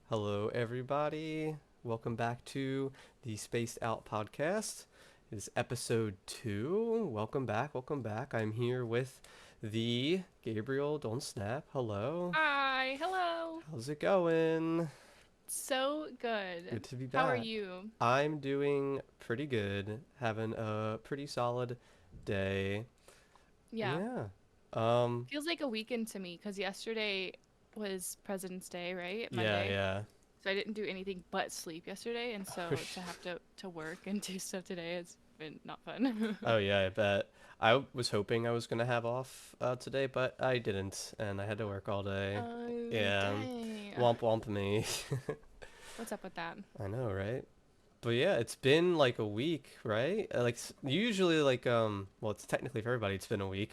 Hello, everybody. Welcome back to the Spaced Out podcast. It's episode 2. Welcome back. Welcome back. I'm here with the Gabriel. Don't snap. Hello. Hi, hello. How's it going? So good. Good to be How are back. you? I'm doing pretty good. Having a pretty solid day. Yeah, Yeah. Um, feels like a weekend to me because yesterday was President's Day, right? yeah, Monday. yeah. So I didn't do anything but sleep yesterday, and Oh, so to have to work and do stuff today has been not fun. Oh yeah, I bet. I was hoping I was gonna have off today, but I didn't, and I had to work all day. Oh, Yeah, dang. womp womp me. What's up with that? I know, right? But yeah, it's been like a week, right? Usually well, it's technically for everybody it's been a week,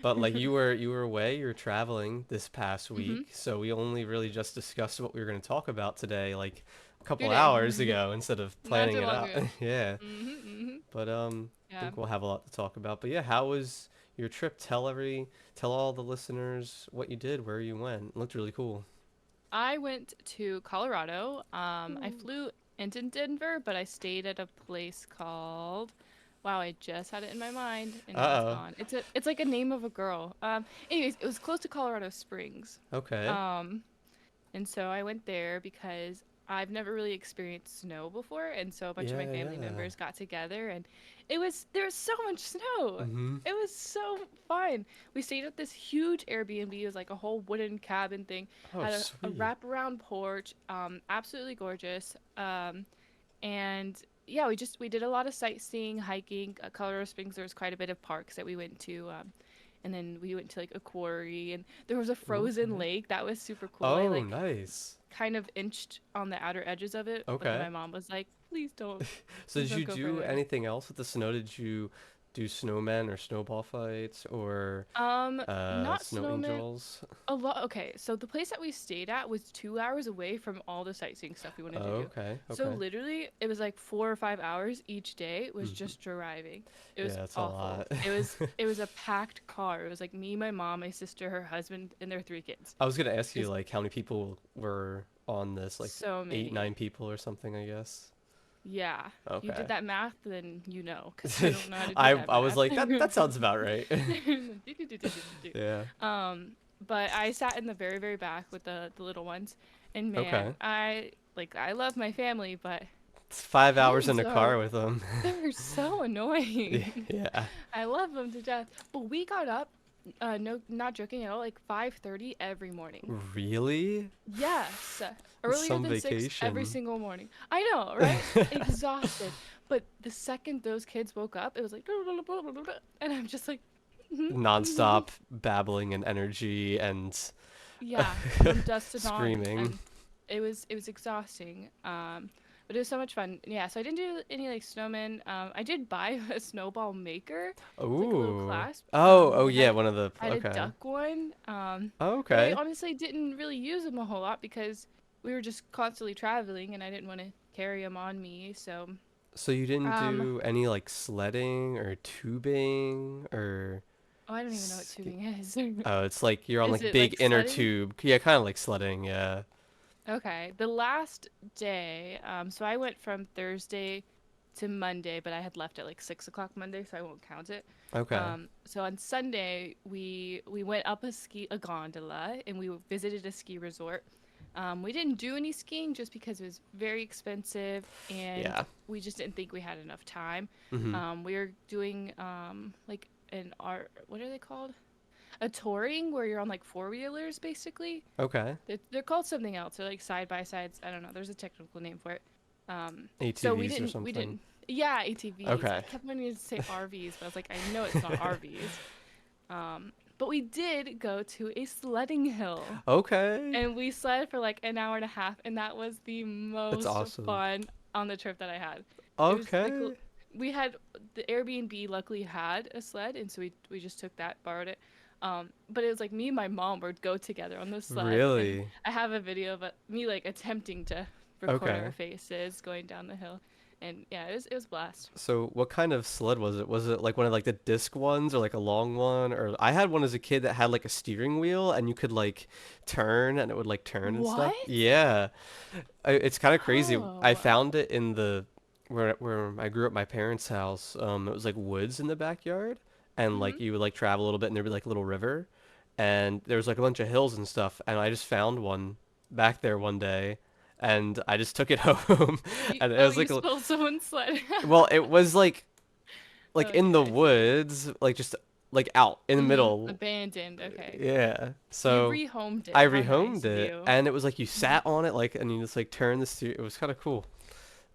but like you were away, you were traveling this past hmm week, so we only really just discussed what we were gonna talk about today, like a couple 2 days. hours ago instead of Not planning too it long out. ago. Yeah. hmm But I Yeah. think we'll have a lot to talk about. But yeah, how was your trip? Tell all the listeners what you did, where you went. It looked really cool. I went to Colorado. I Ooh. flew into Denver, but I stayed at a place called. Wow, I just had it in my mind and now it's Uh-oh. gone. It's like a name of a girl. Anyways, it was close to Colorado Springs. Okay. Um, and so I went there because I've never really experienced snow before, and so a bunch of my Yeah, family yeah. members got together, and there was so much snow. Mm-hmm. It was so fun. We stayed at this huge Airbnb. It was like a whole wooden cabin thing. Oh, Had a sweet. wraparound porch. Absolutely gorgeous. And yeah, we did a lot of sightseeing, hiking. Colorado Springs, there was quite a bit of parks that we went to. And then we went to like a quarry, and there was a frozen Okay. lake that was super cool. I Oh, like nice. kind of inched on the outer edges of it, but then Okay. my mom was like, So please did don't you go do further." anything else with the snow? Did you do snowmen or snowball fights or Not snow snowman. angels? A lot. Okay, so the place that we stayed at was 2 hours away from all the sightseeing stuff we wanted to Oh, do. okay. So Okay. literally, it was like 4 or 5 hours each day was Hmm. just driving. It Yeah, was that's a awful. lot. It was a packed car. It was like me, my mom, my sister, her husband, and their 3 kids. I was gonna ask you Just like how many people were on this, like so eight, many. nine people or something, I guess. Yeah, you did Okay. that math, then you know, because I don't know how to do that I was math. like that sounds about right. Yeah. um, but I sat in the very, very back with the little ones, and man, Okay. I love my family, but It's 5 hours in kids a car are with them. they're so annoying. Yeah. I love them to death, but we got up, no, not joking at all, like 5:30 every morning. Really? Yes, earlier Some than 6 every vacation. single morning. I know, right? Exhausted. But the second those kids woke up, it was like, and I'm just like, Non-stop babbling and energy and yeah, from dusk to dawn, screaming. and it was exhausting. But it was so much fun. Yeah, so I didn't do any like snowmen. I did buy a snowball maker. It's like a little Ooh. clasp. Oh, I yeah, had one of the I had a okay. duck one. But I Okay. honestly didn't really use them a whole lot because we were just constantly traveling, and I didn't want to carry them on me. So, So you didn't um, do any like sledding or tubing or oh, I don't even know what ski? tubing is. Oh, it's like you're on Is like it big like inner sledding? tube. Yeah, kind of like sledding. Yeah. Okay. The last day, so I went from Thursday to Monday, but I had left at like 6 o'clock Monday, so I won't count it. Okay. So on Sunday we went up a gondola and we visited a ski resort. We didn't do any skiing just because it was very expensive and Yeah. we just didn't think we had enough time. Mhm. We were doing like an art. What are they called? A touring where you're on like four wheelers basically. Okay. They're called something else. They're like side by sides. I don't know. There's a technical name for it. So ATVs or we something. didn't. Yeah, ATVs. I Okay. kept wanting to say RVs, but I was like, I know it's not RVs. But we did go to a sledding hill, Okay. and we sled for like an hour and a half, and that was the That's most awesome. fun on the trip that I had. It was like Okay. we had the Airbnb luckily had a sled, and so we just took that, borrowed it. But it was like me and my mom would go together on the sled, and Really? I have a video of me like attempting to record our Okay. faces going down the hill. And yeah, it was a blast. So what kind of sled was it? Was it like one of like the disc ones or like a long one? Or I had one as a kid that had like a steering wheel and you could like turn and it would like turn and stuff. What? Yeah. It's kind of crazy. I Oh. found it in the where I grew up, my parents' house. It was like woods in the backyard, and Hmm. like you would like travel a little bit, and there'd be like a little river, and there was like a bunch of hills and stuff, and I just found one back there one day, and I just took it home, You and it oh was you like spilled someone's sled. well, it was like in Okay, the I see. woods, like just like out in the middle. Abandoned. Okay. Yeah. You So rehomed I it. How rehomed nice of it, you. and it was like you Mhm. sat on it, like, and you just like turn the steer. It was kind of cool.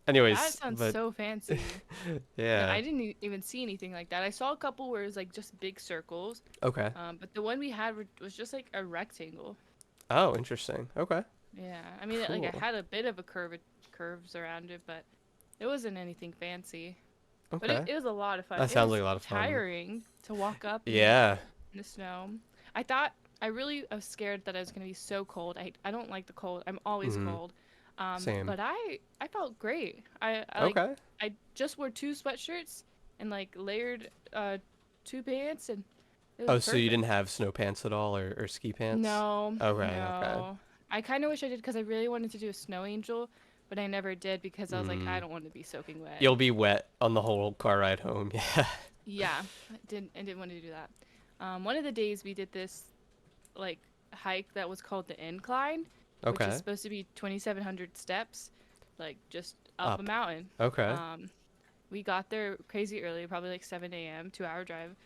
That Anyways, sounds but so fancy. No, yeah. I didn't even see anything like that. I saw a couple where it was like just big circles, Okay. but the one we had was just like a rectangle. Oh, interesting. Okay. Yeah, I mean, like it Cool. had a bit of a curves around it, but it wasn't anything fancy. But it, Okay. it was a lot of fun. That It sounds like was a lot of fun. tiring to walk up Yeah. in the snow. I was scared that I was gonna be so cold. I don't like the cold. I'm always Mm. cold. Same. But I felt great. Okay. I just wore two sweatshirts and like layered two pants, and it was Oh, so you didn't perfect. have snow pants at all, or ski pants? No, Okay. Okay. no. I kind of wish I did because I really wanted to do a snow angel, but I never did because I was like, I Mm. don't want to be soaking wet. You'll be wet on the whole car ride home. Yeah. Yeah, I didn't want to do that. One of the days we did this like hike that was called the incline, which is Okay. supposed to be 2,700 steps, like just up a Up. mountain. Okay. Um, we got there crazy early, probably like 7 a.m., 2 hour drive.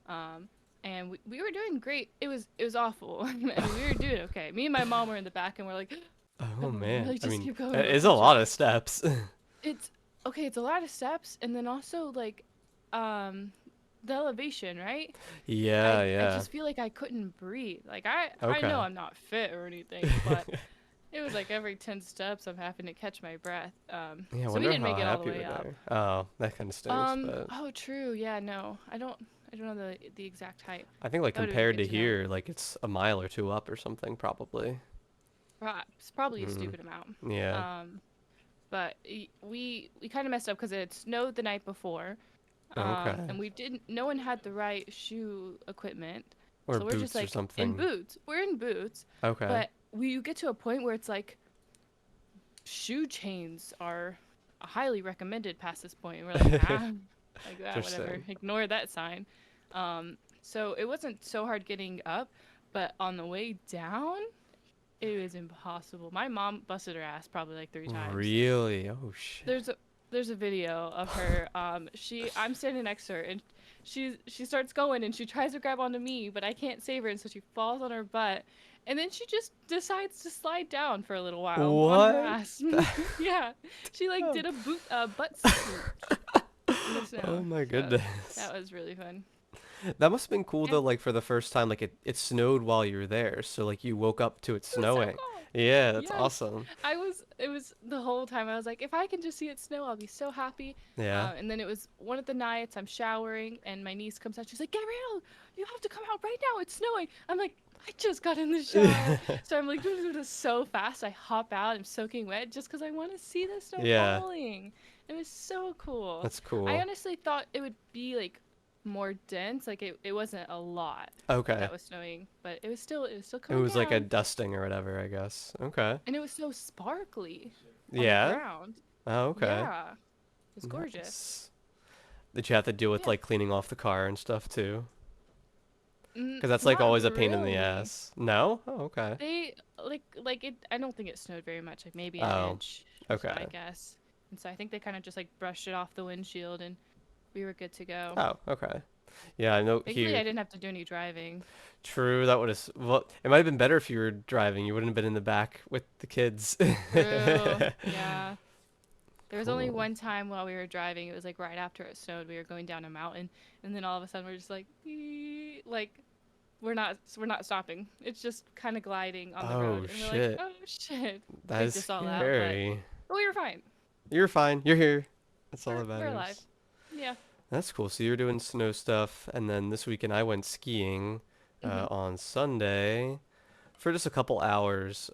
Um, and we were doing great. It was awful. I mean, we were doing okay. Me and my mom were in the back, and we're like, Oh "Oh, man. like I just mean, keep going. it We'll is a catch lot up." of steps. It's okay. It's a lot of steps, and then also like, um, the elevation, right? Yeah. I Yeah. just feel like I couldn't breathe. Like I know Okay. I'm not fit or anything, but it was like every 10 steps I'm having to catch my breath. Yeah. I So we wonder didn't how make it all the happy you way were up. there. Oh, that kind of stinks. But Oh true. Yeah, no. I don't know the exact height. I think like That would have been compared good to to know. here, like it's a mile or two up or something probably. Perhaps probably a Mm. stupid amount. Yeah. Um but we kind of messed up cuz it snowed the night before. Okay. And we didn't no one had the right shoe equipment. Or So we're just boots or like in something. boots. We're in boots, Okay. but you get to a point where it's like shoe chains are highly recommended past this point. And we're like, nah, like that, whatever. Interesting. Ignore that sign. So it wasn't so hard getting up, but on the way down, it was impossible. My mom busted her ass probably like 3 times. Really? Oh shit. There's a there's a video of her. I'm standing next to her and she starts going and she tries to grab onto me, but I can't save her, and so she falls on her butt. And then she just decides to slide down for a little while on her What? ass. Yeah, she like Oh did a butt scoot in the oh snow. my So goodness. that was really fun. That must have been cool Yeah, though, like for the first time, like it snowed while you were there. So like you woke up to it it was so snowing. cool. Yeah, that's Yes, awesome. it was the whole time. I was like, if I can just see it snow, I'll be so happy. Yeah. And then it was one of the nights I'm showering, and my niece comes out. She's like, Gabrielle, you have to come out right now. It's snowing. I'm like, I just got in the shower. So I'm like, so fast. I hop out. I'm soaking wet just because I want to see the snow Yeah. falling. It was so cool. That's I cool. honestly thought it would be like more dense. Like it wasn't a lot Okay. that was snowing, but it was still It coming was like a down. dusting or whatever, I guess. Okay. And it was so sparkly on the Yeah. ground. Oh, okay. Yeah, it was gorgeous. Nice. Did you have to deal with Yeah, like cleaning off the car and stuff too? Because that's like not always a pain in the really. ass. No? Oh, okay. They like it. I don't think it snowed very much, like maybe an Oh, inch, I okay. guess. And so I think they kind of just like brushed it off the windshield, and we were good to go. Oh, okay. Yeah, I know Thankfully, I here. didn't have to do any driving. True, that would have. Well, it might have been better if you were driving. You wouldn't have been in the back with the kids. True. Yeah. There was only Cool. one time while we were driving. It was like right after it snowed. We were going down a mountain, and then all of a sudden we're just like, like we're not stopping. It's just kind of gliding on the road, Oh and we're like, shit. oh shit, That is freaked us all out. scary. But we were fine. You're fine. You're here. That's all that We're alive. matters. Yeah. That's cool. So you're doing snow stuff, and then this weekend I went skiing Mhm. on Sunday for just a couple hours.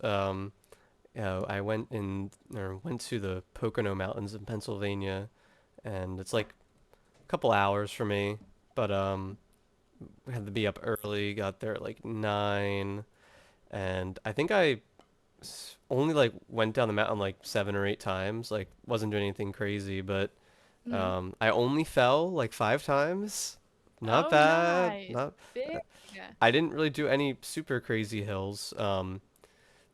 I went to the Pocono Mountains in Pennsylvania, and it's like a couple hours for me, but we had to be up early. Got there at like 9, and I think only like went down the mountain like 7 or 8 times. Like wasn't doing anything crazy, but Hmm. I only fell like 5 times. Not Oh, bad. nice. Not. Big. I didn't really do any super crazy hills.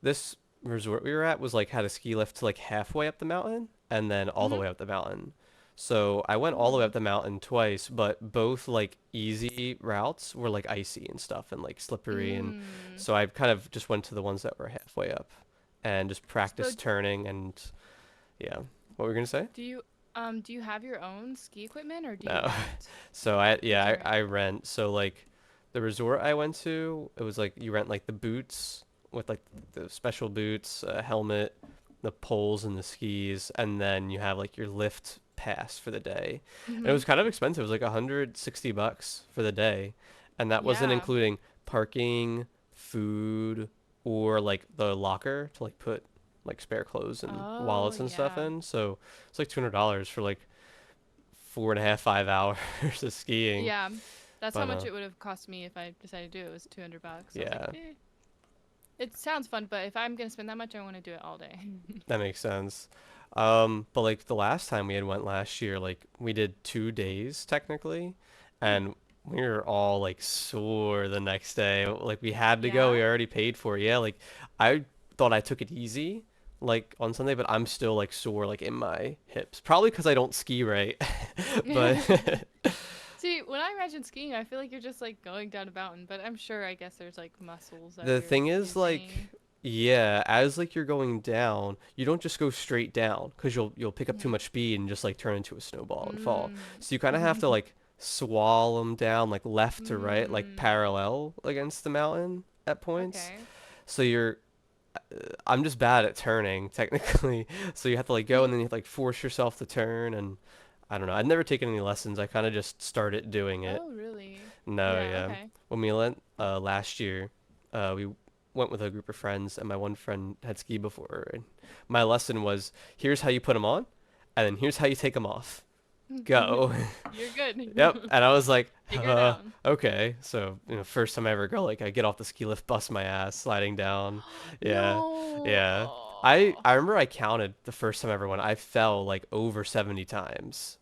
This resort we were at was like had a ski lift to like halfway up the mountain and then all the Mm-hmm. way up the mountain. So I went all the way Oh. up the mountain twice, but both like easy routes were like icy and stuff and like slippery, and Mm. so I kind of just went to the ones that were halfway up and just So practiced turning and yeah. What were you gonna say? do you have your own ski equipment or do you No. rent? So I You yeah, can I rent. rent. So like the resort I went to, it was like you rent like the boots with like the special boots, a helmet, the poles and the skis, and then you have like your lift pass for the day. And it Mm-hmm. was kind of expensive. It was like $160 for the day. And that wasn't Yeah. including parking, food, or like the locker to like put like spare clothes and Oh, wallets and stuff yeah. in. So it's like $200 for like 4.5, 5 hours of skiing. Yeah. That's how But much it would have cost me if I decided to do it. It was $200. I was like, yeah, eh. It sounds fun, but if I'm gonna spend that much, I want to do it all day. that makes sense. But like the last time we had went last year, like we did 2 days technically, Hmm. and we were all like sore the next day. Like we had to go. Yeah. We already paid for it. Yeah, like I thought I took it easy like on Sunday, but I'm still like sore like in my hips. Probably because I don't ski right. But See, when I imagine skiing, I feel like you're just like going down a mountain, but I'm sure I guess there's like muscles that the you're thing is, like, using. yeah, as like you're going down, you don't just go straight down because you'll pick up too Mhm. much speed and just like turn into a snowball and fall. Mm. So you kind of have to like swallow them down like left to right, like Mm. parallel against the mountain at points. Okay. So I'm just bad at turning technically. So you have to like go and then you have to like force yourself to turn, and I don't know. I've never taken any lessons. I kind of just started doing it. Oh, really? No, Yeah, yeah. okay. When we went last year, we went with a group of friends, and my one friend had skied before. And my lesson was, here's how you put them on, and then here's how you take them off. Go. You're good. Yep. And I was like, Figure it out. okay. So, first time I ever go, like, I get off the ski lift, bust my ass, sliding down. Yeah, No. yeah. I remember I counted the first time I ever went. I fell like over 70 times.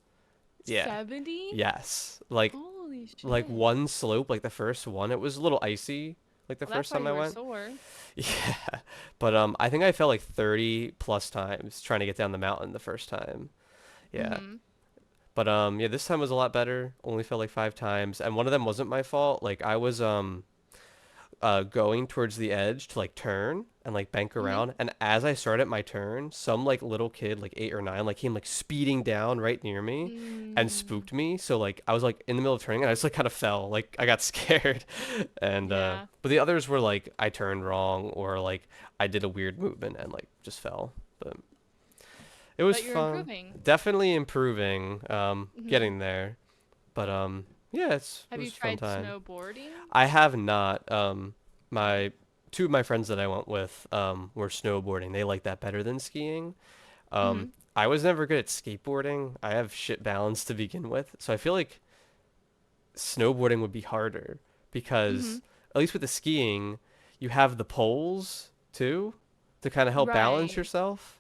Yeah. 70? Yes. Holy Like shit. one slope, like the first one, it was a little icy, like the Well, that's first why time I you were went. sore. Yeah, but I think I fell like 30 plus times trying to get down the mountain the first time. Yeah, Mm-hmm. but yeah, this time was a lot better. Only fell like 5 times, and one of them wasn't my fault. Like I was going towards the edge to like turn and like bank Mm-hmm. around, and as I started my turn, some like little kid like 8 or 9 like came like speeding down right near me and Mm. spooked me. So like I was like in the middle of turning and I just like kind of fell. Like I got scared. And Yeah. but the others were like I turned wrong or like I did a weird movement and like just fell. But it was But you're fun. improving. Definitely improving, Mm-hmm. getting there. But yeah, it Have you was a fun tried time. snowboarding? I have not. My two of my friends that I went with were snowboarding. They like that better than skiing. Mm-hmm. I was never good at skateboarding. I have shit balance to begin with, so I feel like snowboarding would be harder Mm-hmm. because at least with the skiing, you have the poles too to kind of help balance Right. yourself.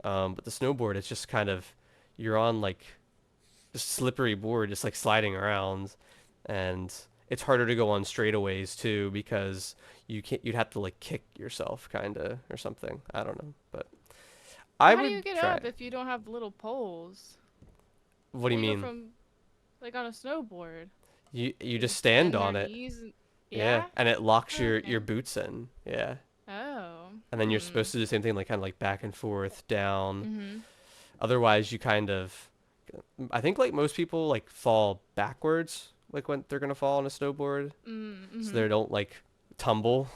But the snowboard, it's just kind of you're on like just slippery board, just like sliding around, and it's harder to go on straightaways too because you'd have to like kick yourself kind of or something. I don't know, but Well, I how do you would get try up it. if you don't have little poles? What do How you do you go mean? from like on a snowboard? You They just just get stand in their on it. knees. And... Yeah, Yeah. and it locks Oh, your okay. boots in. Yeah. Oh. And then you're Hmm. supposed to do the same thing, like kind of like back and forth, down. Mhm. Otherwise, you kind of, I think like most people like fall backwards, like when they're gonna fall on a snowboard, so they Mhm. don't like tumble.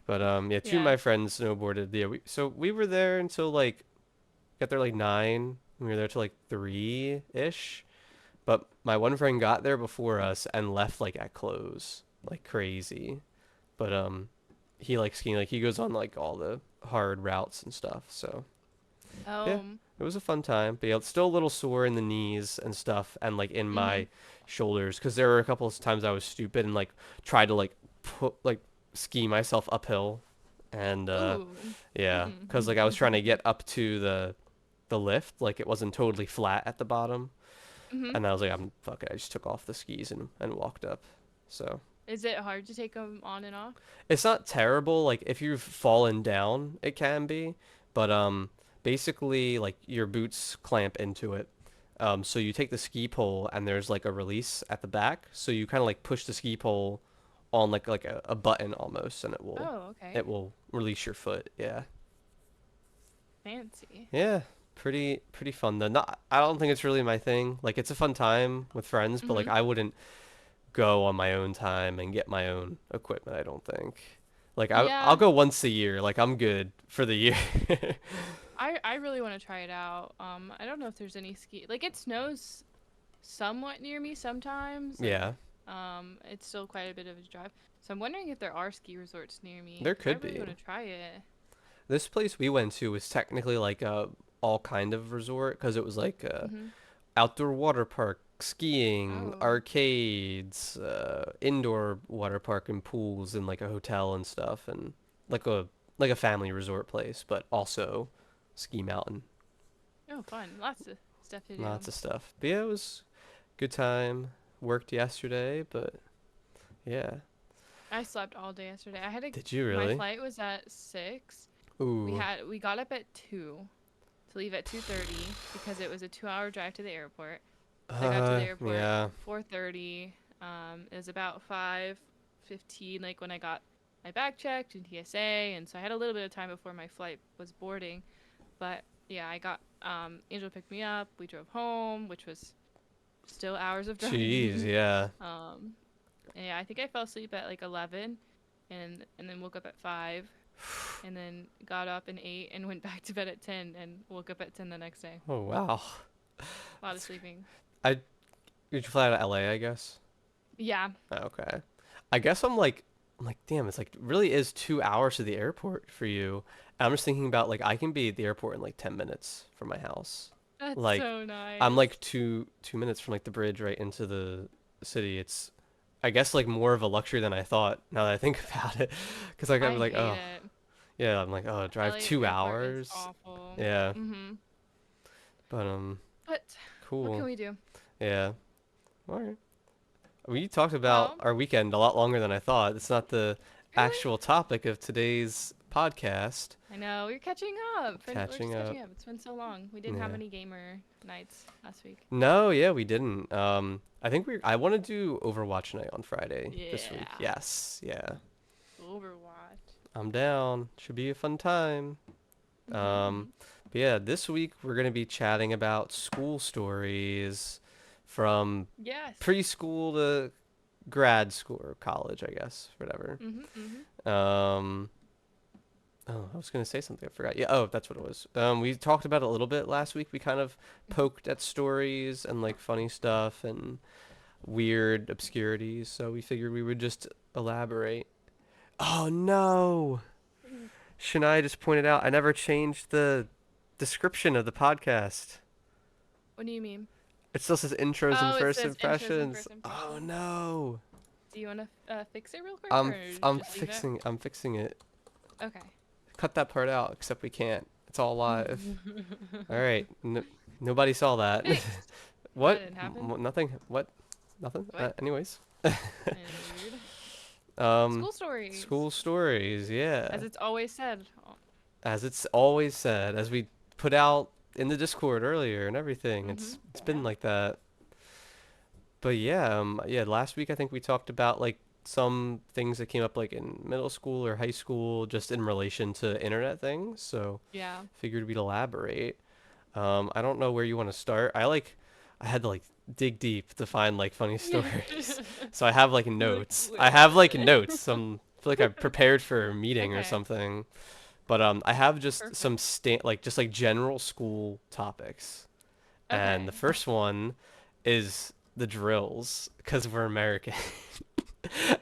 But yeah, two of Yeah. my friends snowboarded. Yeah, so we were there until like got there like 9. We were there till like 3 ish. But my one friend got there before us and left like at close, like crazy. But he likes skiing. Like he goes on like all the hard routes and stuff. So yeah, Oh. it was a fun time. But yeah, it's still a little sore in the knees and stuff, and like in Mhm. my shoulders, because there were a couple of times I was stupid and like tried to like put like ski myself uphill, and Ooh. yeah, because like I was trying to get up to the lift, like it wasn't totally flat at the bottom, Mhm. and I was like, I'm fuck it, I just took off the skis and walked up. So Is it hard to take them on and off? it's not terrible. Like if you've fallen down, it can be, but basically like your boots clamp into it. So you take the ski pole and there's like a release at the back, so you kind of like push the ski pole on like a button almost, and Oh, okay. it will release your foot. Yeah. Fancy. Yeah, pretty fun though. Not, I don't think it's really my thing. Like it's a fun time with friends, but like Mhm. I wouldn't go on my own time and get my own equipment, I don't think. Like I'll Yeah. go once a year. Like I'm good for the year. I really want to try it out. I don't know if there's any ski. Like it snows somewhat near me sometimes. Like Yeah, it's still quite a bit of a drive. So I'm wondering if there are ski resorts near me there because I could really be. want to try it. This place we went to was technically like a all kind of resort because it was like a Mhm. outdoor water park, skiing, Oh. arcades, indoor water park and pools and like a hotel and stuff and like a like a family resort place, but also ski mountain. Oh, fun. Lots of stuff to Lots do. of stuff. But yeah, it was good time. Worked yesterday, but yeah. I slept all day yesterday. I had to. Did you My really? flight was at 6. Ooh. We got up at 2 to leave at 2:30 because it was a 2-hour drive to the airport. So I got to the airport Yeah. 4:30. It was about 5:15 like when I got my bag checked and TSA, and so I had a little bit of time before my flight was boarding. But yeah, I got Angel picked me up. We drove home, which was still hours of Jeez, driving. yeah. um, and yeah, I think I fell asleep at like 11, and then woke up at 5, and then got up and ate and went back to bed at 10 and woke up at 10 the next day. Oh wow. A lot of sleeping. I did you fly out of LA, I guess? Yeah. Oh, okay. I guess I'm like, damn, it's like really is 2 hours to the airport for you. And I'm just thinking about like I can be at the airport in like 10 minutes from my house. That's Like so I'm nice. like two minutes from like the bridge right into the city. It's I guess like more of a luxury than I thought now that I think about it. Because like I'm I like, hate oh it. yeah, I'm like, oh, drive LA two airport is hours. awful. Yeah, Mhm. but But what can cool. we do? Yeah. All right. We talked about Well, our weekend a lot longer than I thought. It's not the really? actual topic of today's podcast. I know we're catching up. We're Catching just up. catching up. It's been so long. We didn't have Yeah. any gamer nights last week. No, yeah, we didn't. I think I want to do Overwatch night on Friday this week. Yeah. Yes. Yeah. Overwatch. I'm down. Should be a fun time. Mhm. Um, Mhm. but yeah, this week we're gonna be chatting about school stories from Yes. preschool to grad school or college, I guess, whatever. Mhm. Mhm. Um, oh, I was gonna say something. I forgot. Yeah. Oh, that's what it was. We talked about it a little bit last week. We kind of poked at stories and like funny stuff and weird obscurities. So we figured we would just elaborate. Oh no! Mhm. Shania just pointed out I never changed the description of the podcast. What do you mean? It still says intros and Oh, it first says intros and impressions. first Oh impressions. no! Do you want to fix it real quick or just leave it? I'm fixing it. Okay. Cut that part out, except we can't. It's all live. All right. Nobody saw that. Fixed. That What? didn't happen. Nothing. What? Nothing. What? Anyways. Weird. Um, School stories, school stories. as Yeah. it's always said. Oh, As it's always said, as we put out in the Discord earlier and everything. mhm. It's been Yeah. like that. But yeah, yeah, last week I think we talked about like some things that came up like in middle school or high school just in relation to internet things. So Yeah. figured we'd elaborate. I don't know where you want to start. I had to like dig deep to find like funny stories. So I have like You're like, notes. I have like wait, notes. what? Some I feel like I prepared for a meeting or Okay. something. But I have just some Perfect. like just like general school topics. And the Okay. first one is the drills because we're American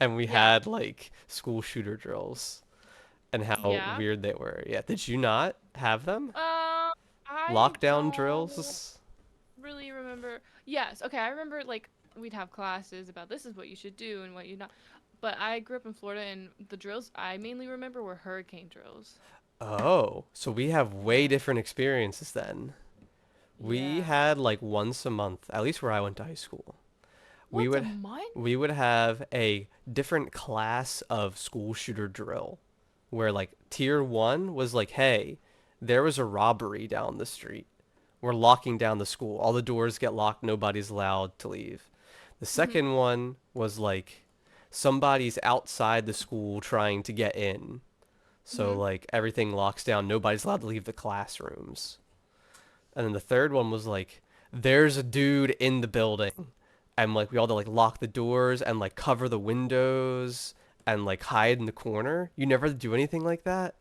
and we Yeah. had like school shooter drills. and how Yeah. weird they were. Yeah, did you not have them? Uh, I Lockdown don't drills? really remember. Yes. Okay. I remember like we'd have classes about this is what you should do and what you not. But I grew up in Florida, and the drills I mainly remember were hurricane drills. Oh, so we have way Yeah. different experiences then. We Yeah. had like once a month, at least where I went to high school. We Once a would month? we would have a different class of school shooter drill where like tier 1 was like, "Hey, there was a robbery down the street. We're locking down the school. All the doors get locked, nobody's allowed to leave." The Mhm. second one was like somebody's outside the school trying to get in. So Mhm. like everything locks down, nobody's allowed to leave the classrooms. And then the third one was like there's a dude in the building and like we all had to like lock the doors and like cover the windows and like hide in the corner. You never had to do anything like that?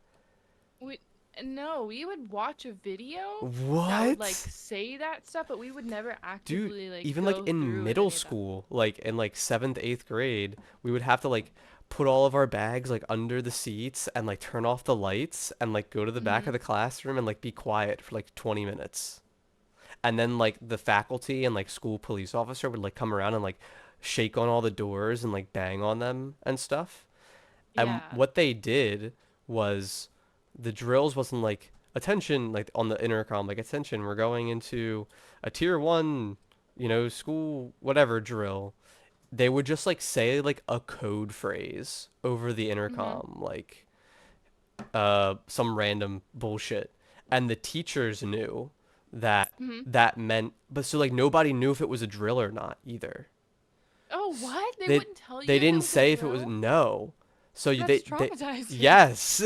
We no, we would watch a video that would like What? say that stuff, but we would never Dude, actively like even like go in through with middle any of that. school, like in like 7th, 8th grade, we would have to like put all of our bags like under the seats and like turn off the lights and like go to the back of Mhm. the classroom and like be quiet for like 20 minutes. And then like the faculty and like school police officer would like come around and like shake on all the doors and like bang on them and stuff. And Yeah. what they did was the drills wasn't like attention like on the intercom like attention we're going into a tier 1 school whatever drill. They would just like say like a code phrase over the Mhm. intercom like some random bullshit, and the teachers knew that Mhm. that meant, but so like nobody knew if it was a drill or not either. Oh, what? They they wouldn't tell they you if it didn't was a say if it was drill? no. So That's they traumatizing. yes.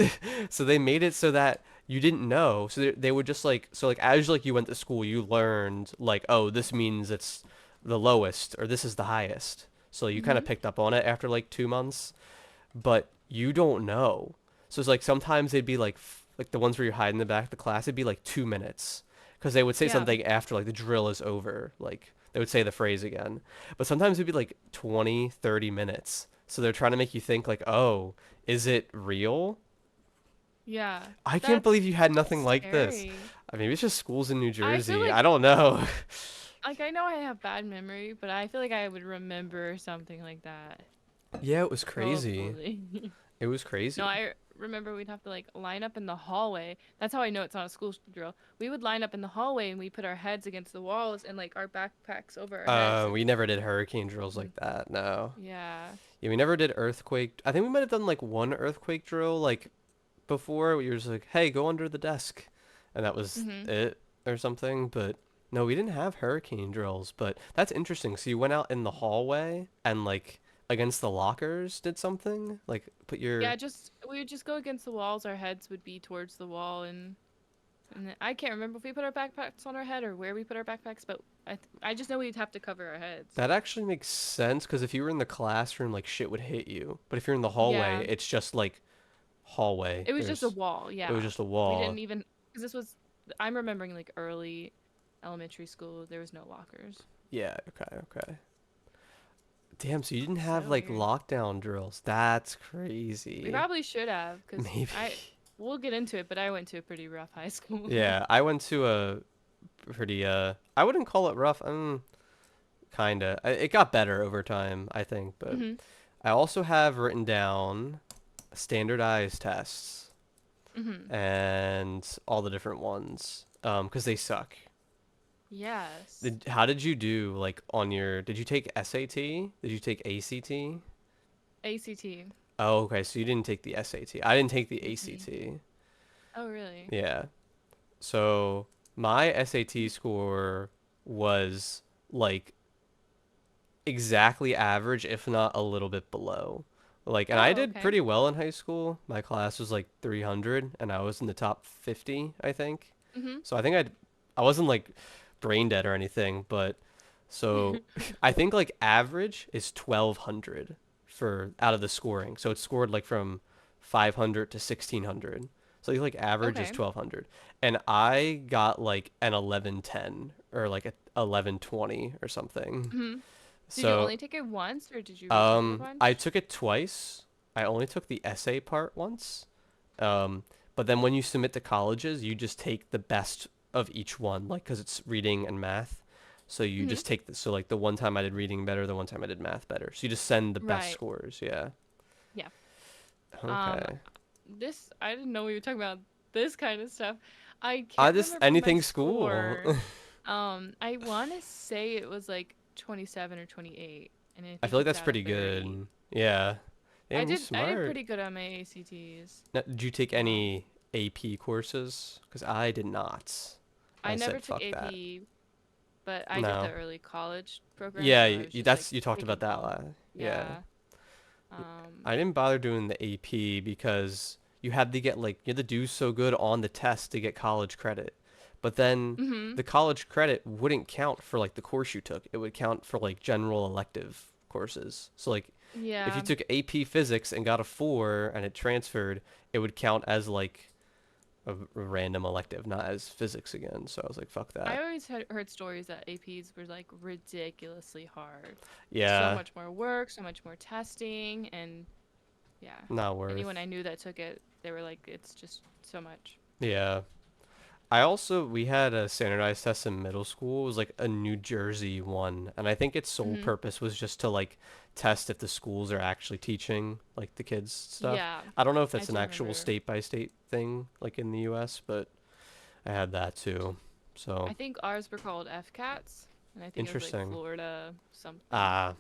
So they made it so that you didn't know. So they would just like so like as like you went to school, you learned like, oh, this means it's the lowest or this is the highest. So you kind of Mhm. picked up on it after like 2 months, but you don't know. So it's like sometimes they'd be like like the ones where you hide in the back of the class, it'd be like 2 minutes because they would say Yeah. something after like the drill is over. Like they would say the phrase again. But sometimes it'd be like 20, 30 minutes. So they're trying to make you think like, oh, is it real? Yeah. I can't That's believe you had nothing like this. scary. I mean, it's just schools in New I feel Jersey. I like don't know. I know I have bad memory, but I feel like I would remember something like that. Yeah, it was crazy. Probably. It was No, crazy. I remember we'd have to like line up in the hallway. That's how I know it's not a school drill. We would line up in the hallway and we put our heads against the walls and like our backpacks over our heads and We never did hurricane drills Mhm. like that. No. Yeah. Yeah, we never did earthquake. I think we might have done like one earthquake drill like before. We were just like, "Hey, go under the desk," and that was Mhm. it or something. But no, we didn't have hurricane drills. But that's interesting. So you went out in the hallway and like against the lockers did something like put Yeah, your just we would just go against the walls. Our heads would be towards the wall and then, I can't remember if we put our backpacks on our head or where we put our backpacks, but I just know we'd have to cover our heads. that actually makes sense because if you were in the classroom, like shit would hit you. But if you're in the hallway, Yeah. it's just like hallway. It was just a There's wall. it was Yeah. just a We wall. didn't even cuz this was I'm remembering like early elementary school. There was no lockers. Yeah. Okay. Okay. Damn, so you didn't have So like weird. lockdown drills. That's We crazy. probably should have cuz Maybe. I we'll get into it, but I went to a pretty rough high school. Yeah, I went to a pretty I wouldn't call it rough. Kinda. It got better over time, I think, but Mhm. I also have written down standardized tests Mhm. and all the different ones 'cause they suck. Yes. How did you do like on your did you take SAT? Did you take ACT? ACT. Oh, okay, so you didn't take the SAT. I didn't take the Mm-mm. ACT. Oh, really? Yeah. So my SAT score was like exactly average, if not a little bit below. Like, and I Oh, did okay. pretty well in high school. My class was like 300, and I was in the top 50, I think. Mhm. So I think I wasn't like brain dead or anything, but so I think like average is 1200 for out of the scoring. So it's scored like from 500 to 1600. So you like average is Okay. 1200, and I got like an 1110 or like a 1120 or something. Mhm. Did you So only take it once or did you retake it a I bunch? took it twice. I only took the essay part once, Um, but then when you submit to colleges, you just take the best of each one, like because it's reading and math. So you Hmm. just take so like the one time I did reading better, the one time I did math better. So you just send the best Right. scores. Yeah. Yeah. Um, Okay. this I didn't know we were talking about this kind of stuff. I I can't just remember my anything school. score. I want to say it was like 27 or 28, and I I feel think like it's that's out of pretty 30. good. Yeah. Damn, you I did smart. pretty good on my ACTs. Now, did you take Um, any AP courses? Because I did not. I I never said took fuck that. AP, but I did the No. early college program, Yeah, so I was just like that's you talked about taking that all. last. Yeah. Yeah. Um. I didn't bother doing the AP because you had to get like you had to do so good on the test to get college credit. But then Mhm. the college credit wouldn't count for like the course you took. It would count for like general elective courses. So like if you Yeah. took AP physics and got a 4 and it transferred, it would count as like a random elective, not as physics again. So I was like, fuck I that. always heard stories that APs were like ridiculously hard. So Yeah, much more work, so much more testing, and yeah. not Anyone worth. I knew that took it, they were like, it's just so much. Yeah. I also we had a standardized test in middle school. It was like a New Jersey one, and I think its sole Mhm. purpose was just to like test if the schools are actually teaching like the kids stuff. Yeah, I don't know if I that's an do actual remember. state by state thing like in the US, but I had that too. So, I think ours were called FCATs, and I think it was like interesting. Florida something. Ah,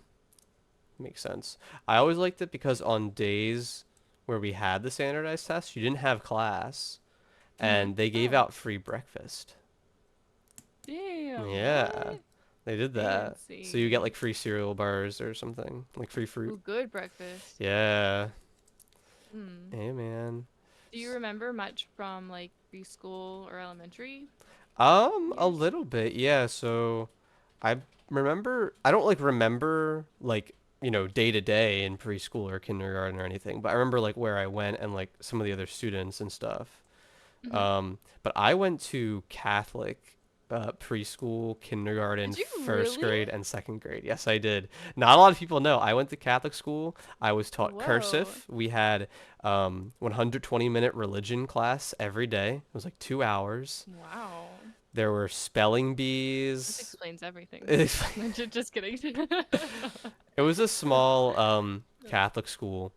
makes sense. I always liked it because on days where we had the standardized test, you didn't have class Mhm. and they gave Oh, out free breakfast. damn! Yeah, What? they did that. So you get Fancy. like free cereal bars or something, like free fruit. Ooh, good breakfast. Yeah. Hmm. Hey, man. Do you remember much from like preschool or elementary A years? little bit, yeah. So I remember, I don't like remember like, day to day in preschool or kindergarten or anything, but I remember like where I went and like some of the other students and stuff. Mhm. But I went to Catholic preschool, kindergarten, Did you first really? grade, and second grade. Yes, I did. Not a lot of people know. I went to Catholic school. I was taught Whoa. cursive. We had 120-minute religion class every day. It was like 2 hours. Wow. There were spelling This bees. explains everything. It Just kidding. was a small Catholic school,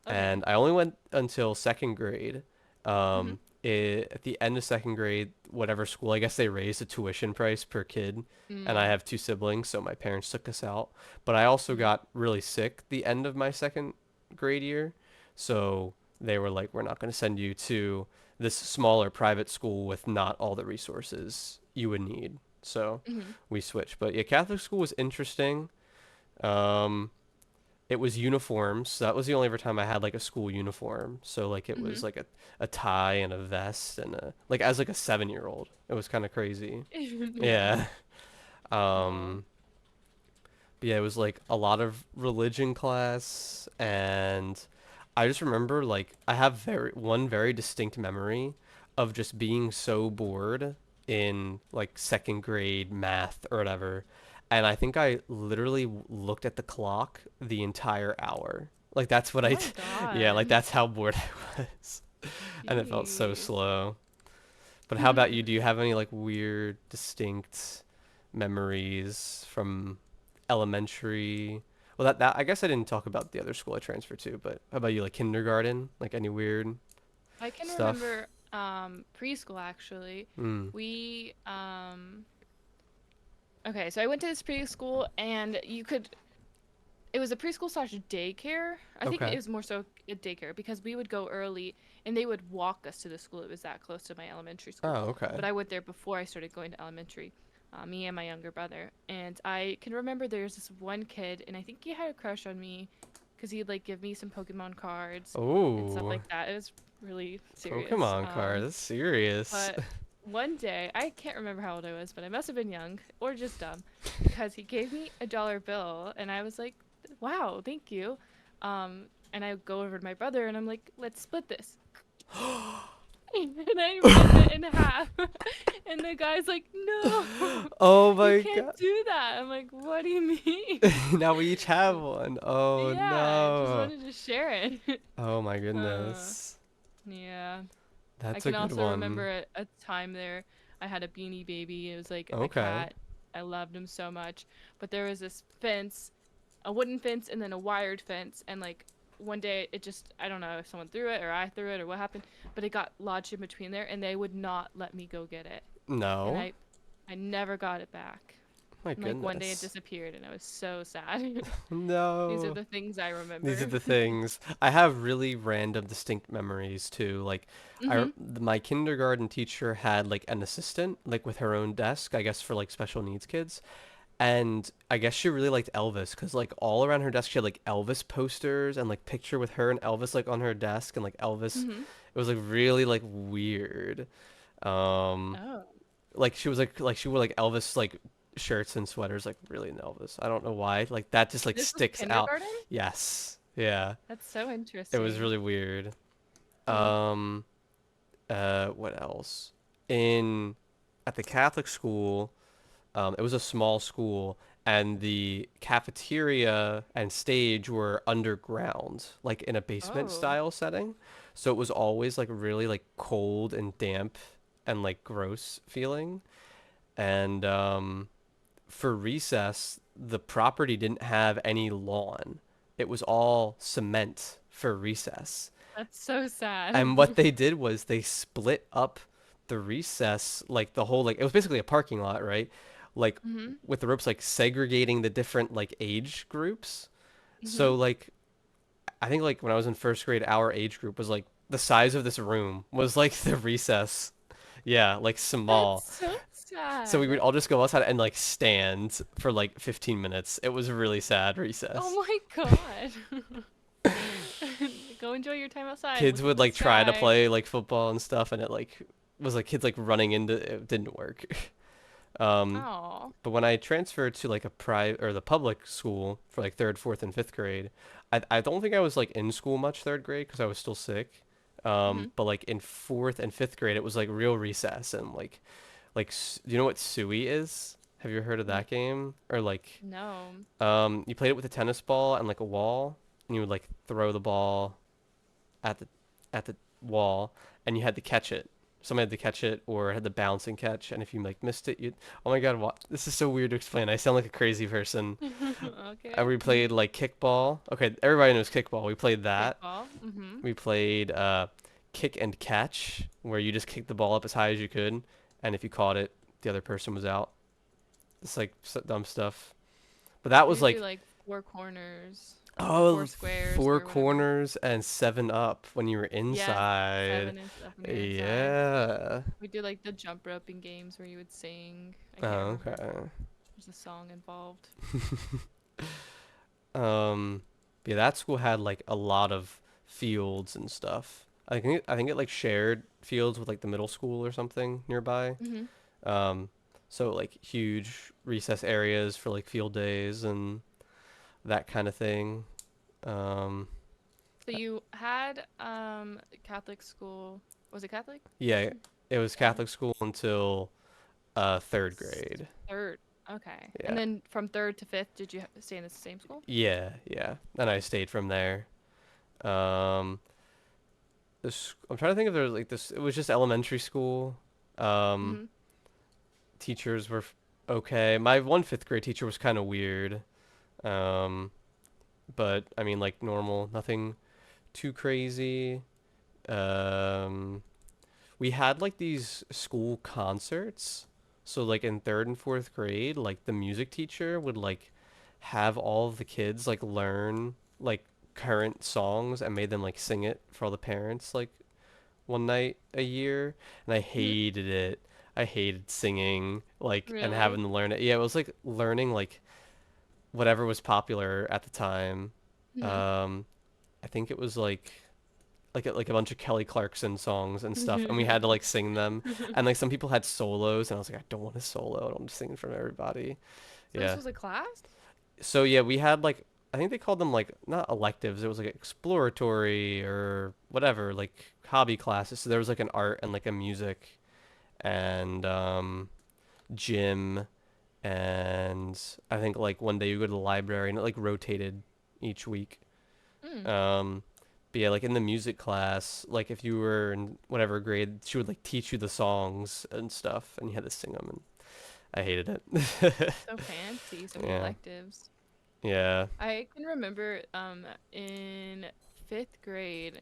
Okay. and I only went until second grade. Mhm. At the end of second grade, whatever school, I guess they raised the tuition price per kid, and I Mm. have two siblings, so my parents took us out. But I also Mhm. got really sick the end of my second grade year, so they were like, "We're not going to send you to this smaller private school with not all the resources you would need." So Mhm. we switched. But yeah, Catholic school was interesting. Um, it was uniforms. So that was the only ever time I had like a school uniform. So like it was Mhm. like a tie and a vest and like as like a 7-year old. It was kind of crazy. Yeah. Yeah. Oh. Um but yeah, it was like a lot of religion class and I just remember like I have very distinct memory of just being so bored in like second grade math or whatever. And I think I literally looked at the clock the entire hour. Like that's what Oh my yeah, like God. that's how bored I was. And it felt so Jeez. slow. But how about you? Do you have any like weird distinct memories from elementary? Well, that I guess I didn't talk about the other school I transferred to, but how about you, like kindergarten? Like any weird I can stuff? remember preschool actually. Mm. We okay, so I went to this preschool and you could it was a preschool slash daycare. I think it Okay. was more so a daycare because we would go early and they would walk us to the school. It was that close to my elementary school. Oh, okay. But I went there before I started going to elementary, me and my younger brother. And I can remember there's this one kid, and I think he had a crush on me because he'd like give me some Pokemon cards and stuff Oh, like that. It was really serious. Pokemon card. That's serious. But one day, I can't remember how old I was, but I must have been young or just dumb because he gave me a dollar bill and I was like, wow, thank you. And I go over to my brother and I'm like, let's split this. And I rip it in half. And the guy's like, no, Oh you my can't god. do that. I'm like, what do you mean? Now we each have one. Oh Yeah, I just no. wanted to share it. Oh my uh, goodness. Yeah. I That's a can good also one. remember a time there I had a beanie baby. It was like a Okay. cat. I loved him so much. But there was this fence, a wooden fence and then a wired fence, and like one day it just, I don't know if someone threw it or I threw it or what happened, but it got lodged in between there and they would not let me go get it. And No. I never got it back. My And like one day it goodness. disappeared and I was so sad. These are No. the things I These are remember. the things. I have really random distinct memories too. Like Mhm. my kindergarten teacher had like an assistant like with her own desk, I guess for like special needs kids. And I guess she really liked Elvis because like all around her desk she had like Elvis posters and like picture with her and Elvis like on her desk and like Elvis. Mhm. It was like really like weird. Um, Oh. like she was like she wore like Elvis like shirts and sweaters like really in Elvis. I don't know why. Like that just like This was sticks out. kindergarten? Yes. Yeah. That's so It was interesting. really weird. Hmm. Um, what else? In at the Catholic school, it was a small school, and the cafeteria and stage were underground, like in a basement Oh. style setting. So it was always like really like cold and damp and like gross feeling. And for recess, the property didn't have any lawn. It was all cement for recess. That's so sad. And what they did was they split up the recess, like the whole like it was basically a parking lot, right? Like Mhm. with the ropes like segregating the different like age groups. So Mhm. like I think like when I was in first grade, our age group was like the size of this room was like the recess. Yeah, like That's small. so So we would sad. all just go outside and like stand for like 15 minutes. It was really sad recess. Oh my god. Go enjoy your time outside. Kids Look at would the like try to sky. play like football and stuff, and it like was like kids like running into it didn't work. Um, Oh. but when I transferred to like a private or the public school for like third, fourth, and fifth grade, I don't think I was like in school much third grade because I was still sick. Mhm. But like in fourth and fifth grade, it was like real recess and do you know what Suey is? Have you heard of N- that game? Or like no. you played it with a tennis ball and like a wall, and you would like throw the ball at the at the wall, and you had to catch it. Somebody had to catch it or had the bounce and catch, and if you like missed it, you oh my god, what? This is so weird to explain. I sound like a crazy person. And Okay. we played like kickball. Okay, everybody knows kickball. We played that. Kickball. Mhm. We played kick and catch, where you just kicked the ball up as high as you could, and if you caught it, the other person was out. It's like dumb stuff. But that We was would do like like four corners or four oh, squares four or whatever. corners and 7 up when you were Yes, inside. 7 and stuff when you're inside. Yeah. We do like the jump roping games where you would sing. I can't Oh, remember. okay. There's a song involved. Um, yeah, that school had like a lot of fields and stuff. I think it like shared fields with like the middle school or something nearby. Mhm. Um, so like huge recess areas for like field days and that kind of thing. Um, So you had Catholic school. Was it Catholic? You yeah, said? it was Yeah. Catholic school until third S- grade. Third. Okay. Yeah. And then from third to fifth, did you stay in the same school? Yeah, yeah. And I stayed from there. Um, I'm trying to think if there was like this. It was just elementary school. Um, Mhm. teachers were okay. My one fifth grade teacher was kind of weird. Um, but I mean, like normal, nothing too crazy. Um, we had like these school concerts. So like in third and fourth grade, like the music teacher would like have all of the kids like learn like current songs and made them like sing it for all the parents like one night a year, and I Mhm. hated it. I hated singing like and Really? having to learn it. Yeah, it was like learning like whatever was popular at the time. Mhm. Um, I think it was like a bunch of Kelly Clarkson songs and stuff, and we had to like sing them. And like some people had solos, and I was like, I don't want a solo. I don't want to sing in front of everybody. So this Yeah. was a class? So yeah, we had like I think they called them like not electives. It was like exploratory or whatever, like hobby classes. So there was like an art and like a music and gym, and I think like one day you go to the library and it like rotated each week. Mm. Um, But yeah, like in the music class, like if you were in whatever grade, she would like teach you the songs and stuff, and you had to sing them, and I hated it. So fancy, so many Yeah, electives. yeah. I can remember in 5th grade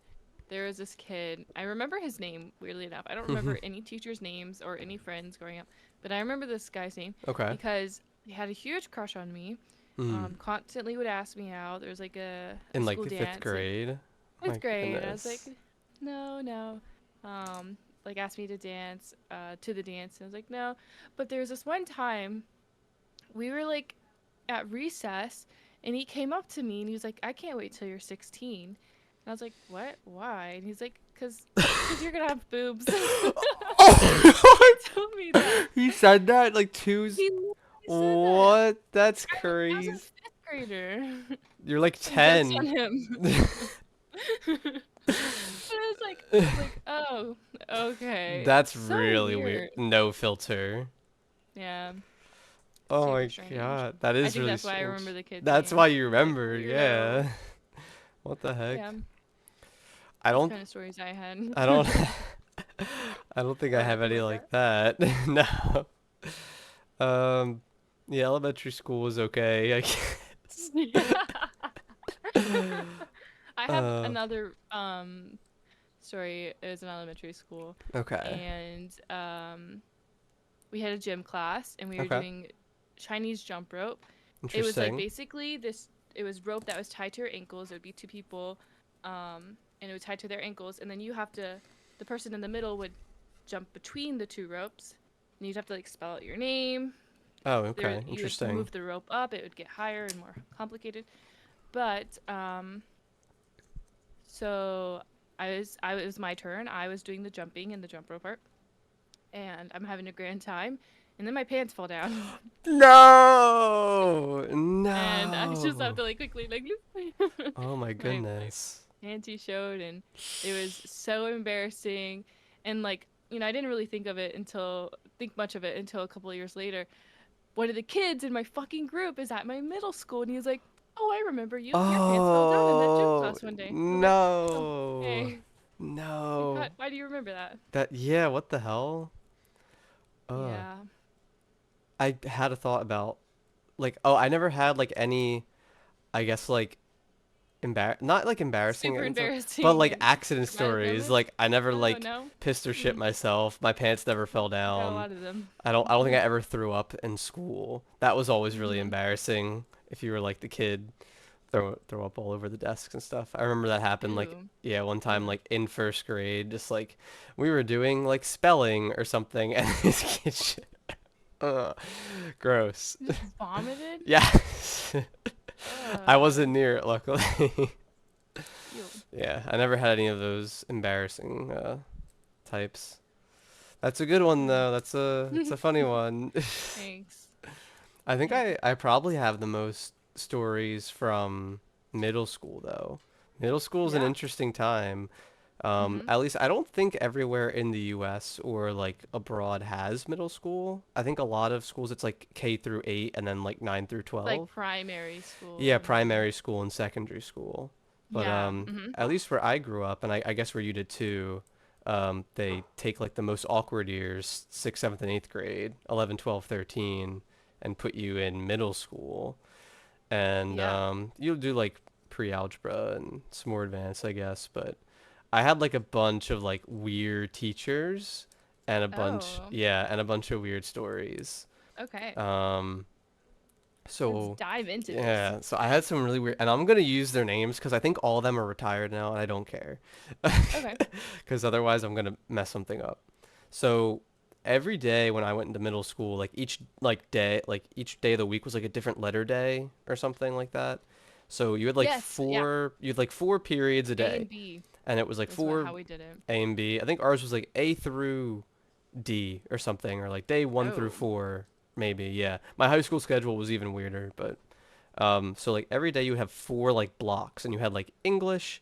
there was this kid. I remember his name weirdly enough. I don't remember any teachers' names or any friends growing up, but I remember this guy's name Okay. because he had a huge crush on me. Mm. Constantly would ask me out. There was like a In like school fifth dance and grade. 5th My grade, and I was like, goodness. no, no. Like asked me to dance to the dance, and I was like, no. But there was this one time we were like at recess, and he came up to me and he was like, I can't wait till you're 16. And I was like, what? Why? And he's like, cause you're gonna have boobs. Oh, He told me that. he said that like two. He literally said that. What? That's I was a crazy. 5th grader. You're like And jokes on 10. him. But I was like, oh, okay. That's So really weird. weird. No filter. Yeah, Oh super my strange. god, that I is think really that's why I strange. remember the kid's That's why name. you I was like, remember, weirdo. yeah. What the heck? Yeah, I that's don't kind of stories I had. I don't I don't think Oh, I have nothing any like like that. that. No. Um yeah, elementary school was okay, I guess. I have Uh another story. It was in elementary school, okay. and we had a gym class, and we were Okay. doing Chinese jump rope. It was like Interesting. basically this. It was rope that was tied to your ankles. It would be two people, and it would tie to their ankles, and then you have to. The person in the middle would jump between the two ropes, and you'd have to like spell out your name. Oh, There, okay. you would Interesting. move the rope up. It would get higher and more complicated. But so it was my turn. I was doing the jumping and the jump rope part, and I'm having a grand time, and then my pants fall down, No! and I just have No! to like quickly like Oh my my goodness. panty showed, and it was so embarrassing, and like I didn't really think much of it until a couple of years later. One of the kids in my fucking group is at my middle school, and he's like, "Oh, I remember you. Your pants fell down in that gym Oh, class one day." I was like, "Oh, no. hey, like, No. why do you remember that?" That, yeah, what the hell? Uh, Yeah, I had a thought about, like, oh, I never had, like, any, I guess, like, not, like, embarrassing, super but, embarrassing like, and accident traumatic stories. moments. Like, I never, Oh like, no, pissed or shit mm, myself. My pants never fell I got a down. lot of them. I don't think I ever threw up in school. That was always really Mhm. embarrassing if you were, like, the kid. Throw up all over the desks and stuff. I remember that happened like Ew. yeah, one time Ugh. like in first grade, just like we were doing like spelling or something and this kid uh, gross. You just vomited. Yeah. I Ugh. wasn't near it luckily. Ew. Yeah, I never had any of those embarrassing types. That's a good one though. It's a funny one. Thanks. I think Yeah. I probably have the most stories from middle school though. Middle school is an Yeah. interesting time. Mhm. At least I don't think everywhere in the US or like abroad has middle school. I think a lot of schools it's like K through 8 and then like 9 through Like 12. primary Yeah, school. Yeah. primary school and secondary school. But Yeah. Mhm. at least where I grew up and I guess where you did too, they take like the most awkward years, 6th, 7th, and 8th grade, 11, 12, 13, and put you in middle school. And Yeah. you'll do like pre-algebra and some more advanced, I guess, but I had like a bunch of like weird teachers and a bunch, Oh. yeah, and a bunch of weird stories. Okay. Um, Let's so dive into this. yeah, so I had some really weird, and I'm gonna use their names because I think all of them are retired now, and I don't care, Okay. because otherwise I'm gonna mess something up. So every day when I went into middle school, like each day of the week was like a different letter day or something like that. So Yes. Yeah. you had like four periods a A day, and B and it was like was what four how we did it. A and B. I think ours was like A through D or something, or like day 1 through 4, maybe. Yeah, my high school schedule was even weirder, but so like every day you have four like blocks, and you had like English,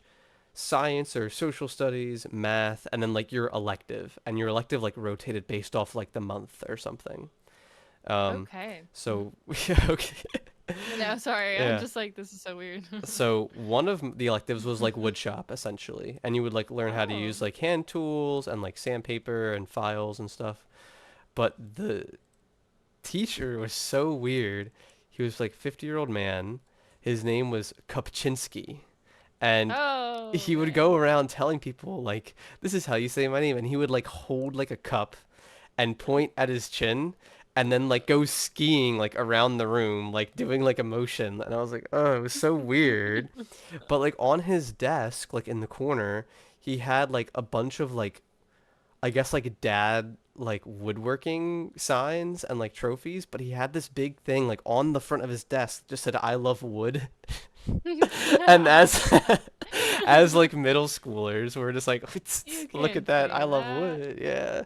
science or social studies, math, and then like your elective, and your elective like rotated based off like the month or something. Um, Okay. Mhm. so okay. No, sorry. I'm Yeah. just like, this is so weird. So one of the electives was like wood shop essentially, and you would like learn how to Oh. use like hand tools and like sandpaper and files and stuff. But the teacher was so weird. He was like 50-year-old man. His name was Kupczynski, and Oh, he would okay. go around telling people like, "This is how you say my name," and he would like hold like a cup and point at his chin and then like go skiing like around the room like doing like a motion, and I was like, oh, it was so weird. But like on his desk like in the corner he had like a bunch of like, I guess like dad like woodworking signs and like trophies, but he had this big thing like on the front of his desk that just said I love wood. And as as like middle schoolers we're just like, You look at can't that, say I love that. wood. Yeah.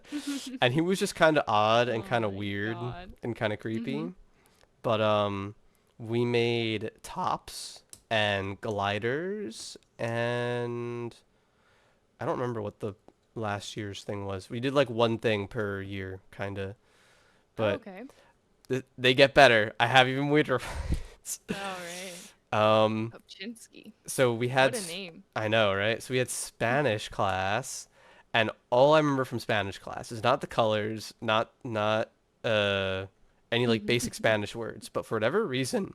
And he was just kind of odd and Oh kind of my weird god. and kind of Mhm. creepy. But we made tops and gliders, and I don't remember what the last year's thing was. We did like one thing per year kind of, Oh, but okay. they get better. I have even weirder ones. All right. um Kopczynski. so we What had a name. I know, right? So we had Spanish class, and all I remember from Spanish class is not the colors, not uh any like basic Spanish words, but for whatever reason,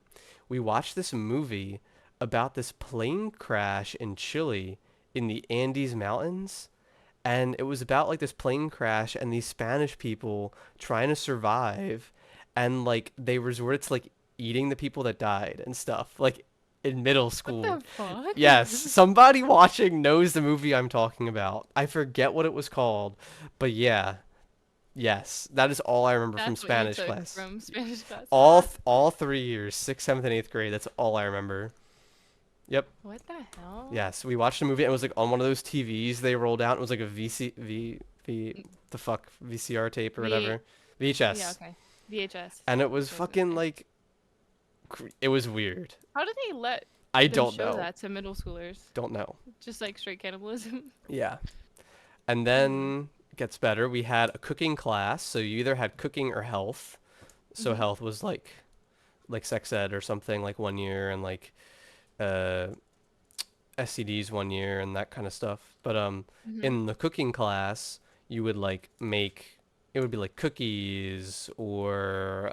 we watched this movie about this plane crash in Chile in the Andes Mountains, and it was about like this plane crash and these Spanish people trying to survive, and like they resorted to like eating the people that died and stuff like in middle What school. the fuck? Yes, somebody watching knows the movie I'm talking about. I forget what it was called, but yeah, yes, that is all I remember from That's what you Spanish took class. from Spanish class. Ah, All 3 years, sixth, seventh, and eighth grade. That's all I remember. Yep. what the hell? Yes, we watched a movie and it was like on one of those TVs they rolled out. It was like a the fuck VCR tape or V. whatever, Yeah, VHS, okay. VHS. and it was That's what I was fucking gonna say. like it was weird. How did they let I them don't show know. that to middle schoolers? Don't know. Just like straight cannibalism. Yeah. And Hmm. then it gets better. We had a cooking class, so you either had cooking or health. So Mhm. health was like sex ed or something like one year, and like uh SCDs one year and that kind of stuff. But Mhm. in the cooking class, you would like make, it would be like cookies or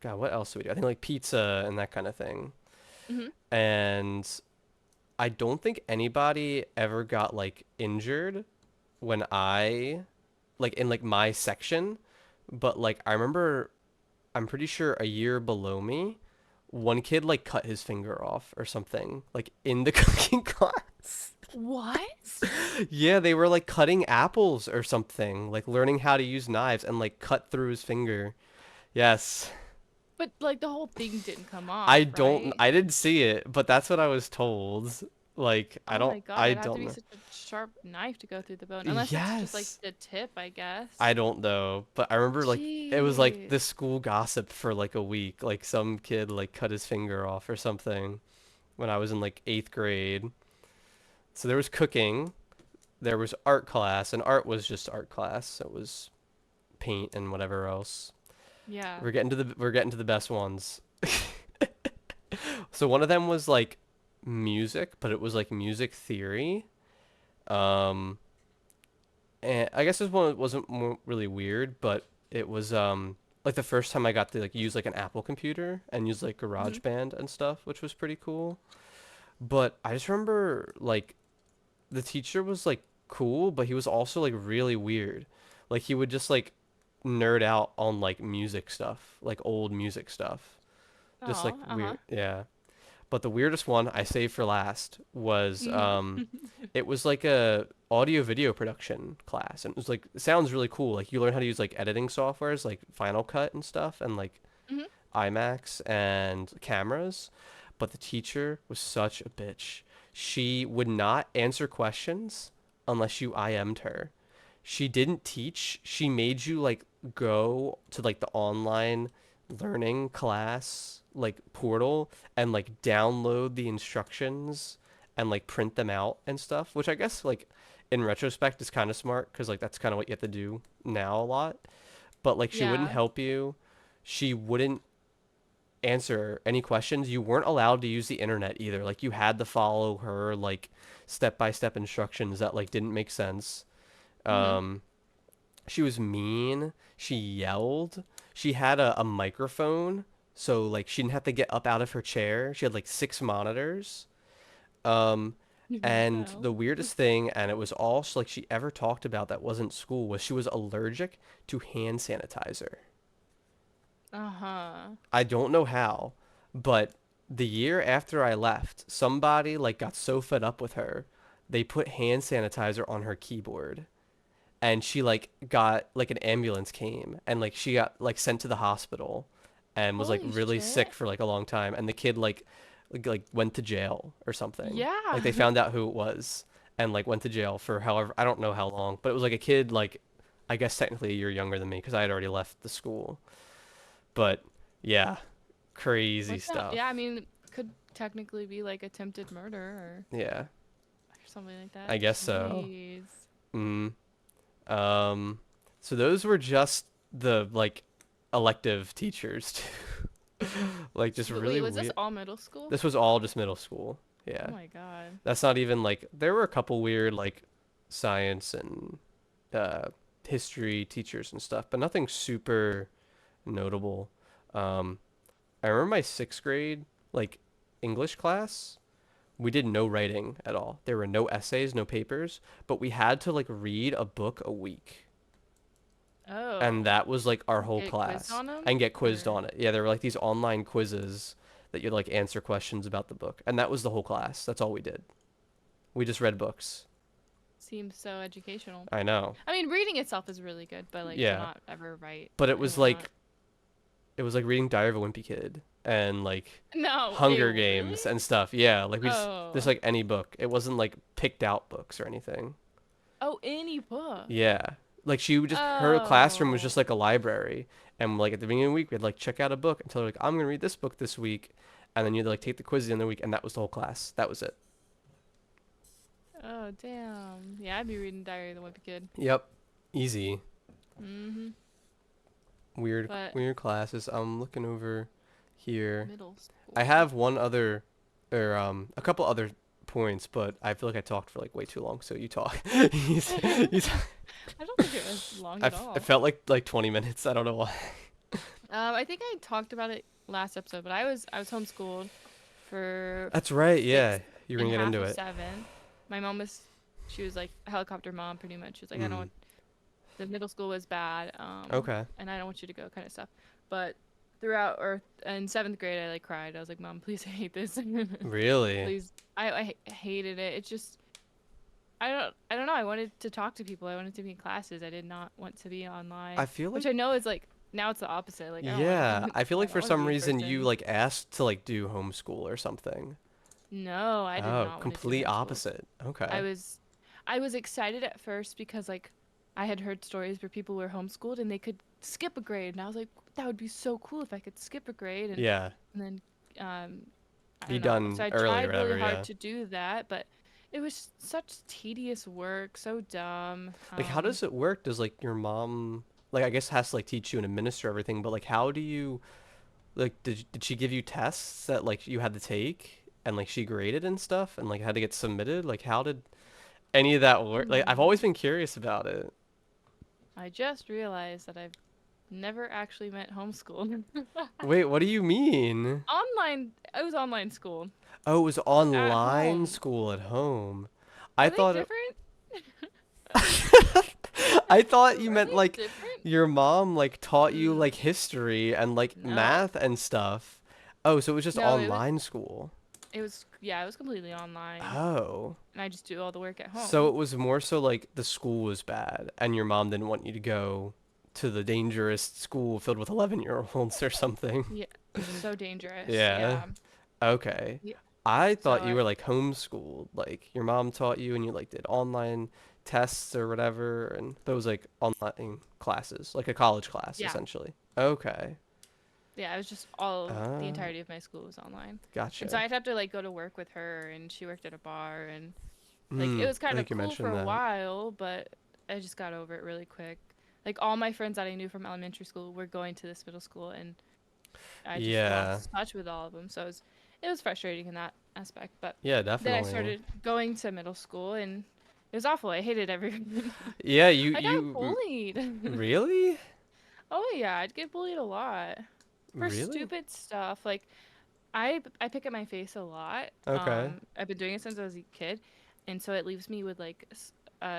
God, what else do we do? I think like pizza and that kind of thing. Mhm. And I don't think anybody ever got like injured when I like in like my section, but like I remember, I'm pretty sure a year below me, one kid like cut his finger off or something like in the cooking class. What? Yeah, they were like cutting apples or something, like learning how to use knives, and like cut through his finger. Yes. But like the whole thing didn't come off, right? I didn't see it, but that's what I was told. Like Oh my god, I it'd have to don't be know. such a sharp knife to go through the bone. Unless it's just like Yes. the tip, I I guess. don't know, but I remember like it was like Jeez. the school gossip for like a week. Like some kid like cut his finger off or something when I was in like 8th grade. So there was cooking, there was art class, and art was just art class. It was paint and whatever else. Yeah. We're getting to the best ones. So one of them was like music, but it was like music theory. Um, and I guess this one wasn't really weird, but it was like the first time I got to like use like an Apple computer and use like Mhm. GarageBand and stuff, which was pretty cool. But I just remember like the teacher was like cool, but he was also like really weird. Like he would just like nerd out on like music stuff, like old music stuff. Just like Oh, uh-huh. weird. Yeah. But the weirdest one I saved for last was it was like a audio video production class, and it was like it sounds really cool. Like you learn how to use like editing softwares like Final Cut and stuff, and like Mhm. IMAX and cameras. But the teacher was such a bitch. She would not answer questions unless you IM'd her. She didn't teach. She made you like go to like the online learning class like portal and like download the instructions and like print them out and stuff, which I guess like in retrospect is kind of smart because like that's kind of what you have to do now a lot. But like she wouldn't Yeah. help you. She wouldn't answer any questions. You weren't allowed to use the internet either. Like you had to follow her like step by step instructions that like didn't make sense. Mm-hmm. Um, she was mean. She yelled. She had a microphone, so like she didn't have to get up out of her chair. She had like six monitors. Um, and Wow. the weirdest thing, and it was all like she ever talked about that wasn't school, was she was allergic to hand sanitizer. Uh-huh. I don't know how, but the year after I left, somebody like got so fed up with her, they put hand sanitizer on her keyboard. And she like got like an ambulance came and like she got like sent to the hospital and was like Holy really sick shit. for like a long time and the kid like went to jail or something. Like they Yeah. found out who it was and like went to jail for however I don't know how long, but it was like a kid like I guess technically a year younger than me because I had already left the school. But yeah, crazy What the? stuff. Yeah, I mean, could technically be like attempted murder Yeah, or something like I that. guess so. Jeez. Mm. Um, so those were just the like elective teachers, like just Wait, really was this weird. all middle school? This was all just middle school. Oh Yeah, my god. that's not even like there were a couple weird like science and uh, history teachers and stuff, but nothing super notable. Um, I remember my sixth grade like English class. We did no writing at all. There were no essays, no papers, but we had to like read a book a week. And Oh. that was like our whole Get quizzed class on them? and get quizzed Or on it. Yeah, there were like these online quizzes that you'd like answer questions about the book. And that was the whole class. That's all we did. We just read books. seems so educational. I know. I mean, reading itself is really good, but like to Yeah. not ever write But and whatnot. it was like reading Diary of a Wimpy Kid and like No, Hunger ew, really? Games and stuff. Yeah, like we just Oh. like any book. It wasn't like picked out books or anything. Oh, any book. Yeah. Like she would just her classroom was just Oh. like a library. And like at the beginning of the week we'd like check out a book and tell her like I'm gonna read this book this week and then you'd like take the quiz at the end of the week and that was the whole class. That was it. Oh, damn. Yeah, I'd be reading Diary of the Wimpy Kid. Yep. Easy. Mm-hmm. Weird But weird classes. I'm looking over here. middle I school. have one other or a couple other points, but I feel like I talked for like way too long, so you talk. He's, I don't think it was long at I all. felt like 20 minutes. I don't know why. I think I talked about it last episode, but I was homeschooled for That's right. Yeah. six You're and going to get half into of it. 7. My mom was, she was like a helicopter mom, pretty much. She was like, I don't Mm. want the middle school was bad, Okay. and I don't want you to go, kind of stuff. But throughout or in 7th grade, I like cried. I was like, Mom, please, I hate this. Really? Please, I hated it. It's just I don't know. I wanted to talk to people. I wanted to be in classes. I did not want to be I online, feel which like I know is like now it's the opposite. Like I don't want to be yeah, I feel I like don't for want to some be in reason you person. like asked to like do homeschool or something. No, I did Oh, not want to do complete homeschool. opposite. I Okay. was I was excited at first because like I had heard stories where people were homeschooled and they could skip a grade, and I was like, that would be so cool if I could skip a grade, Yeah. and then um I Be don't know. So done I early or tried really whatever, hard yeah. to do that, but it was such tedious work, so dumb. Like how does it work? Does like your mom like I guess has to like teach you and administer everything, but like how do you like did she give you tests that like you had to take and like she graded and stuff and like had to get submitted? Like how did any of that work? Like I've Hmm. always been curious about it. I just realized that I've never actually met homeschool. Wait, what do you mean? Online, it was online school Oh, it was at online home. school at home. I Are they thought it, different? I thought you Are meant they like different? your mom like taught you Mm, like history and like no. math and stuff. Oh, so it was just No, online school. it was yeah, it was completely online, Oh. and I just do all the work at So home. it was more so like the school was bad and your mom didn't want you to go to the dangerous school filled with 11-year-olds or something. Yeah, so dangerous. Yeah. Yeah. Okay. Yeah. I So thought you were like homeschooled, like your mom taught you and you like did online tests or whatever, and those like online classes, like a college class yeah, essentially. Okay. yeah, it was just all the Uh, entirety of my school was online, and so gotcha. I'd have to like go to work with her, and she worked at a bar, and like it Hmm. was I kind of think you cool for mentioned a that. while, but I just got over it really quick. Like all my friends that I knew from elementary school were going to this middle school, and I just Yeah. lost touch with all of them. So it was frustrating in that aspect. But Yeah, then I definitely. started going to middle school, and it was awful. I hated everyone. Yeah, you I got you bullied. really? Oh yeah, I'd get bullied a lot for Really? stupid stuff. Like I pick at my face a lot. Okay. I've been doing it since I was a kid, and so it leaves me with like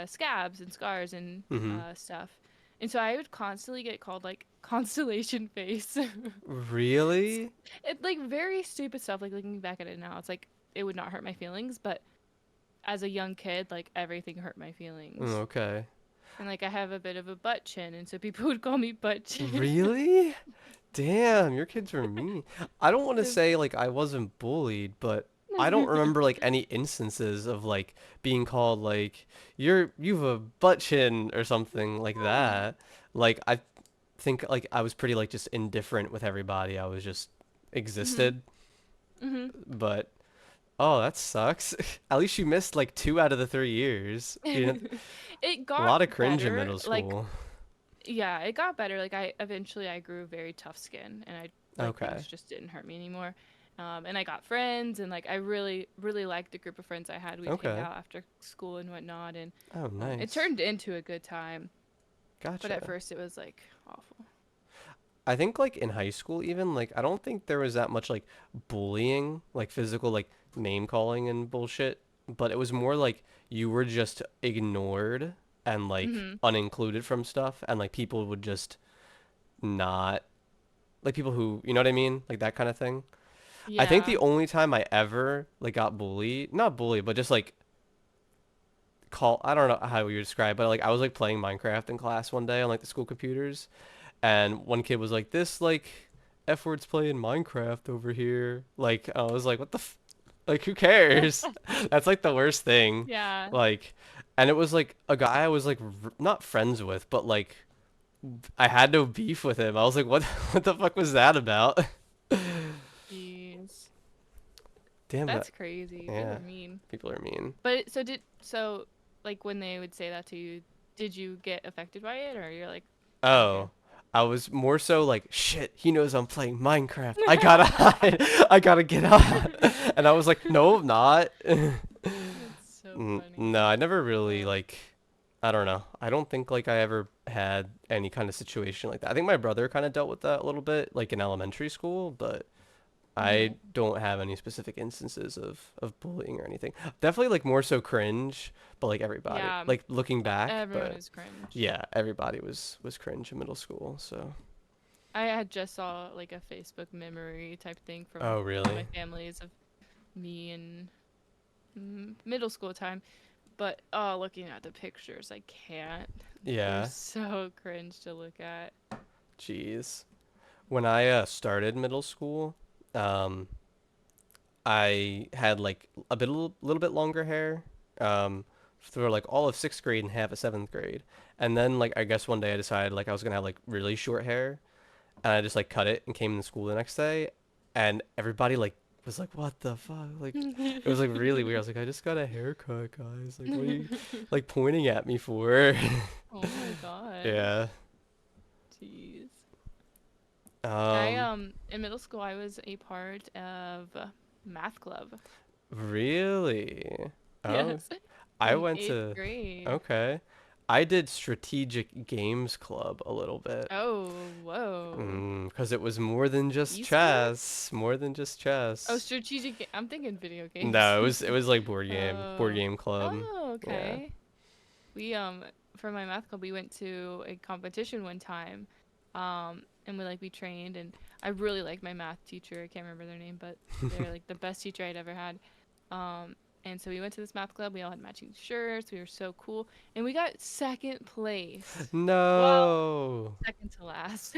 scabs and scars and Mhm. stuff. And so I would constantly get called like constellation face. Really? It like very stupid stuff. Like looking back at it now, it's like it would not hurt my feelings, but as a young kid, like everything hurt my feelings. Okay. And like I have a bit of a butt chin, and so people would call me butt chin. Really? Damn, your kids were mean. I don't want to It's- say like I wasn't bullied, but I don't remember like any instances of like being called like you've a butt chin or something like that. Like I think like I was pretty like just indifferent with everybody. I was just Mhm. existed, Mhm. but oh, that sucks. At least you missed like 2 out of the 3 years. You know, It a got lot of cringe in better. middle Like school. yeah, it got better. Like I grew very tough skin, and I like things Okay. just didn't hurt me anymore. And I got friends, and like I really liked the group of friends I had. We'd hang Okay. out after school and whatnot, and Oh, it nice. turned into a good time. But at Gotcha. first, it was like awful. I think like in high school even like I don't think there was that much like bullying, like physical like name calling and bullshit, but it was more like you were just ignored and like Mhm. unincluded from stuff and like people would just not like people who, you know what I mean? Like that kind of thing. I think Yeah. the only time I ever like got bullied, not bullied, but just like call I don't know how you describe, but like I was like playing Minecraft in class one day on like the school computers and one kid was like, "This like F word's playing Minecraft over here." Like I was like, "What the like? Who cares?" That's like the worst thing. Yeah. Like, and it was like a guy I was like not friends with, but like I had no beef with him. I was like, "What? What the fuck was that about?" Jeez. Damn that. That's crazy. People Yeah, are mean. people are mean. But so like when they would say that to you, did you get affected by it, or you're like, oh, okay. Oh, I was more so like, shit, he knows I'm playing Minecraft. I gotta hide. I gotta get out. And I was like, no, I'm not. That's so No, funny. I never really Uh, like, I don't know. I don't think like I ever had any kind of situation like that. I think my brother kind of dealt with that a little bit, like in elementary school, but I mhm. don't have any specific instances of bullying or anything. Definitely like more so cringe, but like everybody, Yeah, like looking back, everyone but is cringe. yeah, everybody was cringe in middle school, so. I had just saw like a Facebook memory type thing from Oh, one of really? my families of me in middle school time. But oh, looking at the pictures, I can't. They're Yeah. so cringe to look at. Jeez. When I started middle school, um, I had like little bit longer hair, for like all of 6th grade and half of 7th grade, and then like I guess one day I decided like I was gonna have like really short hair, and I just like cut it and came to school the next day, and everybody like was like, "What the fuck?" Like, it was like really weird. I was like, "I just got a haircut, guys. Like, what are you like pointing at me for?" Oh my god. Yeah. Jeez. I Um, in middle school I was a part of math club. really? Oh, Yes. I In went 8th to, grade. okay. I did strategic games club a little bit. Oh, whoa. Because it was more than just Esports? chess, more than just Oh, chess. I'm thinking video games. No, it was like board Oh. game club. Oh, Yeah. okay. We for my math club we went to a competition one time. And we trained and I really liked my math teacher. I can't remember their name, but they're like the best teacher I'd ever had. Um and so we went to this math club. We all had matching shirts. We were so cool. And we got second place. Well, No. second to last.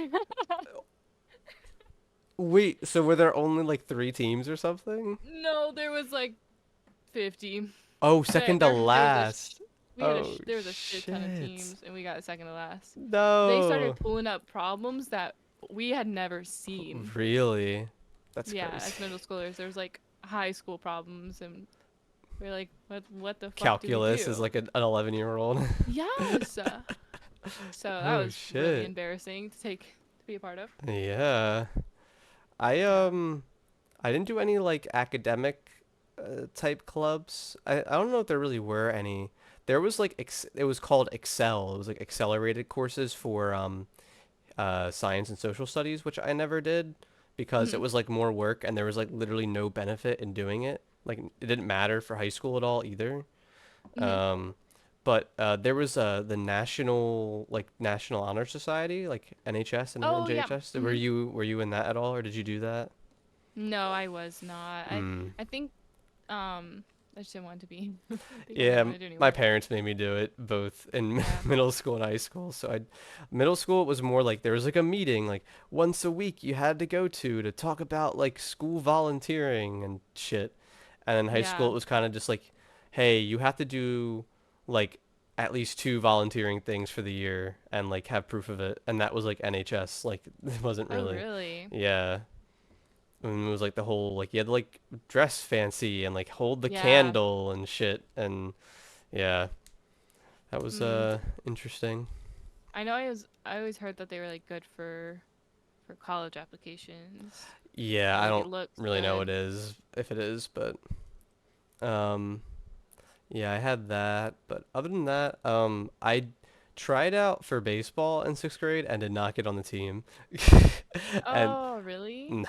Wait, so were there only like 3 teams or something? No, there was like 50. Oh, There, second to there was a last. Oh, there was a shit ton of shit. teams, and we got second to last. They started No. pulling up problems that we had never seen. Really? That's Yeah, crazy. as middle schoolers, there was like high school problems, and we're like, what the fuck do we Calculus is do? like an 11-year-old. Yes. So that Oh, was really shit. embarrassing to be a part of. Yeah. I Yeah. I didn't do any like academic type clubs. I don't know if there really were any. There was like it was called Excel. It was like accelerated courses for science and social studies, which I never did because it Hmm. was like more work and there was like literally no benefit in doing it. Like it didn't matter for high school at all either. Hmm. Um, but there was the National Honor Society, like NHS and Oh yeah. NJHS. Hmm. Were you in that at all, or did you do that? No, I was not. I Hmm. I think I just didn't want to be. I think I Yeah, didn't want to do any my work. parents made me do it both in Yeah. middle school and high school. Middle school it was more like there was like a meeting like once a week you had to go to talk about like school volunteering and shit. And in high school Yeah. it was kind of just like, hey, you have to do like at least two volunteering things for the year and like have proof of it. And that was like NHS. Like it wasn't Oh really, really? yeah. And it was like the whole like you had to like dress fancy and like hold the Yeah. candle and shit and yeah, that was Mm. interesting. I know I always heard that they were like good for college applications. Yeah, Or I like it don't looks really know good. what it is if it is, but um yeah, I had that, but other than that, I tried out for baseball in 6th grade and did not get on the team. And Oh, really? no,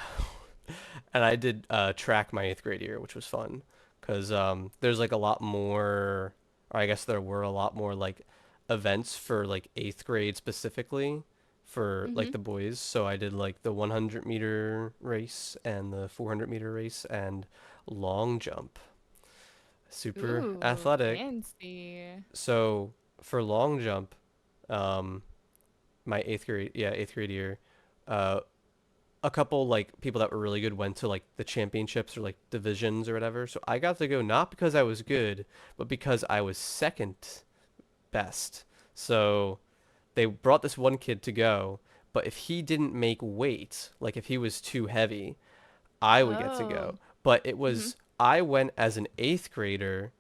and I did track my 8th grade year, which was fun because there's like a lot more, or I guess there were a lot more like events for like 8th grade specifically for like Mhm. the boys. So I did like the 100-meter race and the 400-meter race and long jump. Super Ooh, athletic. fancy. So for long jump, um, my eighth grade year, uh, a couple like people that were really good went to like the championships or like divisions or whatever. So I got to go not because I was good, but because I was second best. So they brought this one kid to go, but if he didn't make weight, like if he was too heavy, I would get to Oh. go. But Mhm. I went as an 8th grader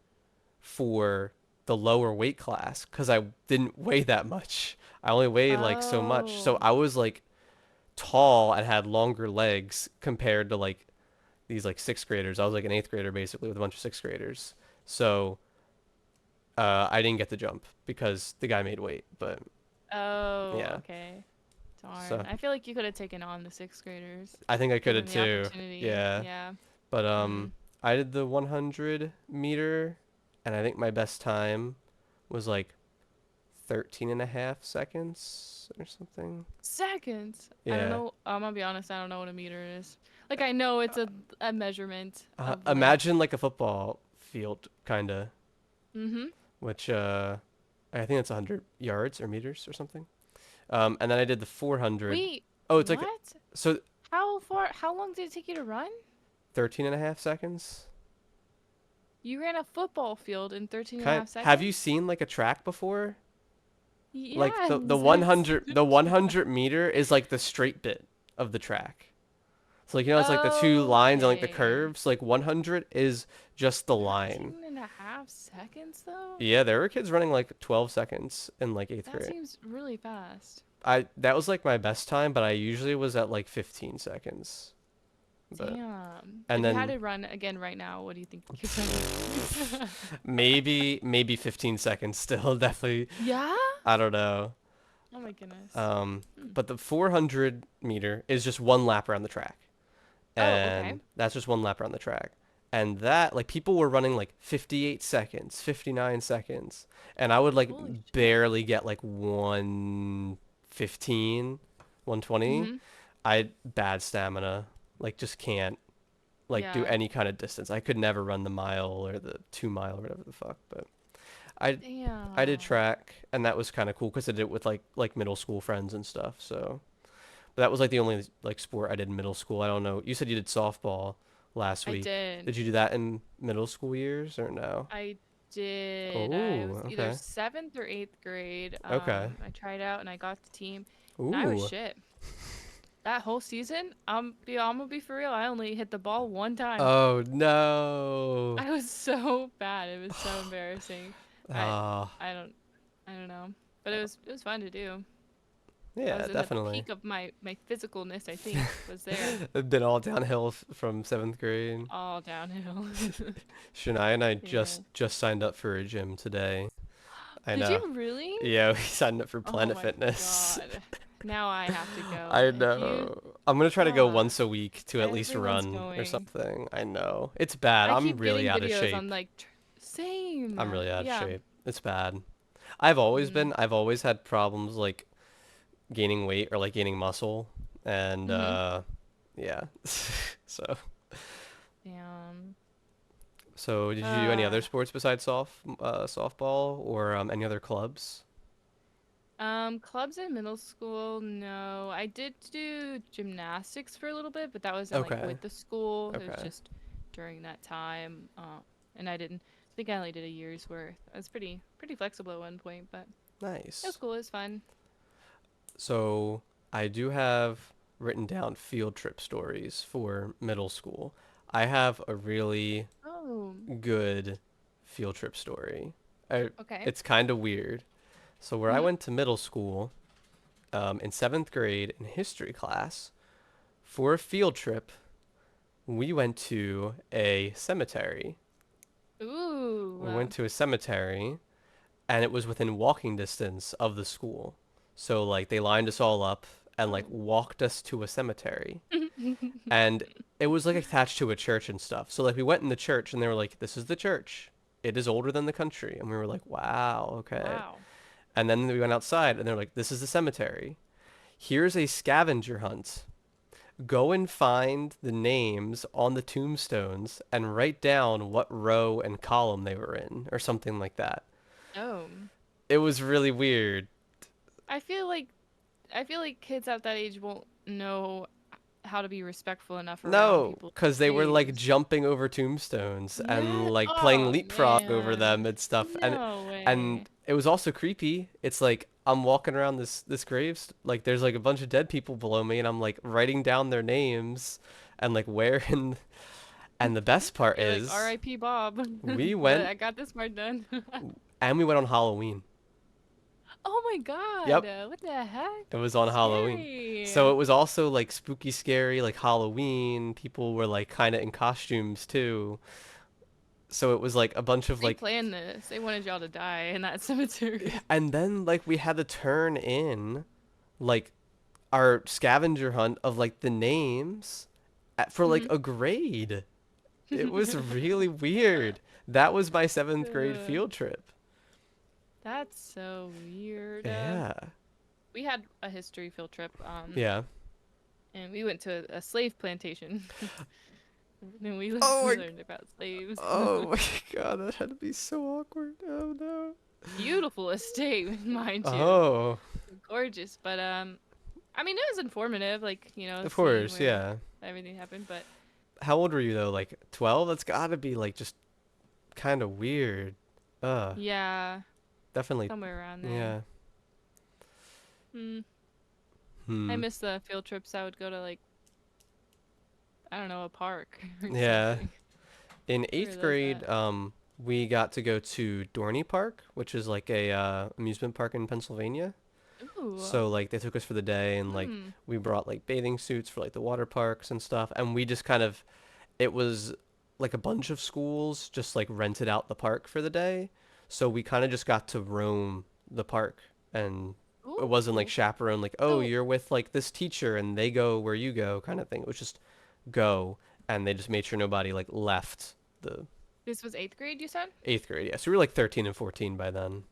for the lower weight class because I didn't weigh that much. I only weighed like so much. So Oh. I was like tall and had longer legs compared to like these like 6th graders. I was like an 8th grader basically with a bunch of 6th graders. So I didn't get the jump because the guy made weight. But Oh, yeah, okay. Darn. so I feel like you could have taken on the sixth graders, I think I could have given the too. opportunity. Yeah, Yeah. but Mm. I did the 100-meter, and I think my best time was like 13 and a half seconds or something. Seconds. I don't Yeah. know. I'm gonna be honest. I don't know what a meter is. Like I know it's a measurement of length. Imagine like a football field, kinda, Mhm. which I think it's 100 yards or meters or something. And then I did the 400. Wait. Oh, it's like What? so How far? How long did it take you to run? 13 and a half seconds. You ran a football field in 13 and a Kind half have you seconds? seen like a track before? Like the Yes, it's 100 a the track. 100-meter is like the straight bit of the track. So like it's like the two lines and like the Okay. curves. Like 100 is just the line. 13 and a half seconds though? Yeah, there were kids running like 12 seconds in like 8th That grade. seems really fast. I that was like my best time, but I usually was at like 15 seconds. But Damn. and If you had then to run again right now, what do you think your time would be? maybe 15 seconds still definitely. Yeah? I don't know. Oh my goodness. Um Hmm. but the 400-meter is just one lap around the track. Oh, okay. And that's just one lap around the track. And that like people were running like 58 seconds, 59 seconds, and I would like Holy shit. barely get like 115, 120. Mm-hmm. I had bad stamina. Like just can't like do Yeah. any kind of distance. I could never run the mile or the 2 mile or whatever the fuck. But I I did Damn. track and that was kind of cool because I did it with like middle school friends and stuff. So but that was like the only like sport I did in middle school. I don't know. You said you did softball last I week. did. Did you do that in middle school years or no? I did. I Oh, was either okay. seventh or eighth grade. Okay. I tried out and I got the team, and I was Ooh. shit. That whole season, I'm gonna be for real. I only hit the ball one time. Oh no. I was so bad. It was so embarrassing. I Ah, I don't I don't know, but it was fun to do. I Yeah, was in the definitely. peak of my physicalness, I think, was there. Been all downhill from seventh grade. All downhill. Shania and I Yeah. just signed up for a gym today. I Did know. you really? Yeah, we signed up for Oh Planet my Fitness. god. Now I have to go. I If you, know. I'm gonna try to go ah, once a week to at least everyone's run or going. something. I know. It's bad. I I'm keep really getting out of videos shape. on like, same. I'm really out of Yeah. shape. It's bad. Mm. I've always had problems like gaining weight or like gaining muscle and Mhm. yeah. So Damn. did you do any Uh, other sports besides softball or any other clubs? Clubs in middle school, no. I did do gymnastics for a little bit, but that wasn't like Okay. with the school. It was Okay. just during that time. And I think I only did a year's worth. I was pretty flexible at one point, but it was Nice. cool. It was fun. So I do have written down field trip stories for middle school. I have a really Oh, good field trip story. okay. It's kind of weird. So where I Mhm. went to middle school, in seventh grade in history class, for a field trip, we went to a cemetery. Ooh. We went to a cemetery, and it was within walking distance of the school. So like they lined us all up and like Oh. walked us to a cemetery. And it was like attached to a church and stuff. So like we went in the church and they were like, "This is the church. It is older than the country." And we were like, "Wow, okay." Wow. And then we went outside and they're like, "This is the cemetery. Here's a scavenger hunt. Go and find the names on the tombstones and write down what row and column they were in," or something like that. Oh. It was really weird. I feel like I feel like kids at that age won't know how to be respectful enough around No, people's because they were like graves. jumping over tombstones and No. like playing Oh leapfrog over them man. and stuff. No And way. it was also creepy. It's like I'm walking around this graves, like there's like a bunch of dead people below me, and I'm like writing down their names and like where and the best part You're like is R.I.P. Bob, we but went I got this part done. and we went on Halloween. Oh my god. Yep, What the heck? it was on Halloween. So Scary. it was also like spooky, scary, like Halloween. People were like kind of in costumes too. So it was like a bunch of They like, planned this. They wanted y'all to die in that cemetery. and then like we had to turn in like our scavenger hunt of like the names for like Mhm. a grade. It was really weird. That was my seventh grade Uh, field trip. that's so weird. Yeah. We had a history field trip, Yeah. and we went to a slave plantation. And we Oh we my, learned about slaves. oh my God, that had to be so awkward. Oh no. Beautiful estate, mind you, Oh, gorgeous. But I mean, it was informative, like of seeing course, where yeah. everything happened. But How old were you though? Like 12? That's gotta be like just kind of weird. Uh, yeah, definitely. somewhere around there. Yeah. Hmm. I Hmm. miss the field trips. I would go to like I don't know a park or Yeah. something. In I really eighth like grade, that. we got to go to Dorney Park, which is like a amusement park in Pennsylvania. Ooh. So like they took us for the day, and like Hmm. we brought like bathing suits for like the water parks and stuff, and we just kind of, it was like a bunch of schools just like rented out the park for the day, so we kind of just got to roam the park, and it wasn't like Ooh. chaperone like, oh, So you're with like this teacher and they go where you go kind of thing. It was just go, and they just made sure nobody like left the this was eighth grade, you said? eighth grade. Yeah, so we were like 13 and 14 by then.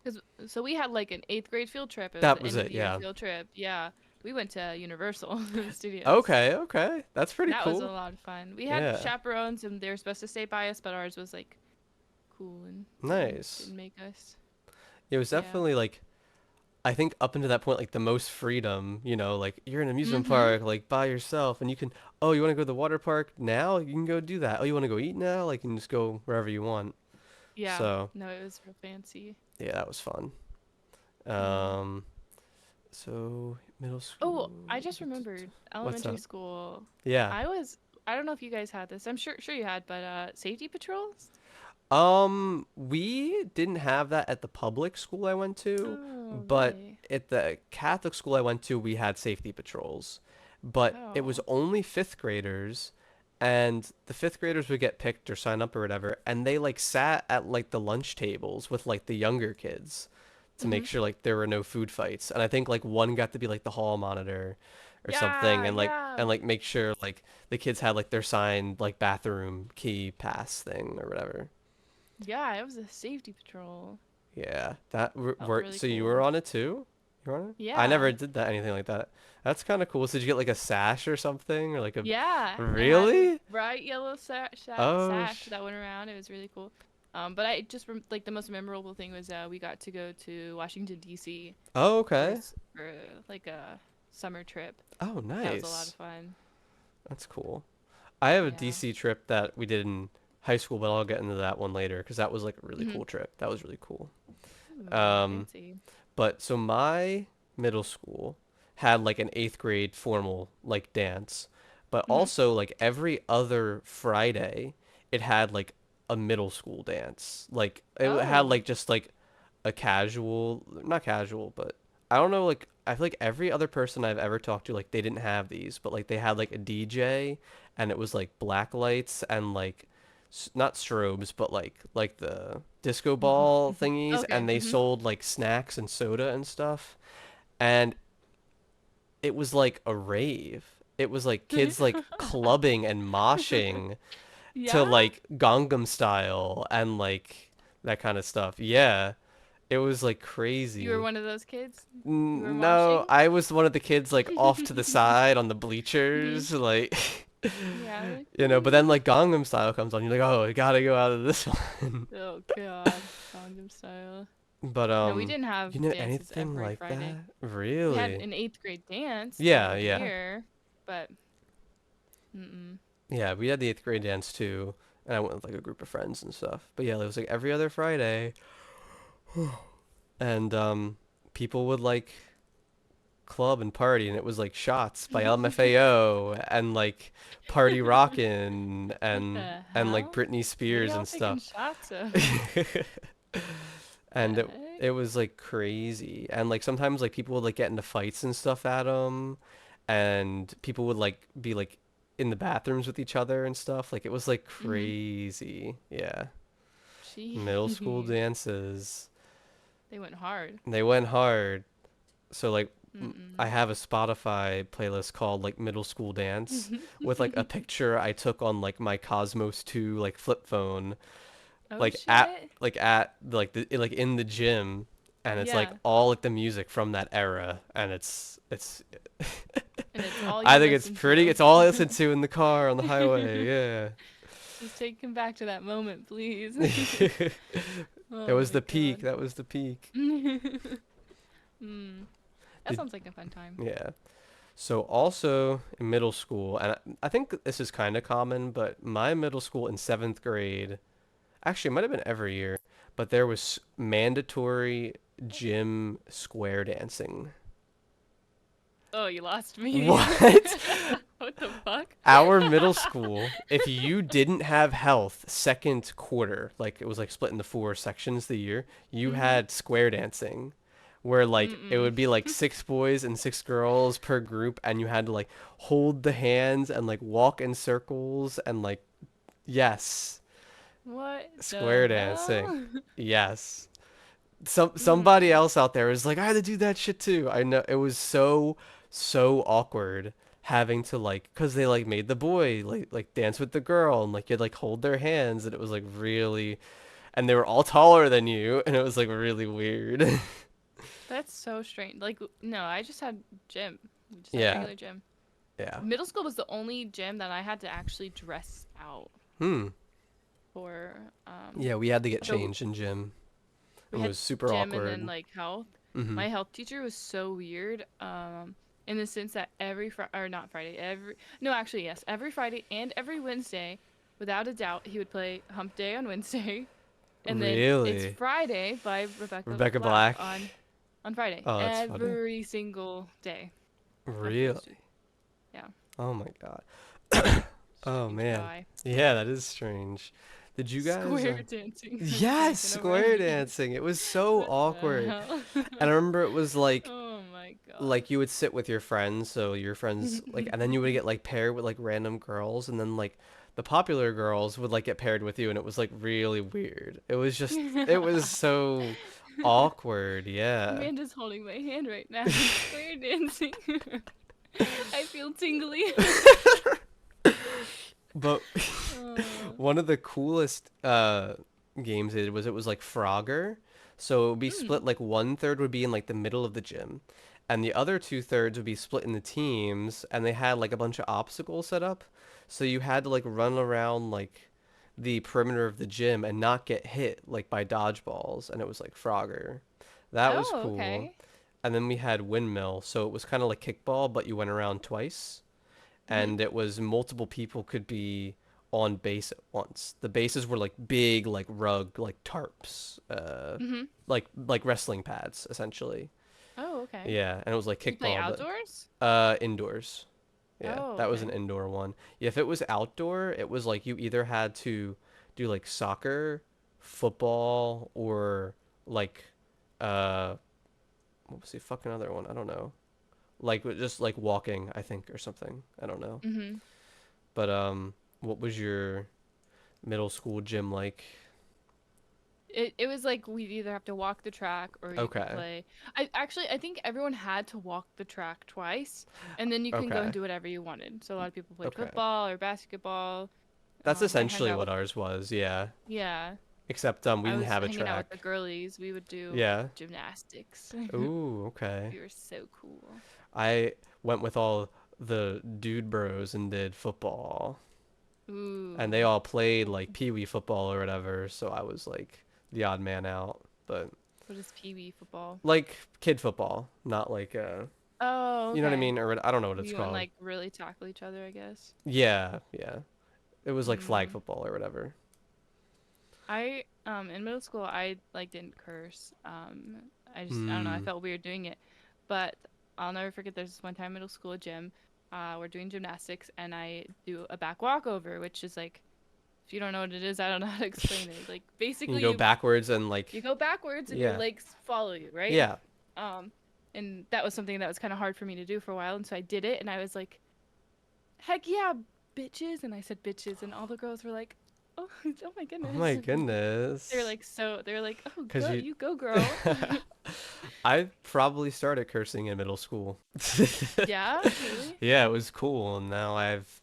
Because so we had like an eighth grade field trip. It was That an was end of it. the year Yeah. field trip. Yeah, we went to Universal Studios. Okay. Okay. That's pretty That was a cool. lot of fun. We had Yeah. chaperones and they were supposed to stay by us, but ours was like cool and Nice. didn't make us. It was Yeah. definitely like, I think up until that point, like the most freedom, like you're in an amusement Mm-hmm. park, like by yourself, and you can, oh, you want to go to the water park now? You can go do that. Oh, you want to go eat now? Like you can just go wherever you want. Yeah. So No, it was real fancy. yeah, that was fun. Yeah. Um, so middle Oh, school. I just remembered What's elementary up? school. Yeah. I don't know if you guys had this. I'm sure you had, but safety patrols? We didn't have that at the public school I went to, Oh, but really? at the Catholic school I went to, we had safety patrols, but it was Oh. only fifth graders, and the fifth graders would get picked or sign up or whatever, and they like sat at like the lunch tables with like the younger kids to make Mhm. sure like there were no food fights. And I think like one got to be like the hall monitor or something, Yeah, and like yeah. and like make sure like the kids had like their signed like bathroom key pass thing or whatever. Yeah, it was a safety patrol. Yeah, that Felt worked. really So you were cool. on it too? You were on it? I never Yeah. did that anything like that. That's kind of cool. So did you get like a sash or something or like a Yeah, it had a really? bright yellow Oh, sash that went around. It was really cool. But I just like the most memorable thing was we got to go to Washington D.C. oh, for okay. for like a summer trip. Oh, That was a lot of nice. fun. That's cool. I have a Yeah. DC trip that we did in high school, but I'll get into that one later because that was like a really Mhm. cool trip. That was really cool. Ooh, Um, fancy. but so my middle school had like an eighth grade formal like dance, but Mhm. also like every other Friday it had like a middle school dance. Like it had Oh. like just like a casual, not casual, but I don't know, like I feel like every other person I've ever talked to, like they didn't have these, but like they had like a DJ and it was like black lights and like not strobes, but like the disco ball thingies, Okay. and they Mhm. sold like snacks and soda and stuff. And it was like a rave. It was like kids like clubbing and moshing to Yeah. like Gangnam Style and like that kind of stuff. Yeah, it was like You were crazy. one of those kids. You were No, moshing. I was one of the kids like off to the side on the bleachers, Mhm. like Yeah. Like, but then "Wee." like Gangnam Style comes on, you're like, oh, I gotta go out of this one. Oh God, Gangnam Style. But No, we didn't have you know dances anything every like Friday. that? We had Really? an eighth grade dance Yeah, every yeah. year, but mm-mm. Yeah, we had the eighth grade dance too, and I went with like a group of friends and stuff. But yeah, it was like every other Friday, and people would like club and party, and it was like shots by LMFAO and like Party Rockin' What the and like hell? Britney What are Spears y'all and taking stuff. shots of? The And heck? it was like crazy, and like sometimes like people would like get into fights and stuff at them, and people would like be like in the bathrooms with each other and stuff. Like it was like Mm-hmm. crazy. Yeah, middle school Jeez, dances. they went hard. They went hard. So like I Mm-mm. have a Spotify playlist called like Middle School Dance with like a picture I took on like my Cosmos 2 like flip phone, Oh like at shit. like in the gym, and it's like Yeah, all like the music from that era, and it's and it's all I you think it's listen pretty, to. it's all I listen to in the car on the highway. Yeah. Just take him back to that moment, please. It Oh was my the peak. god. That was the peak. Mm, that Did sounds like a fun time. Yeah. So also in middle school, and I think this is kind of common, but my middle school in seventh grade, actually it might have been every year, but there was mandatory gym square dancing. Oh, you lost me. What? What the fuck? Our middle school, if you didn't have health second quarter, like it was like split into four sections the year, you Mhm. had square dancing, where like it Mm-mm. would be like six boys and six girls per group, and you had to like hold the hands and like walk in circles and like, yes, What the square dancing. hell? Yes. Somebody Mm. else out there was like, I had to do that shit too. I know it was so awkward having to like, cause they like made the boy like dance with the girl, and like you'd like hold their hands, and it was like really, and they were all taller than you, and it was like really weird. That's so strange. Like, no, I just had gym. We just had Yeah, regular gym. yeah. Middle school was the only gym that I had to actually dress out Hmm. for. Yeah, we had to get So changed in gym. It we had was super gym and then awkward. like health. Mm-hmm. My health teacher was so weird. In the sense that every Friday or not Friday, every no, actually yes, every Friday and every Wednesday, without a doubt, he would play Hump Day on Wednesday, and then It's Really? Friday by Rebecca Rebecca Black Black. on Friday. Oh, that's funny. Every single day of Really? those two. Yeah. Oh my God. Oh Strange man. guy. Yeah, that is strange. Did you guys? Square dancing or Yes, dancing over square anything. dancing. It was so What the awkward. hell? And I remember it was Oh my god. like you would sit with your friends, so your friends like, and then you would get like paired with like random girls, and then like the popular girls would like get paired with you, and it was like really weird. It was so awkward. Yeah. Amanda's holding my hand right now. Square dancing. I feel tingly. But uh, one of the coolest games they did was it was like Frogger. So it would be split mm. like one third would be in like the middle of the gym, and the other two thirds would be split into teams, and they had like a bunch of obstacles set up. So you had to like run around like the perimeter of the gym and not get hit like by dodgeballs, and it was like Frogger. That was Oh, cool. okay. And then we had Windmill, so it was kind of like kickball, but you went around twice, Mhm. and it was multiple people could be on base at once. The bases were like big, like rug, like tarps, Mhm. like wrestling pads essentially. Oh, okay. Yeah, and it was like You play kickball, but outdoors? indoors. Yeah, Oh, that was an okay. indoor one. Yeah, if it was outdoor, it was like you either had to do like soccer, football, or like uh, what was the fucking other one? I don't know. Like just like walking, I think, or something. I don't know. Mhm. But what was your middle school gym like? It was like we'd either have to walk the track or you could Okay. play. I think everyone had to walk the track twice, and then you can go and Okay. do whatever you wanted. So a lot of people played Okay. football or basketball. That's I hung essentially out what with ours was, yeah. yeah. Except we I didn't was have a hanging out with the track. girlies. We would do Yeah. gymnastics. Ooh, okay. We were so cool. I went with all the dude bros and did football. And they Ooh. all played like pee-wee football or whatever, so I was like the odd man out. But What is Pee Wee football? like kid football, not like Oh, you know what I okay. mean? Or I don't know what it's You wouldn't called. like really tackle each other, I guess. Yeah, yeah. It was like flag Mm. football or whatever. I in middle school I like didn't curse. I don't know, I Hmm. felt weird doing it. But I'll never forget there's this one time middle school gym, we're doing gymnastics and I do a back walkover, which is like if you don't know what it is, I don't know how to explain it. Like You basically go backwards and you like go backwards and your yeah. legs follow you, right? Yeah. Um and that was something that was kind of hard for me to do for a while and so I did it and I was like, "Heck yeah, bitches." And I said bitches and all the girls were like, "Oh, oh my Oh my goodness." goodness. They were like, "Oh, Cuz you go girl." I probably started cursing in middle school. Yeah, really? Yeah, it was cool and now I've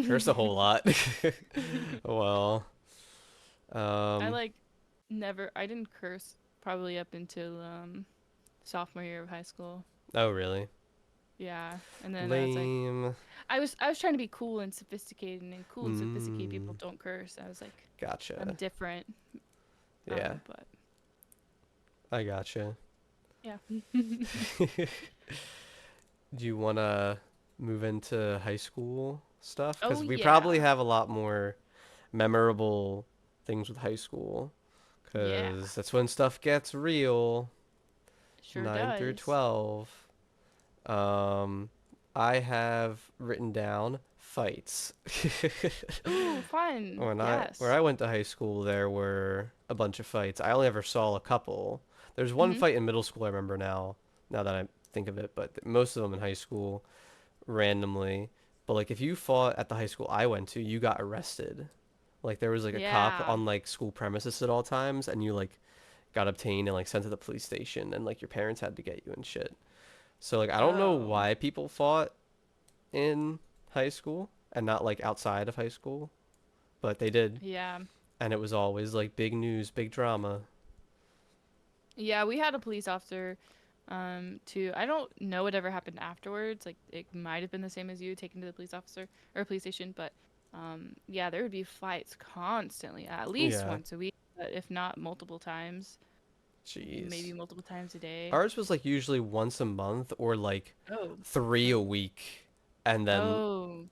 cursed a whole lot. Well, I um like I didn't curse probably up until sophomore year of high school. oh really? Yeah. And then I was like Lame. I was trying to be cool and sophisticated and cool and sophisticated people Mm, don't curse. I was like I'm gotcha. different. Yeah, But I gotcha. yeah. Do you want to move into high school stuff? Oh Because we probably yeah. have a lot more memorable things with high school. Yeah. Because that's when stuff gets real. Sure 9 through does. 12. Um, I have written down fights. Ooh, fun. Where Yes. I went to high school, there were a bunch of fights. I only ever saw a couple. There's one Mhm. fight in middle school I remember now, now that I think of it, but most of them in high school randomly. But like if you fought at the high school I went to, you got arrested. Like there was like a cop Yeah. on like school premises at all times, and you like got obtained and like sent to the police station, and like your parents had to get you and shit. So like I don't know Oh. why people fought in high school and not like outside of high school, but they did, Yeah. and it was always like big news, big drama. Yeah, we had a police officer too. I don't know what ever happened afterwards. Like it might have been the same as you taken to the police officer or police station, but yeah, there would be fights constantly, at least Yeah, once a week, but if not multiple times, maybe jeez. multiple times a day. Ours was like usually once a month or like Oh. three a Oh. week, and then Oh.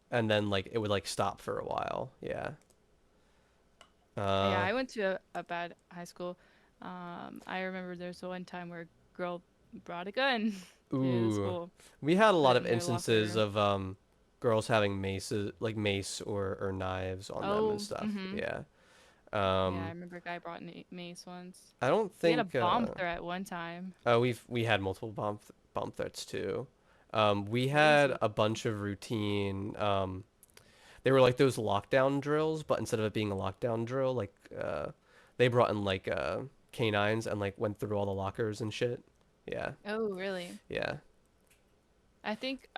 like it would like stop for a while. Yeah. Yeah, Uh, I went to a bad high school. I remember there was one time where a girl brought a gun to the ooh, school, we had a put lot it of in their instances locker. of girls having maces, like mace or knives on them and Oh, stuff. mm-hmm. Yeah. Yeah, I Um, remember a guy brought in mace once. I don't We had a think. bomb threat one time. We had multiple bomb threats too. We had Crazy. a bunch of routine. They were like those lockdown drills, but instead of it being a lockdown drill, like they brought in like canines and like went through all the lockers and shit. Yeah, Oh, really? yeah. I think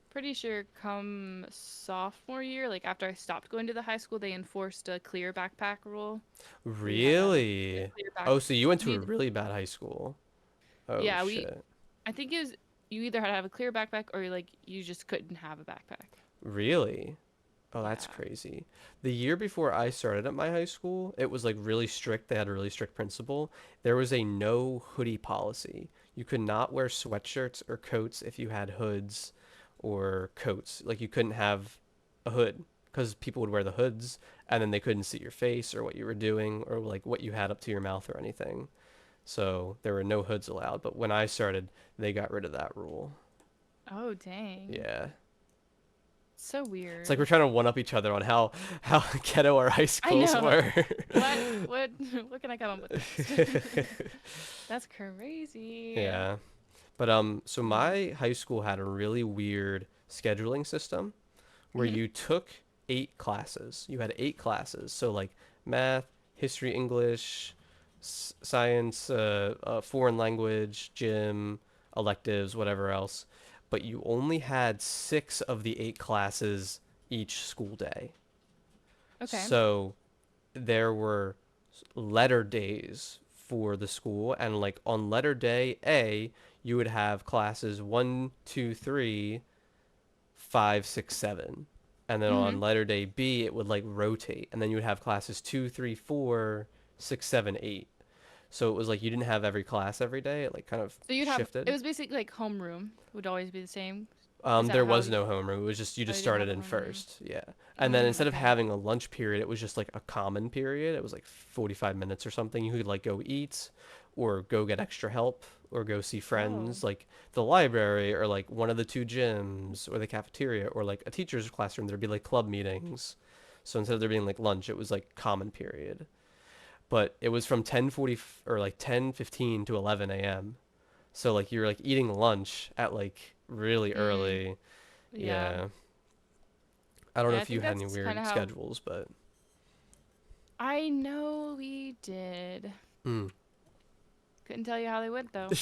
pretty sure come sophomore year, like after I stopped going to the high school, they enforced a clear backpack rule where you had to have a Really? clear back. Oh, so you went to You a either, really bad high school. Oh yeah, we shit. I think it was you either had to have a clear backpack or like you just couldn't have a backpack. Really? Oh, that's Yeah. crazy. The year before I started at my high school, it was like really strict. They had a really strict principal. There was a no hoodie policy. You could not wear sweatshirts or coats if you had hoods or coats. Like you couldn't have a hood because people would wear the hoods and then they couldn't see your face or what you were doing or like what you had up to your mouth or anything. So there were no hoods allowed. But when I started, they got rid of that rule. Oh, dang. Yeah. So It's like we're weird. trying to one up each other on how ghetto our high I schools know. were. What what can I come up with next? That's crazy. Yeah. But so Mm. my high school had a really weird scheduling system where Mhm. you took 8 classes. You had 8 classes. So like math, history, English, science, foreign language, gym, electives, whatever else. But you only had 6 of the 8 classes each school day. Okay. So there were letter days for the school, and like on letter day A, you would have classes 1, 2, 3, 5, 6, 7, and then on Mhm. letter day B, it would like rotate, and then you would have classes 2, 3, 4, 6, 7, 8. So it was like you didn't have every class every day. It like kind of So you'd have it shifted. was basically like homeroom would always be the same. Is There that how was you? no homeroom. It was just you Oh, just you didn't started have a in homeroom. first, yeah. And then instead of Okay. having a lunch period, it was just like a common period. It was like 45 minutes or something. You could like go eat, or go get extra help, or go see Oh. friends, like the library, or like one of the 2 gyms, or the cafeteria, or like a teacher's classroom. There'd be like club meetings. So instead of there being like lunch, it was like common period. But it was from 10:40 or like 10:15 to 11 a.m. So like you're like eating lunch at like really Mm. early. Yeah. Yeah. I don't know Yeah, I if you think had any that's kind weird of how schedules, but I know we did. mm. Couldn't tell you how they went though.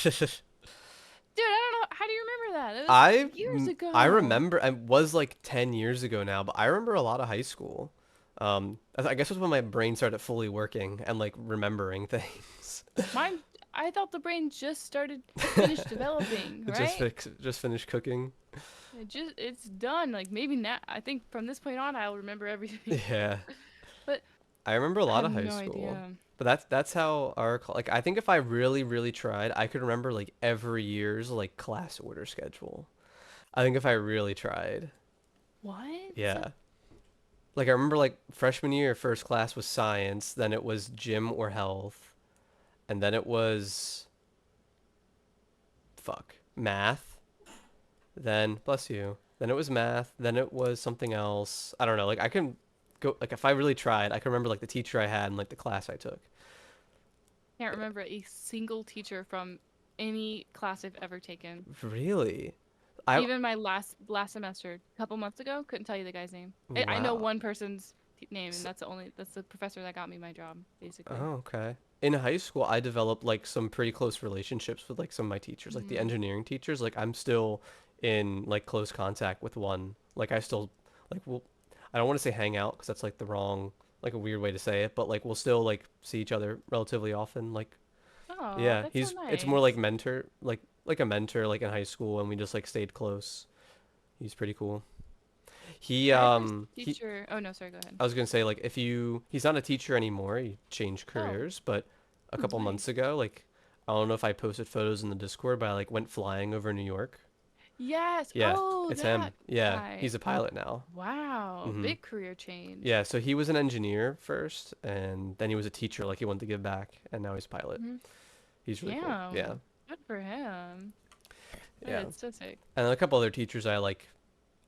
Dude, I don't know. How do you remember that? It was I years I ago. remember it was like 10 years ago now, but I remember a lot of high school. I guess it was when my brain started fully working and like remembering things. Mine, I thought the brain just finished developing, right? Just finished cooking. It's done. Like maybe now, I think from this point on, I'll remember everything. Yeah. But I remember a I lot have of high no school. idea. But that's how like I think if I really tried, I could remember like every year's like class order schedule. I think if I really tried. What? Yeah. Like I remember like freshman year first class was science, then it was gym or health, and then it was math, then bless you. Then it was math, then it was something else. I don't know. Like I can go like if I really tried, I can remember like the teacher I had and like the class I took. Can't Yeah. remember a single teacher from any class I've ever taken. Really? I Even my last semester, a couple months ago, couldn't tell you the guy's name. I know wow. one person's name, and S that's the professor that got me my job, basically. Oh, okay. In high school, I developed like some pretty close relationships with like some of my teachers, like the Mm. engineering teachers. Like I'm still in like close contact with one. Like I still like we'll I don't want to say hang out because that's like the wrong like a weird way to say it, but like we'll still like see each other relatively often. Like Oh, yeah, that's so he's it's more like nice. mentor like a mentor like in high school and we just like stayed close. He's pretty cool. He My first he teacher. Oh no, sorry. Go ahead. I was gonna say like if you he's not a teacher anymore. He changed Oh, careers, but a couple months nice. ago, like I don't know if I posted photos in the Discord, but I like went flying over New York. Yes. Yeah, Oh, it's him. that Yeah, guy. he's a pilot now. Wow, Hmm. big career change. Yeah, so he was an engineer first, and then he was a teacher. Like he wanted to give back, and now he's a pilot. Hmm. He's really cool. Yeah, Damn. Good for him. yeah. That's so sick. And a couple other teachers I like.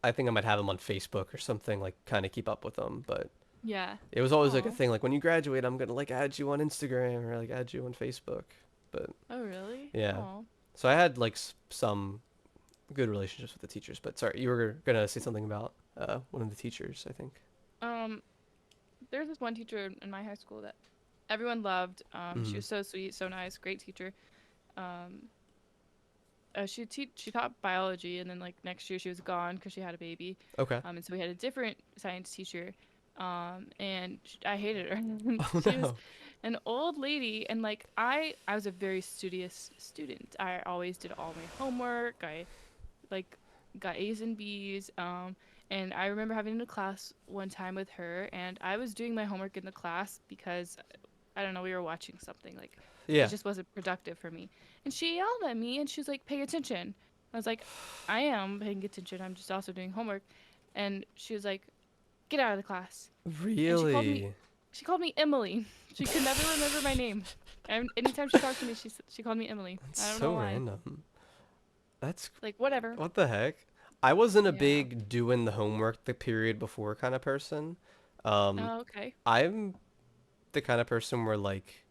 I think I might have them on Facebook or something, like kind of keep up with them. But Yeah. It was always like a Oh. thing. Like when you graduate, I'm gonna like add you on Instagram or like add you on Facebook. But Oh, really? yeah, Oh. so I had like some good relationships with the teachers. But sorry, you were gonna say something about one of the teachers, I think. Um, there's this one teacher in my high school that everyone loved. She Mm. was so sweet, so nice, great teacher. Um, she taught biology, and then like next year she was gone because she had a baby. Okay. And so we had a different science teacher. And I hated her. Oh She was no. an old lady, and like I was a very studious student. I always did all my homework. I like got A's and B's. And I remember having a class one time with her, and I was doing my homework in the class because I don't know, we were watching something. Like it Yeah. just wasn't productive for me. And she yelled at me, and she was like, "Pay attention." I was like, "I am paying attention. I'm just also doing homework." And she was like, "Get out of the class." And Really? she called me Emily. She could never remember my name. And anytime she talked to me, she called me Emily. That's I don't know so why. random. That's Like whatever. what the heck? I wasn't a Yeah. big doing the homework the period before kind of person. Um, Oh, okay. I'm the kind of person where like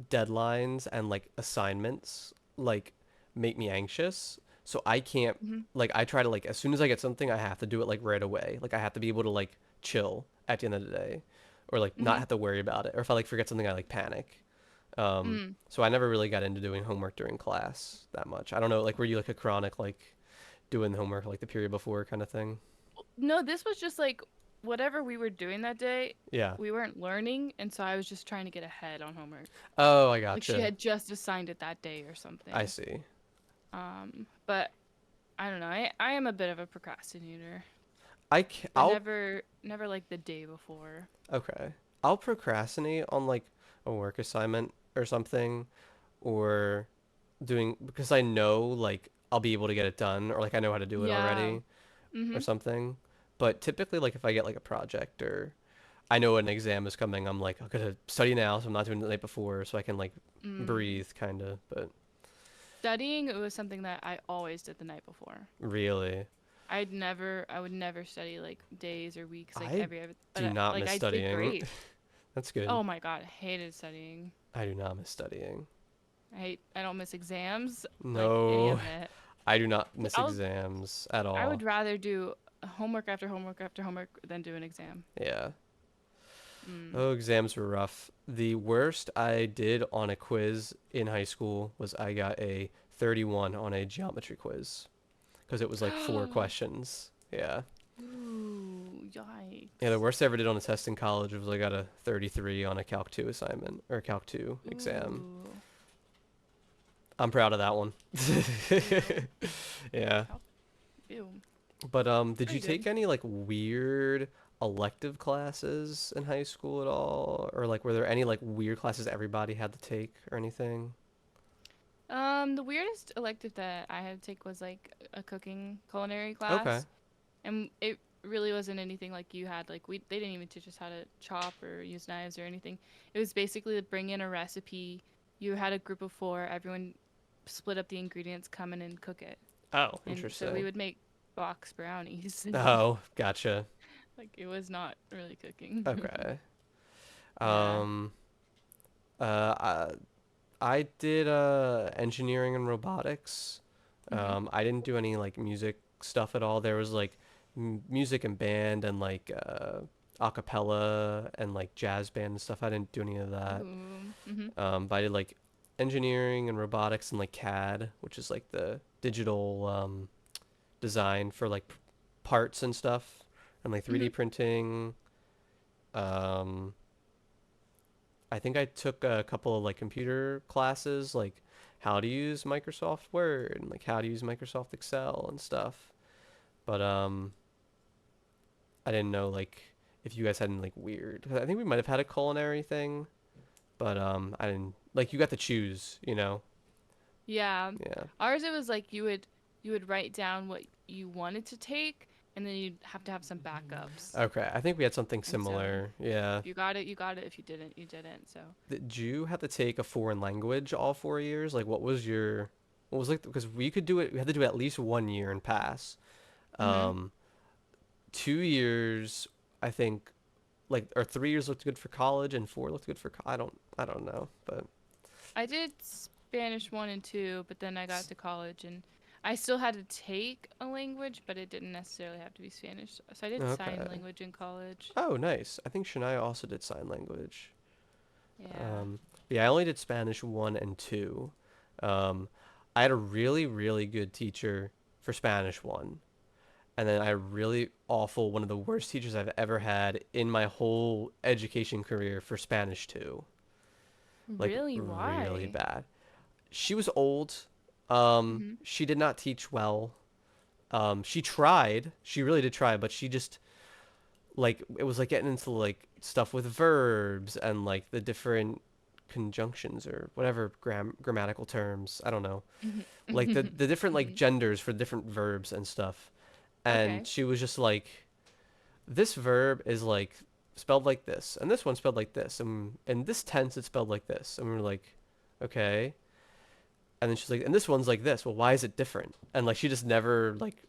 deadlines and like assignments like make me anxious. So I can't Mhm. like I try to like as soon as I get something I have to do it like right away. Like I have to be able to like chill at the end of the day or like not Mhm. have to worry about it. Or if I like forget something I like panic. Mm. So I never really got into doing homework during class that much. I don't know, like were you like a chronic like doing homework like the period before kind of thing? No, this was just like whatever we were doing that day. Yeah. We weren't learning, and so I was just trying to get ahead on homework. Oh, I Like she gotcha. had just assigned it that day or I something. see. But I don't know. I am a bit of a procrastinator, but I'll never like the day before. okay. I'll procrastinate on like a work assignment or something or doing because I know like I'll be able to get it done or like I know how to do it Yeah. already or Mhm. something. But typically like if I get like a project or I know an exam is coming, I'm like, I'm gonna study now, so I'm not doing it the night before, so I can like Mm. breathe kind of. But Studying, it was something that I always did the night before. really, I would never study like days or weeks, like I every, but do not like miss I did studying. great. That's good. Oh my God, I hated studying. I do not miss studying. I don't miss exams, like any No, of it. I do not miss I'll, exams at I would all. rather do homework after homework after homework than do an exam. Yeah. Mm. Oh, exams were rough. The worst I did on a quiz in high school was I got a 31 on a geometry quiz because it was like four questions. Yeah. Ooh, Yeah, the yikes. worst I ever did on a test in college was I got a 33 on a Calc 2 assignment or Calc 2 exam. Ooh. I'm proud of that one. Ew. Yeah. How, ew. But did you Pretty good. take any like weird elective classes in high school at all? Or like were there any like weird classes everybody had to take or anything? The weirdest elective that I had to take was like a cooking culinary Okay. class, and it really wasn't anything like you had. Like they didn't even teach us how to chop or use knives or anything. It was basically to bring in a recipe. You had a group of four. Everyone split up the ingredients, come in and cook it. Oh, And so we interesting. would make box brownies. Oh, gotcha. Like it was not really cooking. Okay. Yeah. Um, uh, I did engineering and robotics. Mhm. I didn't do any like music stuff at all. There was like music and band and like a cappella and like jazz band and stuff. I didn't do any of that. Ooh. Mhm. But I did like engineering and robotics and like CAD, which is like the digital design for like parts and stuff, and like 3D Mhm. printing. Um, I think I took a couple of like computer classes, like how to use Microsoft Word and like how to use Microsoft Excel and stuff. But I didn't know like if you guys had any like weird. 'Cause I think we might have had a culinary thing, but I didn't like you got to choose, you know. Yeah. Yeah. Ours it was like you would write down what you wanted to take, and then you'd have to have some backups. Okay, I think we had something And so similar. Yeah. if you got it, you got it. If you didn't, you didn't. So Did you have to take a foreign language all 4 years? Like, what was your, what was like, because we could do it, we had to do it at least 1 year and pass. Mhm. Um, 2 years, I think like, or 3 years looked good for college and four looked good for I don't know, but I did Spanish 1 and 2, but then I got to college and I still had to take a language, but it didn't necessarily have to be Spanish. So I did sign okay. language in college. Oh, nice. I think Shania also did sign language. Yeah. Um, yeah, I only did Spanish 1 and 2. Um, I had a really, really good teacher for Spanish 1. And then I had a really awful, one of the worst teachers I've ever had in my whole education career for Spanish 2. Like, Really? really Why? bad. She was old. Mm-hmm. She did not teach well. She tried. She really did try, but she just like it was like getting into like stuff with verbs and like the different conjunctions or whatever grammatical terms. I don't know. Like Mm-hmm. the different like Mm-hmm. genders for different verbs and stuff. And Okay. she was just like, this verb is like spelled like this, and this one spelled like this, and in this tense it's spelled like this. And we were like, okay. And then she's like, and this one's like this. Well, why is it different? And like she just never like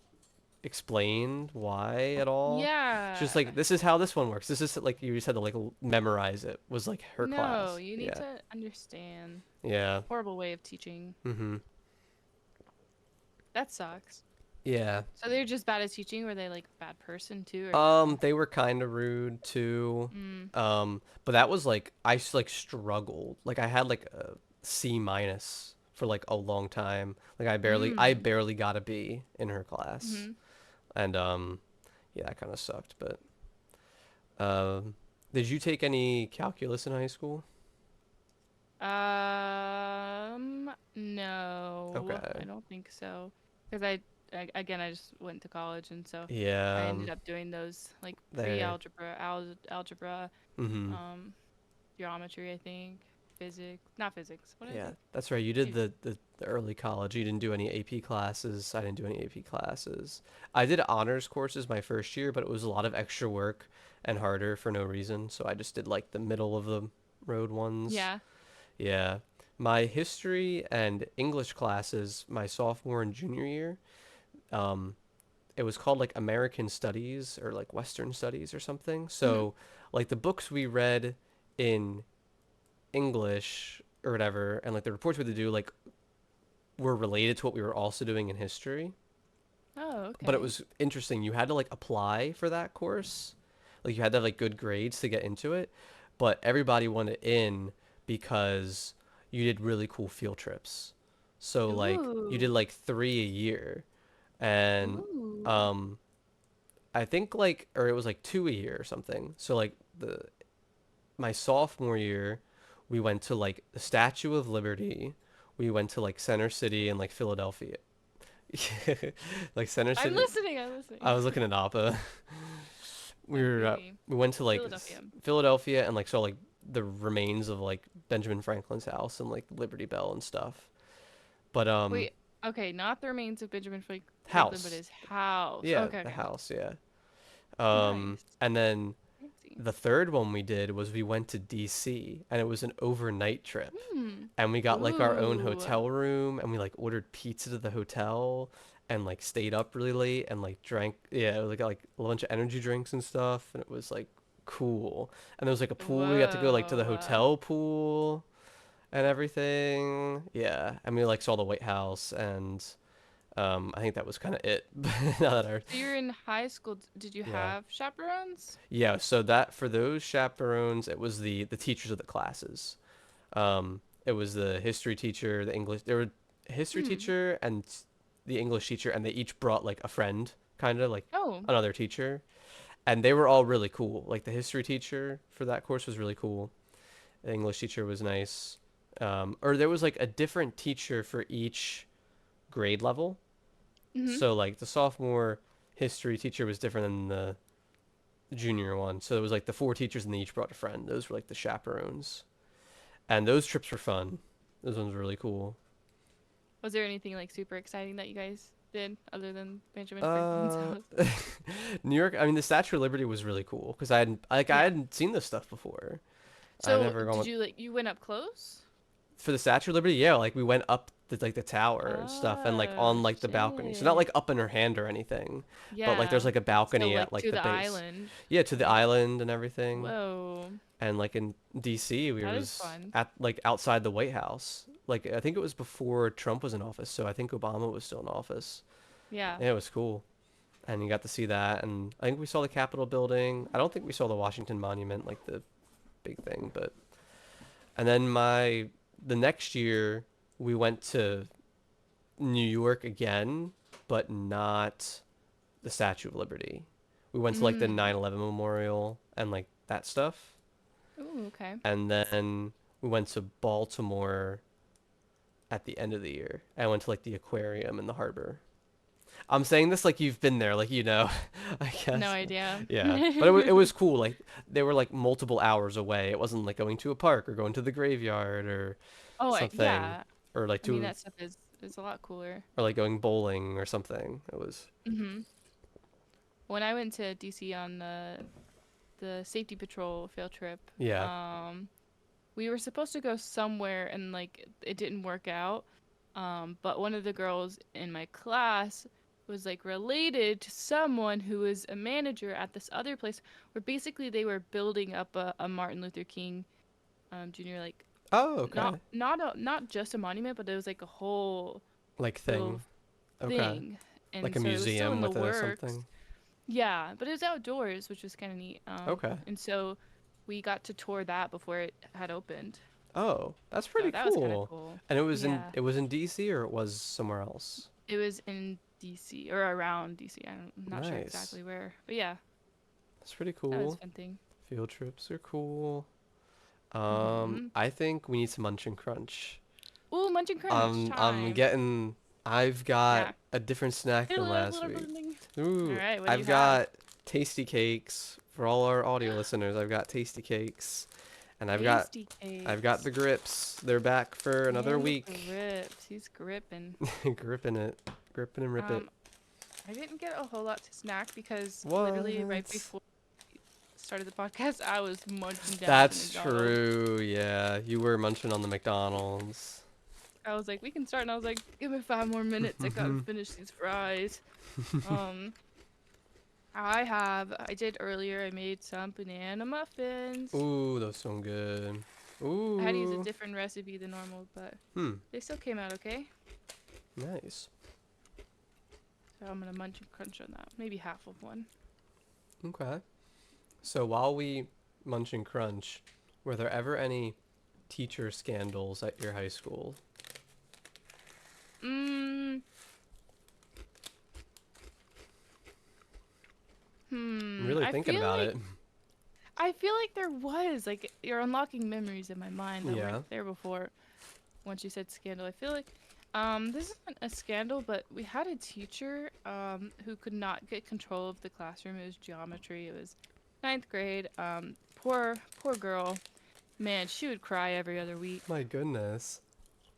explained why at all. She's just Yeah. like, this is how this one works. This is like you just had to like memorize it. Was like her No, class. you need Yeah. to understand. Yeah. Horrible way of teaching. Mhm. That sucks. Yeah. So they're just bad at teaching, or were they like a bad person too, or no? They were kind of rude too. Mm. But that was like like struggled. Like I had like a C- for like a long time. Like I Mm. barely got a B in her class. Mm-hmm. And yeah, that kind of sucked, but um did you take any calculus in high school? No, I Okay. don't think so. Because again, I just went to college, and so I Yeah, ended up doing those like there. pre-algebra, algebra, Mhm. um, geometry, I think, physics, not physics. What did I Yeah, take? that's right. You did Geo- the early college. You didn't do any AP classes. I didn't do any AP classes. I did honors courses my first year, but it was a lot of extra work and harder for no reason. So I just did like the middle of the road ones. Yeah. Yeah. My history and English classes my sophomore and junior year, um, it was called like American Studies or like Western Studies or something. Mm-hmm. So like the books we read in English or whatever, and like the reports we had to do, like were related to what we were also doing in history. Oh, But it okay. was interesting. You had to like apply for that course. Like you had to have like good grades to get into it. But everybody wanted in because you did really cool field trips. So like you did Ooh. like 3 a year. And Ooh. um I think like or it was like 2 a year or something. So like the my sophomore year, we went to like the Statue of Liberty. We went to like Center City and like Philadelphia. Like Center I'm City. listening. I'm I listening. was looking at Appa. We were Okay. we went to like Philadelphia. Philadelphia and like saw like the remains of like Benjamin Franklin's house and like Liberty Bell and stuff. But Wait. Okay, not the remains of Benjamin Franklin, but house. his house. Yeah, Okay, the okay. house, yeah. Nice. And then Fancy. the third one we did was we went to DC and it was an overnight trip. Hmm. And we got like our own Ooh. hotel room and we like ordered pizza to the hotel and like stayed up really late and like drank yeah, we got like a bunch of energy drinks and stuff and it was like cool. And there was like a pool we got to go like to the Whoa. hotel pool and everything. Yeah. And we like saw the White House and I think that was kind of it. Now that our So you're in high school. Did you yeah. have chaperones? Yeah, so that for those chaperones, it was the teachers of the classes. It was the history teacher, the English. There were a history Hmm. teacher and the English teacher, and they each brought like a friend, kind of like Oh. another teacher, and they were all really cool. Like the history teacher for that course was really cool. The English teacher was nice. Or there was like a different teacher for each grade level. Mm-hmm. So like the sophomore history teacher was different than the junior one. So it was like the four teachers and they each brought a friend. Those were like the chaperones. And those trips were fun. Those ones were really cool. Was there anything like super exciting that you guys did other than Benjamin Franklin's Uh, house? New York. I mean, the Statue of Liberty was really cool because I Yeah. hadn't seen this stuff before. I So never gone did with you like you went up close? For the Statue of Liberty, yeah, like we went up the tower and stuff, and like Oh, on like the balcony. So not shit. like up in her hand or anything, but like there's Yeah. like a So balcony at like like to the the base. island. Yeah, to the Like, island and everything. whoa. And like in DC, we That is was fun. at like outside the White House. Like I think it was before Trump was in office, so I think Obama was still in office. Yeah. And it was cool. And you got to see that, and I think we saw the Capitol building. I don't think we saw the Washington Monument, like the big thing, but and then the next year we went to New York again, but not the Statue of Liberty. We went to like the Mm. 9/11 memorial and like that stuff. Ooh, okay. And then we went to Baltimore at the end of the year. I went to like the aquarium in the harbor. I'm saying this like you've been there, like you know, I No guess. idea. Yeah, but it was cool. Like they were like multiple hours away. It wasn't like going to a park or going to the graveyard or Oh, something, yeah. or like I mean, to that stuff is a lot cooler. or like going bowling or something. It was Mhm. When I went to DC on the safety patrol field trip, yeah. um, we were supposed to go somewhere and like it didn't work out. But one of the girls in my class was like related to someone who was a manager at this other place where basically they were building up a Martin Luther King Jr. like Oh, okay. not just a monument, but it was like a whole Like little thing. Okay. thing. Like And a so it was still museum in the with a works. something. Yeah, but it was outdoors, which was kind of neat. Okay. And so we got to tour that before it had opened. Oh, that's So pretty that was kind of cool. cool. And Yeah. it was in DC or it was somewhere else. It was in DC or around DC. I'm not sure Nice. exactly where. But yeah, That's pretty that was a cool. fun thing. Field trips are cool. Mhm. I think we need some Munch and Crunch. Ooh, Munch and Crunch I'm time. getting. I've got Yeah. a different snack than last week. All Ooh, right, what do you I've have? got tasty cakes for all our audio listeners. I've got tasty cakes, and Tasty I've got cakes. the grips. They're back for another And the week. grips. He's gripping. Gripping it, gripping and rip it. Um, I didn't get a whole lot to snack because literally right What? before we started the podcast, I was munching down some That's McDonald's. true. Yeah, you were munching on the McDonald's. I was like, we can start, and I was like, give me 5 more minutes. I gotta finish these fries. Um, I did earlier. I made some banana muffins. Ooh, those sound good. I had to use a Ooh. different recipe than normal, but Hmm. they still came out okay. Nice. So I'm gonna munch and crunch on that. Maybe half of one. Okay. So while we munch and crunch, were there ever any teacher scandals at your high school? Mm, I'm hmm. really thinking about it. I feel like there was like you're unlocking memories in my mind that Yeah. weren't there before. Once you said scandal, I feel like this isn't a scandal, but we had a teacher who could not get control of the classroom. It was geometry. It was ninth grade. Poor girl. Man, she would cry every other week. My goodness.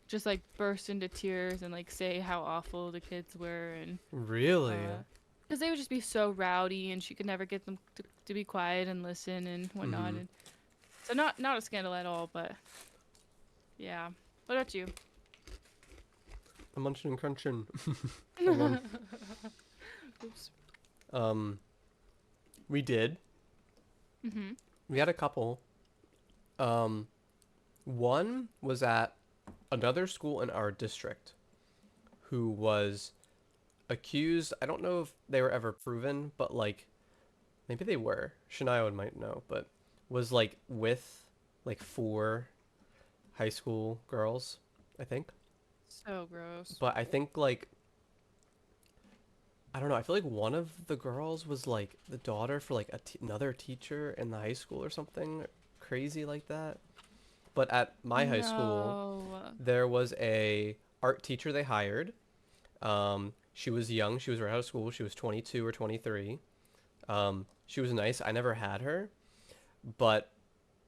Just like burst into tears and like say how awful the kids were and Really? because they would just be so rowdy and she could never get them to be quiet and listen and whatnot. Mm-hmm. And so not a scandal at all, but yeah. What about you? I'm munching and crunching. Oops. Um, we did. Mhm. We had a couple. Um, one was at another school in our district who was accused. I don't know if they were ever proven, but like maybe they were. Shania might know, but was like with like four high school girls, I think. So gross. But I think like I don't know. I feel like one of the girls was like the daughter for like another teacher in the high school or something crazy like that. But at my high school, No. there was a art teacher they hired. She was young. She was right out of school. She was 22 or 23. She was nice. I never had her, but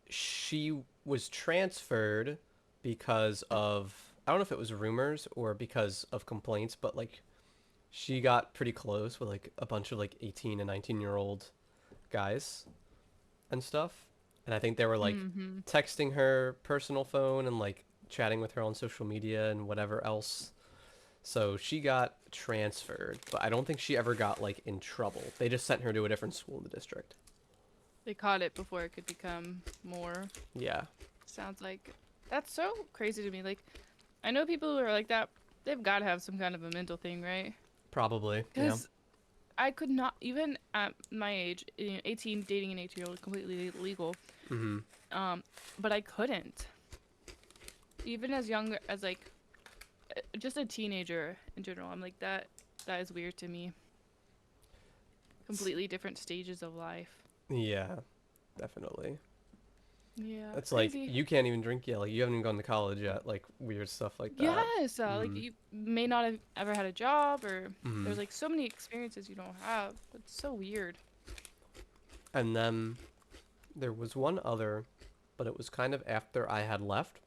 she was transferred because of I don't know if it was rumors or because of complaints, but like she got pretty close with like a bunch of like 18 and 19-year-old guys and stuff. And I think they were like Mhm. texting her personal phone and like chatting with her on social media and whatever else. So she got transferred, but I don't think she ever got like in trouble. They just sent her to a different school in the district. They caught it before it could become more. Yeah, Sounds like that's so crazy to me. Like I know people who are like that. They've got to have some kind of a mental thing, right? probably. Yeah. Because I could not, even at my age, 18, dating an 18-year-old, completely legal. Mhm. Um, but I couldn't. Even as young as like just a teenager in general, I'm like that. That is weird to me. Completely different stages of life. Yeah, definitely. Yeah, It's like crazy. you can't even drink yet. Like you haven't even gone to college yet. Like weird stuff like that. Yes, like Mhm. you may not have ever had a job, or there's Mhm. like so many experiences you don't have. It's so weird. And then there was one other, but it was kind of after I had left.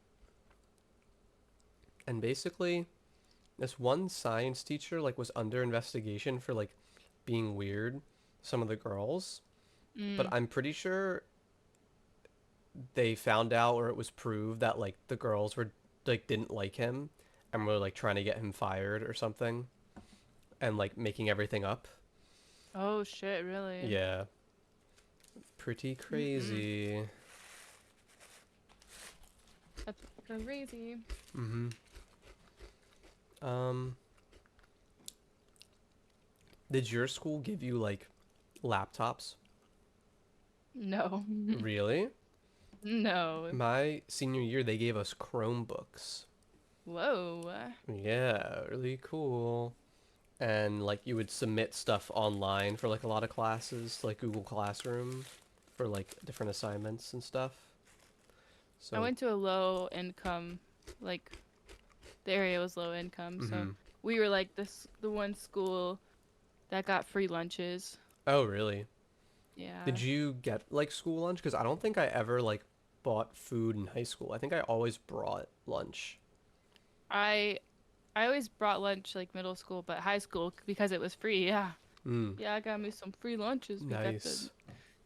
And basically, this one science teacher like was under investigation for like being weird, some of the girls. But Mm. I'm pretty sure they found out or it was proved that like the girls were like didn't like him and were like trying to get him fired or something and like making everything up. Oh shit, really? Yeah, pretty Mm-mm. crazy. That's crazy. Mhm. Um did your school give you like laptops? No. Really? No. My senior year they gave us Chromebooks. Whoa. Yeah, really cool. And like you would submit stuff online for like a lot of classes, like Google Classroom for like different assignments and stuff. I So, went to a low income, like the area was low income, so mhm. we were like the one school that got free lunches. Oh, really? Yeah. Did you get like school lunch? Because I don't think I ever like bought food in high school. I think I always brought lunch. I I always brought lunch like middle school, but high school because it was free. Yeah. Mm, Yeah, I got me some free lunches. We got nice.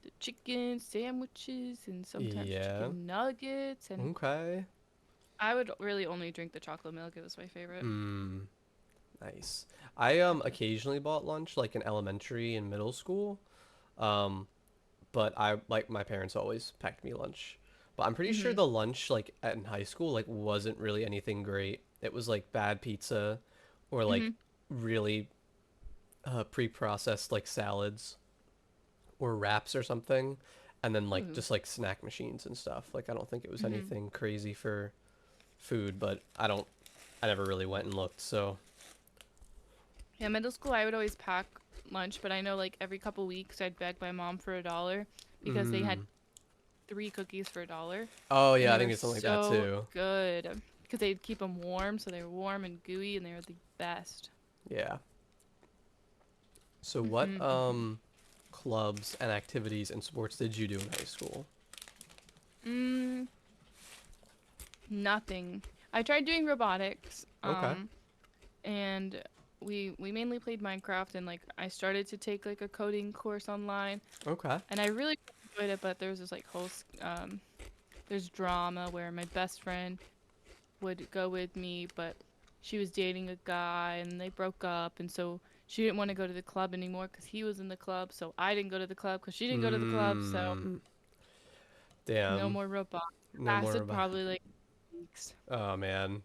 the chicken sandwiches and sometimes Yeah. chicken nuggets, and Okay. I would really only drink the chocolate milk. It was my favorite. Mm, nice. I occasionally bought lunch like in elementary and middle school. Um, but I like my parents always packed me lunch. But I'm pretty sure Mhm. the lunch like in high school like wasn't really anything great. It was like bad pizza or like Mhm. really pre-processed like salads or wraps or something and then like Ooh. just like snack machines and stuff. Like I don't think it was Mhm. anything crazy for food, but I never really went and looked. So, Yeah, middle school I would always pack lunch, but I know like every couple weeks I'd beg my mom for $1 because they had mm. 3 cookies for $1, Oh and yeah, I they think were it's something like that so too. good because they'd keep them warm, so they were warm and gooey, and they were the best. Yeah. So what Mhm. Mhm. clubs and activities and sports did you do in high school? Mm, nothing. I tried doing robotics, Okay. and we mainly played Minecraft, and like I started to take like a coding course online, Okay. and I really enjoyed it, but there was this like there's drama where my best friend would go with me, but she was dating a guy and they broke up, and so she didn't want to go to the club anymore because he was in the club, so I didn't go to the club because she didn't go to the club, so Mm. no Damn. more robotics. No more Lasted about. probably like weeks. Oh man.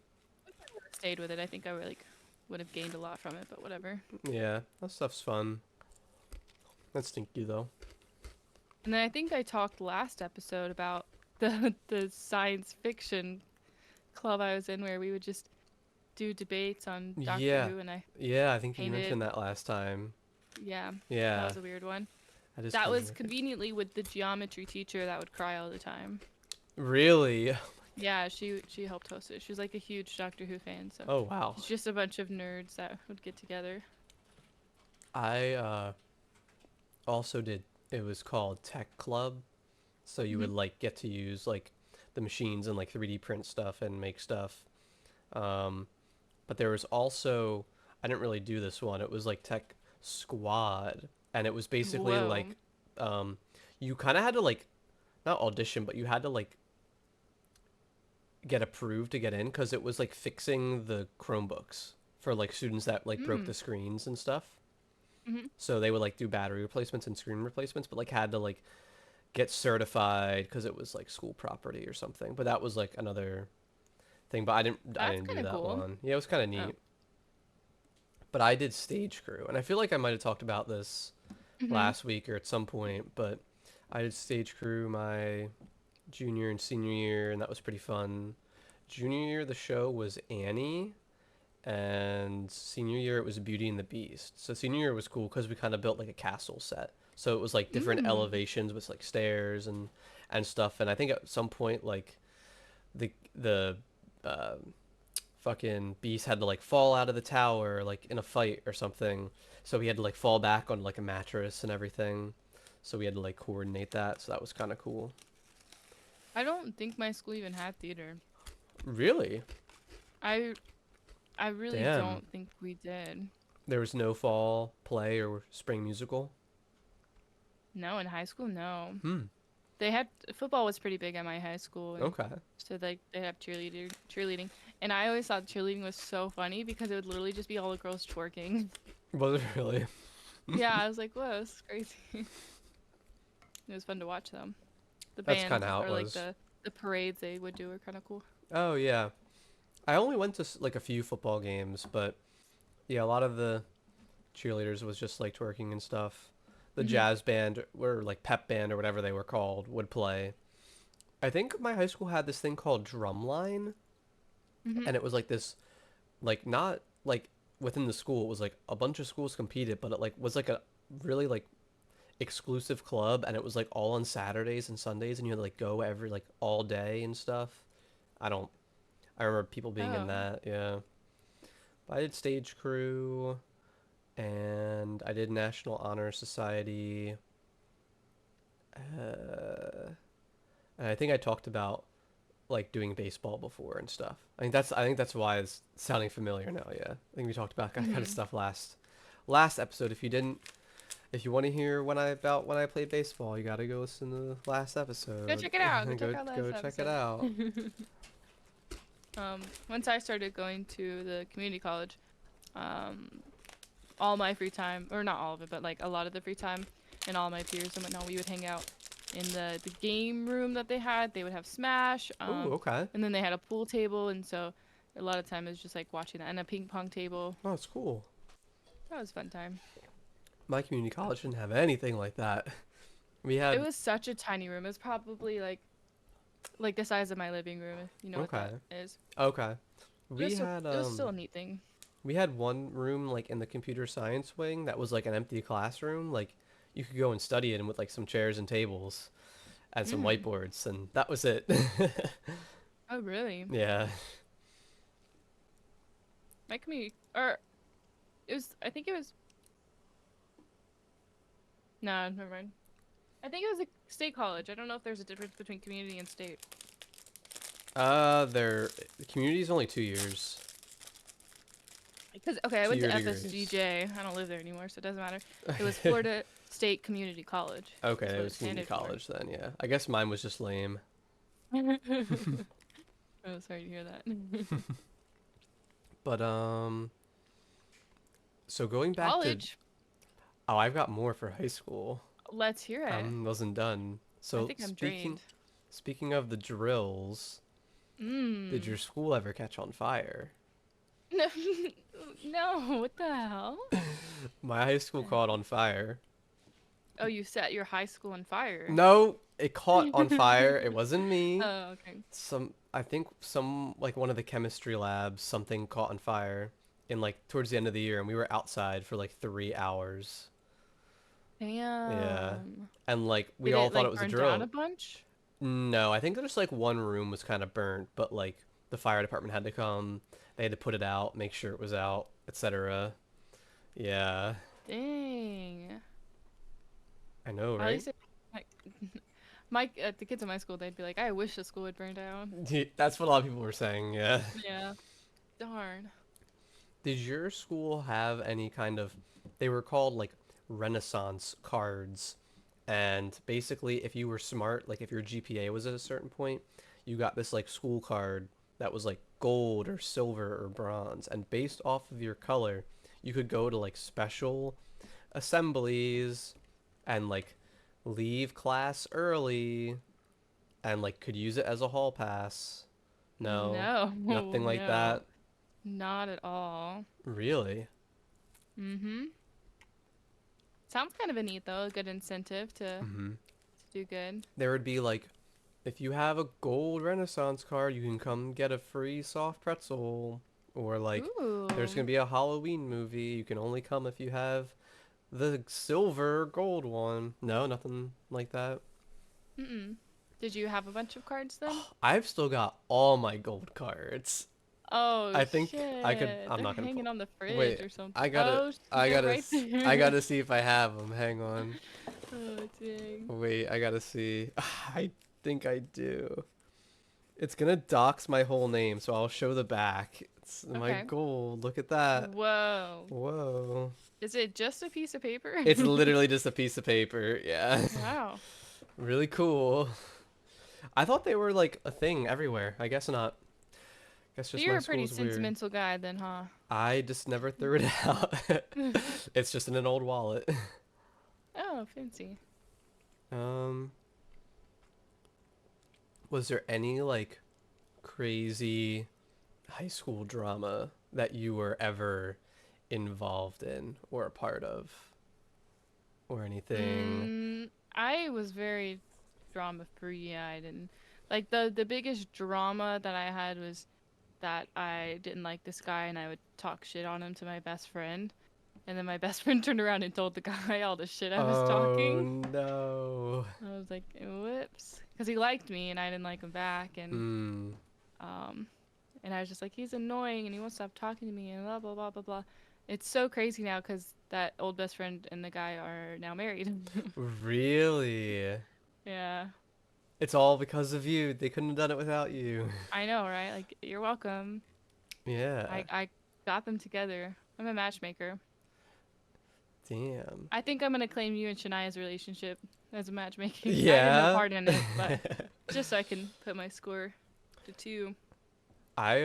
Stayed with it. I think I would like would have gained a lot from it, but whatever. Yeah, that stuff's fun. That's stinky though. And then I think I talked last episode about the science fiction club I was in, where we would just do debates on Doctor Yeah. Who, and I Yeah, I think you painted. mentioned that last time. Yeah, that Yeah, was a weird one. that is That kind of was weird. conveniently with the geometry teacher that would cry all the time. Really? Yeah, she helped host it. She was like a huge Doctor Who fan, so Oh wow. it's just a bunch of nerds that would get together. I also did. It was called Tech Club. So you would Mhm. like get to use like the machines and like 3D print stuff and make stuff. Um, but there was also I didn't really do this one. It was like Tech Squad, and it was basically Whoa. like um, you kind of had to like not audition, but you had to like get approved to get in because it was like fixing the Chromebooks for like students that like broke Mm. the screens and stuff. Hmm. So they would like do battery replacements and screen replacements, but like had to like get certified because it was like school property or something. But that was like another thing. But I That's didn't kind do of that cool. one. Yeah, it was kind of Oh. neat. But I did stage crew, and I feel like I might have talked about this Hmm. last week or at some point. But I did stage crew my junior and senior year, and that was pretty fun. Junior year, the show was Annie, and senior year it was Beauty and the Beast. So senior year was cool because we kind of built like a castle set. So it was like different Mm. elevations with like stairs and stuff. And I think at some point like the uh, fucking beast had to like fall out of the tower like in a fight or something. So he had to like fall back on like a mattress and everything. So we had to like coordinate that. So that was kind of cool. I don't think my school even had theater. Really? I I really Damn. don't think we did. There was no fall play or spring musical. No, in high school, no. Hmm. They had football was pretty big at my high school, and Okay. so they have cheerleading, and I always thought cheerleading was so funny because it would literally just be all the girls twerking. Was it really? Yeah, I was like, whoa, this is crazy. It was fun to watch them. The That's kind of band how it or like was. the parades they would do were kind of cool. Oh yeah. I only went to like a few football games, but yeah, a lot of the cheerleaders was just like twerking and stuff. The Mhm. jazz band or like pep band or whatever they were called would play. I think my high school had this thing called drumline, Mhm. and it was like this like not like within the school. It was like a bunch of schools competed, but it like was like a really like exclusive club, and it was like all on Saturdays and Sundays, and you had to like go every like all day and stuff. I don't. I remember people being in Oh, that. Yeah. But I did stage crew, and I did National Honor Society. Uh, and I think I talked about like doing baseball before and stuff. I think that's why it's sounding familiar now. Yeah, I think we talked about that kind of Mhm. stuff last episode. If you want to hear when I played baseball, you gotta go listen to the last Go episode. check it out. Go check out Go last check it episode. out. Once I started going to the community college, um, all my free time, or not all of it, but like a lot of the free time, and all my peers and whatnot, we would hang out in the game room that they had. They would have Smash, Oh, okay. and then they had a pool table, and so a lot of time is just like watching that, and a ping pong table. Oh, it's cool. That was a fun time. My community college didn't have anything like that. We It had was such a tiny room. It was probably like the size of my living room, if you know what that okay, is. okay. It was We so had it was still a neat thing. we had one room like in the computer science wing that was like an empty classroom. Like you could go and study it and with like some chairs and tables and some Mm. whiteboards, and that was it. Oh, really? Yeah. My community, or it was. I think it was. No, never mind. I think it was a state college. I don't know if there's a difference between community and state. Their community is only 2 years, Because okay, I went 2 year to degrees. FSGJ. I don't live there anymore, so it doesn't matter. It was Florida State Community College. Okay, Is it what it was community standard for. college then. Yeah, I guess mine was just lame. Oh, sorry to hear that. But so going back to College. oh, I've got more for high school. Let's hear it. Wasn't done. I So think I'm drained. speaking of the drills, did Mm. your school ever catch on fire? No, no. What the hell? My high school The- caught on fire. Oh, you set your high school on fire. No, it caught on fire. It wasn't me. Oh, okay. I think some like one of the chemistry labs, something caught on fire in like towards the end of the year, and we were outside for like 3 hours. Yeah, Damn. and like we Did all it thought it like was a burn down a drill. bunch? No, I think there's like one room was kind of burnt, but like the fire department had to come. They had to put it out, make sure it was out, etc. Yeah, Dang. I know, At right? least it, like, the kids in my school, they'd be like, I wish the school would burn down. That's what a lot of people were saying. Yeah. Yeah. Darn. Did your school have any kind of, they were called like Renaissance cards, and basically if you were smart, like if your GPA was at a certain point, you got this like school card that was like gold or silver or bronze, and based off of your color, you could go to like special assemblies and like leave class early and like could use it as a hall pass. No, No, nothing like no, that. not at all. Really? Mm-hmm. Sounds kind of a neat though, a good incentive Mm-hmm. to do good. There would be like, if you have a gold Renaissance card, you can come get a free soft pretzel. Or like, there's gonna Ooh. be a Halloween movie. You can only come if you have the silver or gold one. No, nothing like that. Mm-mm. Did you have a bunch of cards then? I've still got all my gold cards. Oh I think I could. shit. I'm They're not gonna hanging pull. on the fridge Wait, or something. I gotta. Oh, I they're gotta. right I there. gotta see if I have them. Hang on. Oh dang. Wait, I gotta see. I think I do. It's gonna dox my whole name, so I'll show the back. It's my Okay. gold. Look at that. Whoa. Whoa. Is it just a piece of paper? It's literally just a piece of paper. Yeah. Wow. Really cool. I thought they were like a thing everywhere. I guess not. Guess So just you're my a pretty school's weird. sentimental guy then, huh? I just never threw it out. It's just in an old wallet. Oh, fancy. Um, was there any like crazy high school drama that you were ever involved in or a part of or anything? I was very drama free. I didn't like the biggest drama that I had was that I didn't like this guy and I would talk shit on him to my best friend. And then my best friend turned around and told the guy all the shit I was Oh talking. no. I was like, whoops. Because he liked me and I didn't like him back. Hmm. Um, and I was just like, he's annoying and he won't stop talking to me and blah, blah, blah, blah, blah. It's so crazy now because that old best friend and the guy are now married. Really? Yeah. It's all because of you. They couldn't have done it without you. I know, right? Like, you're welcome. Yeah. I got them together. I'm a matchmaker. Damn. I think I'm gonna claim you and Shania's relationship as a matchmaking. I had no Yeah. part in it, but just so I can put my score to 2. I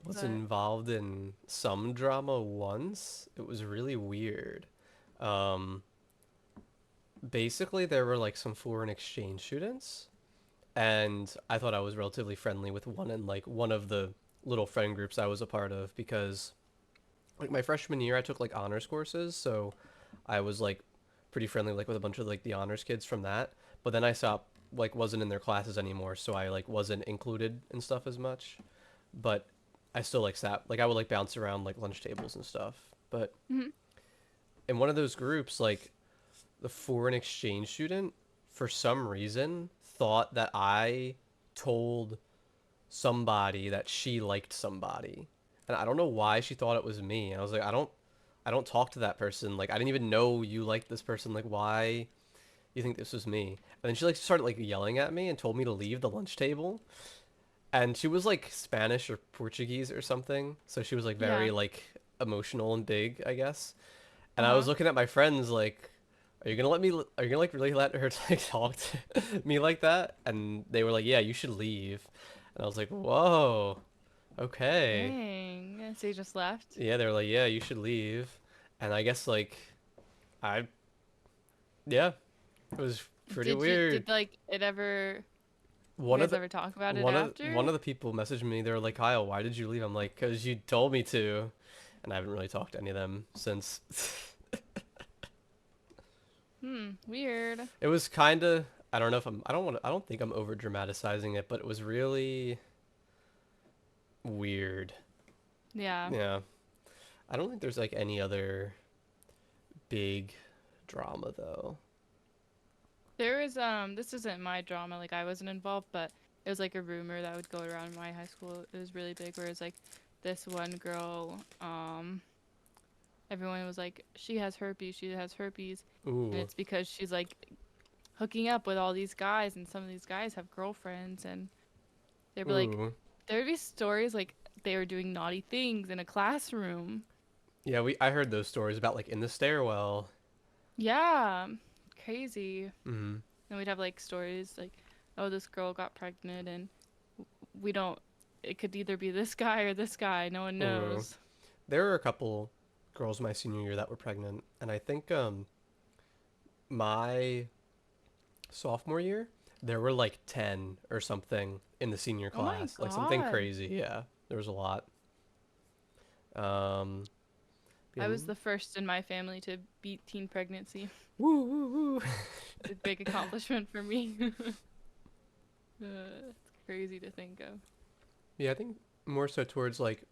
was But involved in some drama once. It was really weird. Um Basically there were like some foreign exchange students and I thought I was relatively friendly with one in like one of the little friend groups I was a part of because like my freshman year I took like honors courses, so I was like pretty friendly like with a bunch of like the honors kids from that. But then I stopped like wasn't in their classes anymore, so I like wasn't included in stuff as much. But I still like sat like I would like bounce around like lunch tables and stuff. But mhm. in one of those groups, like the foreign exchange student, for some reason, thought that I told somebody that she liked somebody. And I don't know why she thought it was me. I was like, I don't talk to that person. Like I didn't even know you liked this person. Like why you think this was me? And then she like started like yelling at me and told me to leave the lunch table. And she was like Spanish or Portuguese or something. So she was like Yeah. very like emotional and big, I guess. And I was Uh-huh. looking at my friends like, are you gonna let me? Are you gonna like really let her like talk to me like that? And they were like, yeah, you should leave. And I was like, whoa, okay. Dang. And so you just left? Yeah, they were like, yeah, you should leave. And I guess like I yeah, it was pretty weird. Did like it ever, you One of guys the ever talk about it one of after? one of the people messaged me. They were like, Kyle, why did you leave? I'm like, cause you told me to. And I haven't really talked to any of them since. Weird. It was kind of I don't know if I don't think I'm over dramatizing it, but it was really weird. Yeah. Yeah. I don't think there's like any other big drama though. There is this isn't my drama, like I wasn't involved, but it was like a rumor that would go around my high school. It was really big where it's like this one girl, everyone was like, she has herpes, and Ooh. it's because she's like hooking up with all these guys, and some of these guys have girlfriends, and they'd be like, Ooh. there'd be stories like they were doing naughty things in a classroom. Yeah, we I heard those stories about like in the stairwell. Yeah, crazy. Mm. And we'd have like stories like, oh, this girl got pregnant and we don't. It could either be this guy or this guy. No one Ooh. knows. There were a couple girls my senior year that were pregnant, and I think my sophomore year there were like 10 or something in the senior Oh my class, like something god. crazy. Yeah, there was a lot. Um, I was in the first in my family to beat teen pregnancy. woo woo woo. It's a big accomplishment for me. It's crazy to think of. Yeah, I think more so towards like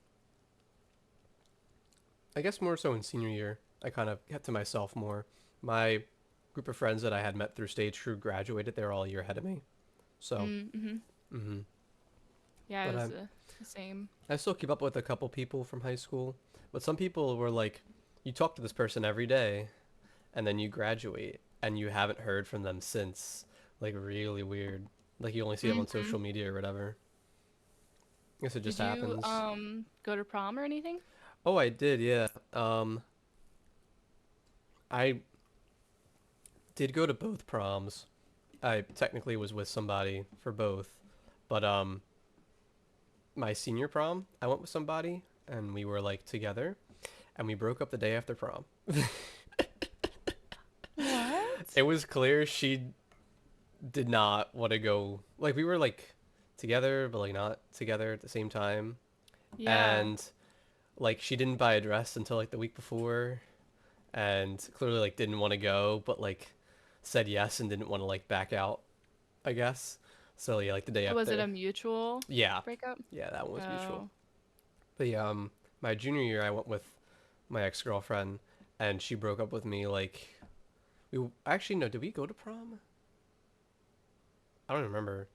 I guess more so in senior year. I kind of kept to myself more. My group of friends that I had met through stage crew graduated. They were all a year ahead of me. So, Mm-hmm. hmm Yeah, it but was the same. I still keep up with a couple people from high school. But some people were like, you talk to this person every day, and then you graduate, and you haven't heard from them since. Like really weird. Like you only see them on Mm-hmm. social media or whatever. I guess it just Did you happens. go to prom or anything? Oh, I did, yeah. I did go to both proms. I technically was with somebody for both, but my senior prom, I went with somebody and we were like together and we broke up the day after prom. What? It was clear she did not want to go. Like we were like together but like not together at the same time. Yeah. And like she didn't buy a dress until like the week before and clearly like didn't want to go but like said yes and didn't want to like back out, I guess. So yeah, like the day Was it after. a mutual Yeah. breakup? Yeah, that one was mutual. Oh. But yeah, my junior year, I went with my ex girlfriend, and she broke up with me. Like, we actually no, did we go to prom? I don't remember.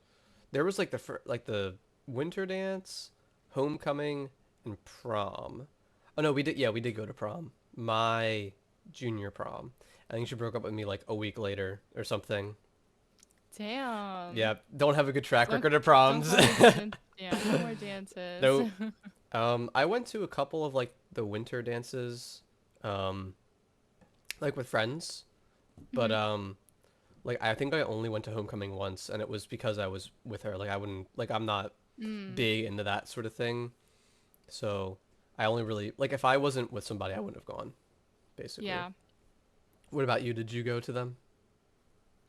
There was like like the winter dance, homecoming, and prom. Oh no, we did. Yeah, we did go to prom. My junior prom. I think she broke up with me like a week later or something. Damn. Yeah, don't have a good track Don't record of don't proms. call me dance. Yeah, no more dances. No, I went to a couple of like the winter dances, um, like with friends, but Hmm. like I think I only went to homecoming once, and it was because I was with her. Like I wouldn't, like I'm not Mm. big into that sort of thing, so I only really like if I wasn't with somebody, I wouldn't have gone. Basically. Yeah. What about you? Did you go to them?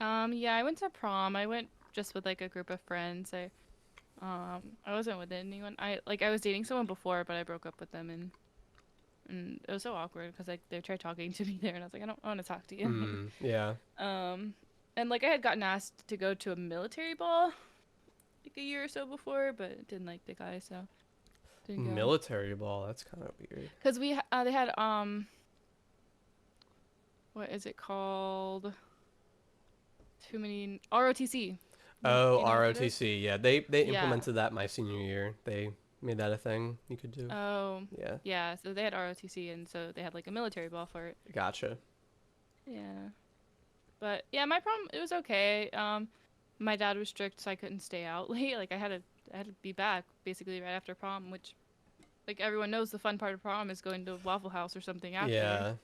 Yeah, I went to prom. I went just with like a group of friends. I wasn't with anyone. I was dating someone before, but I broke up with them and it was so awkward because like they tried talking to me there and I was like, I don't want to talk to you. Yeah. um and like I had gotten asked to go to a military ball like a year or so before, but didn't like the guy, so didn't go. Military ball. That's kind of weird. Cuz they had what is it called? Too many ROTC. Oh, Do you know what that is? ROTC. Yeah, they Yeah. implemented that my senior year. They made that a thing you could do. Oh, Yeah. yeah. So they had ROTC, and so they had like a military ball for it. Gotcha. Yeah. But yeah, my prom it was okay. My dad was strict, so I couldn't stay out late. Like I had to be back basically right after prom, which like everyone knows the fun part of prom is going to Waffle House or something after. Yeah.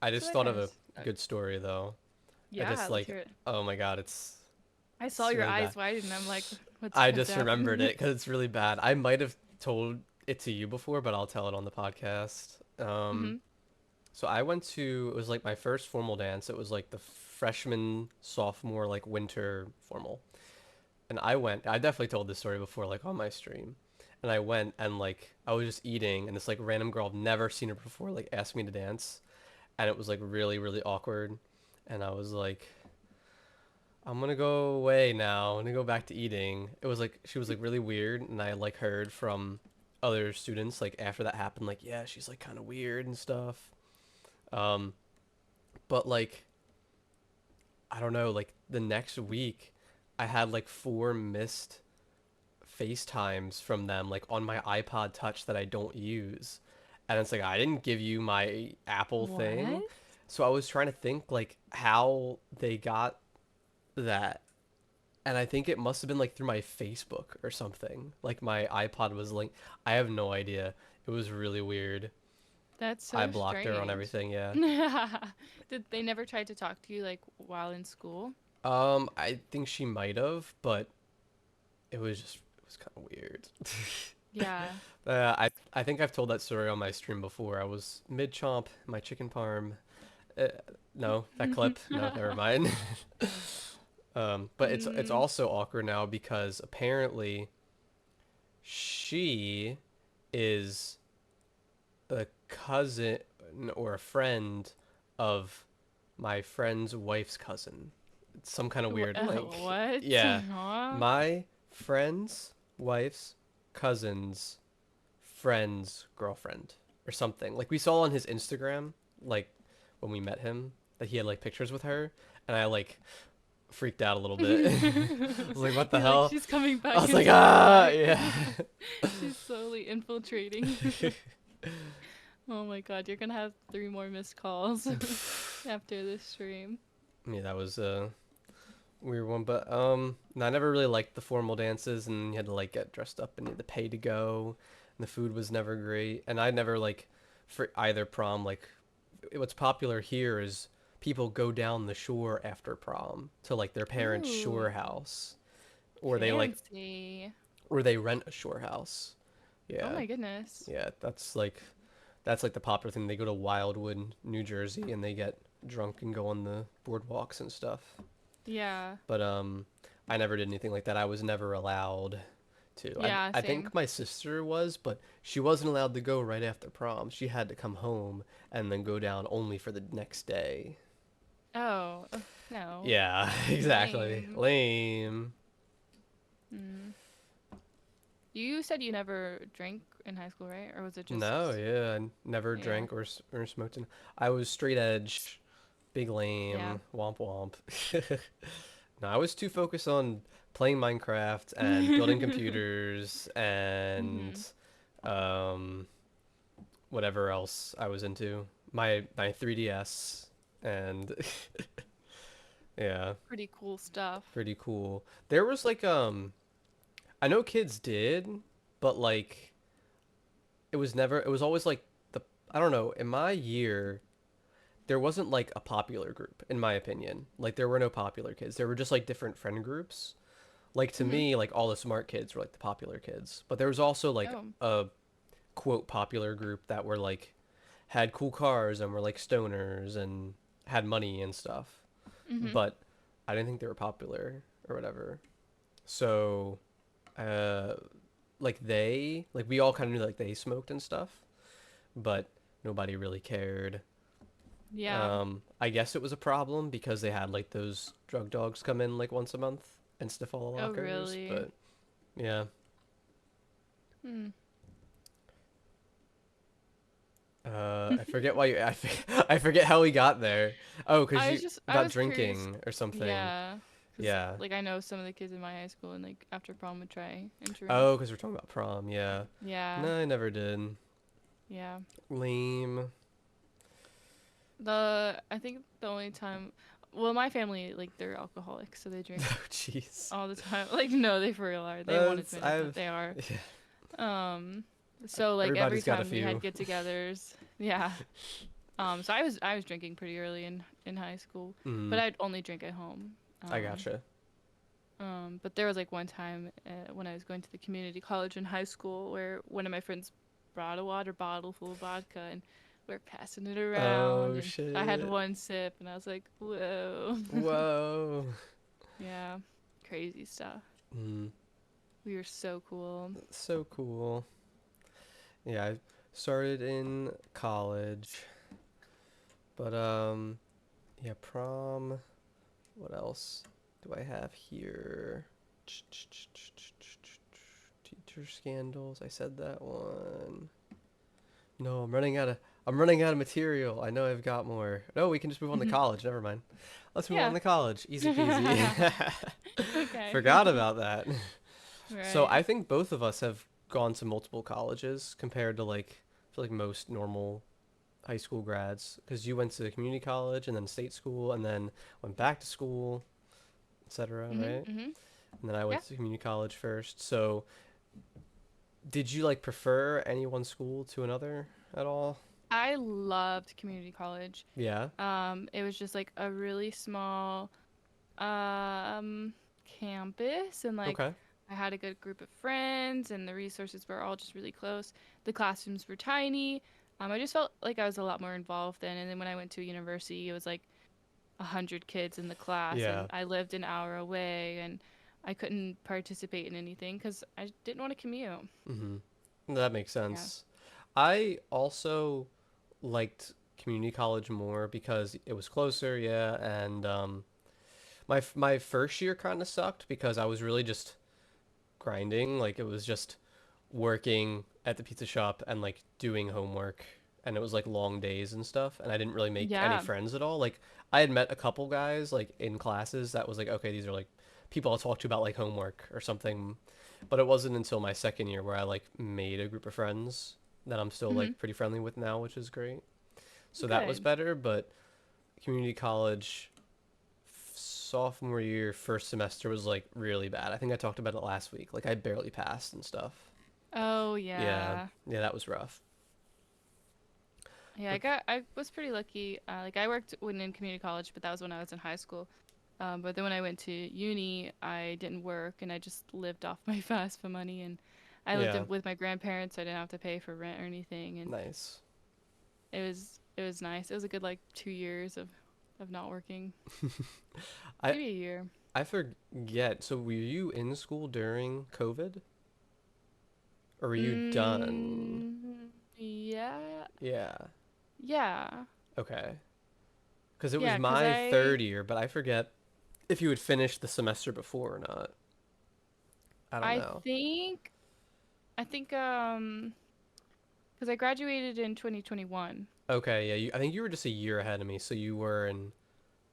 I So just that thought kind of of a sucked. good story though. I Yeah, just let's like, hear it. oh my god, it's I saw it's your really bad. eyes widen, and I'm like, I what's just remembered happened? it because it's really bad. I might have told it to you before, but I'll tell it on the podcast. Mhm. So I went to it was like my first formal dance. It was like the freshman sophomore like winter formal, and I went. I definitely told this story before, like on my stream. And I went and like I was just eating, and this like random girl I've never seen her before like asked me to dance, and it was like really awkward, and I was like, I'm gonna go away now. I'm gonna go back to eating. It was like she was like really weird, and I like heard from other students like after that happened, like yeah, she's like kind of weird and stuff. Um, but like I don't know, like the next week, I had like four missed FaceTimes from them, like on my iPod Touch that I don't use, and it's like I didn't give you my Apple thing, What? so I was trying to think like how they got that. And I think it must have been like through my Facebook or something. Like my iPod was linked. I have no idea. It was really weird. That's I so blocked her on strange. everything, yeah. Did they never try to talk to you like while in school? I think she might have, but it was was kind of weird. Yeah. I think I've told that story on my stream before. I was mid chomp my chicken parm. Uh, no, that clip. No, never mind. But it's Mm. also awkward now because apparently she is a cousin or a friend of my friend's wife's cousin. It's some kind of weird link. What? Yeah, Aw. my friend's wife's cousin's friend's girlfriend or something. Like we saw on his Instagram, like when we met him, that he had like pictures with her, and I like freaked out a little bit. I was like, "What the You're like, hell?" she's coming I back was like, into my "Ah, life. yeah." She's slowly infiltrating. Oh my god, you're gonna have 3 more missed calls after this stream. Yeah, that was a weird one, but no, I never really liked the formal dances, and you had to like get dressed up and you had to pay to go, and the food was never great, and I never like for either prom like what's popular here is people go down the shore after prom to like their parents' shore Ooh, house, or they like fancy. or they rent a shore house. Oh Yeah, my goodness. yeah, that's like the popular thing. They go to Wildwood, New Jersey, and they get drunk and go on the boardwalks and stuff. Yeah. But I never did anything like that. I was never allowed to. Yeah, I same. think my sister was, but she wasn't allowed to go right after prom. She had to come home and then go down only for the next day. Oh, no. Yeah, exactly. Lame. Lame. Hmm. You said you never drank in high school, right? Or was it just No, yeah, I never yeah. drank or smoked. I was straight edge, big Yeah. lame, womp womp. No, I was too focused on playing Minecraft and building computers and Mhm. um, whatever else I was into. My 3DS and yeah, Pretty cool stuff. pretty cool. There was like I know kids did, but like it was always like the I don't know, in my year there wasn't like a popular group in my opinion. Like there were no popular kids. There were just like different friend groups. Like to Mhm. me, like all the smart kids were like the popular kids. But there was also like Oh. a quote popular group that were like had cool cars and were like stoners and had money and stuff. Mhm. But I didn't think they were popular or whatever. So, uh, like we all kind of knew like they smoked and stuff, but nobody really cared. Yeah. I guess it was a problem because they had like those drug dogs come in like once a month and sniff all the Oh, lockers. really? But yeah, Hmm. I forget why I forget how we got there. Oh, because you I about was curious. drinking or something. Yeah, cuz Yeah. like I know some of the kids in my high school and like after prom would try and drink. Oh, because we're talking about prom. Yeah. Yeah. No, I never did. Yeah. Lame. I think the only time well, my family like they're alcoholics, so they drink Oh, jeez. all the time. Like no, they for real are. They won't That's admit it, but I've they are. yeah. Um so like every Everybody's got a time we had few. get-togethers, yeah. So I was drinking pretty early in high school, but Mm, I'd only drink at home. I Um gotcha. but there was like one time when I was going to the community college in high school where one of my friends brought a water bottle full of vodka and we are passing it around Oh and I had shit. one sip and I was like, whoa. Whoa. Yeah, crazy stuff. Mm, We were so cool. so cool. Yeah, I started in college, but yeah, prom. What else do I have here? Teacher scandals. I said that one. No, I'm running out of material. I know I've got more. No, we can just move on to college. Never mind. Let's move on Yeah. to college. Easy peasy. Okay. Forgot about that. So Right. I think both of us have gone to multiple colleges compared to like I feel like most normal high school grads because you went to community college and then state school and then went back to school, etc. Mhm. Right? Mhm. And then I Yeah. went to community college first. So did you like prefer any one school to another at all? I loved community college. Yeah. It was just like a really small um campus and like Okay. I had a good group of friends, and the resources were all just really close. The classrooms were tiny. I just felt like I was a lot more involved then. And then when I went to university, it was like 100 kids in the class, and Yeah. I lived an hour away, and I couldn't participate in anything because I didn't want to commute. Mm-hmm. That makes Yeah. sense. I also liked community college more because it was closer, yeah, and my first year kind of sucked because I was really just grinding, like it was just working at the pizza shop and like doing homework, and it was like long days and stuff, and I didn't really make any Yeah. friends at all. Like I had met a couple guys like in classes that was like, okay, these are like people I'll talk to about like homework or something, but it wasn't until my second year where I like made a group of friends that I'm still Hmm. like pretty friendly with now, which is great. So that was Good. better, but community college sophomore year first semester was like really bad. I think I talked about it last week. Like I barely passed and stuff. Oh Yeah, yeah. yeah, that was rough. Yeah, But I was pretty lucky. Like I worked when in community college, but that was when I was in high school. But then when I went to uni, I didn't work and I just lived off my FAFSA money, and I lived yeah, with my grandparents. So I didn't have to pay for rent or anything, and nice. it was nice. It was a good like 2 years of not working, I maybe a year. I forget. So were you in school during COVID, or were you done? Yeah, Yeah. yeah, Okay. Because it was yeah. Cause my third year, but I forget if you had finished the semester before or not. I don't I know. think I think cause I graduated in 2021. Okay, yeah. I think you were just a year ahead of me, so you were in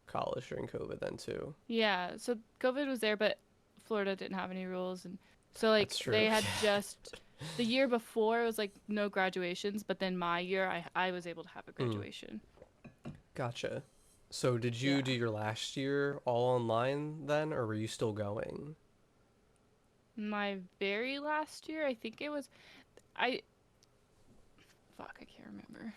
college during COVID then too. Yeah, so COVID was there, but Florida didn't have any rules, and so like That's true. they had just the year before it was like no graduations, but then my year I was able to have a Hmm. graduation. Gotcha. So did you do Yeah. your last year all online then, or were you still going? My very last year, I think it was I fuck, I can't remember.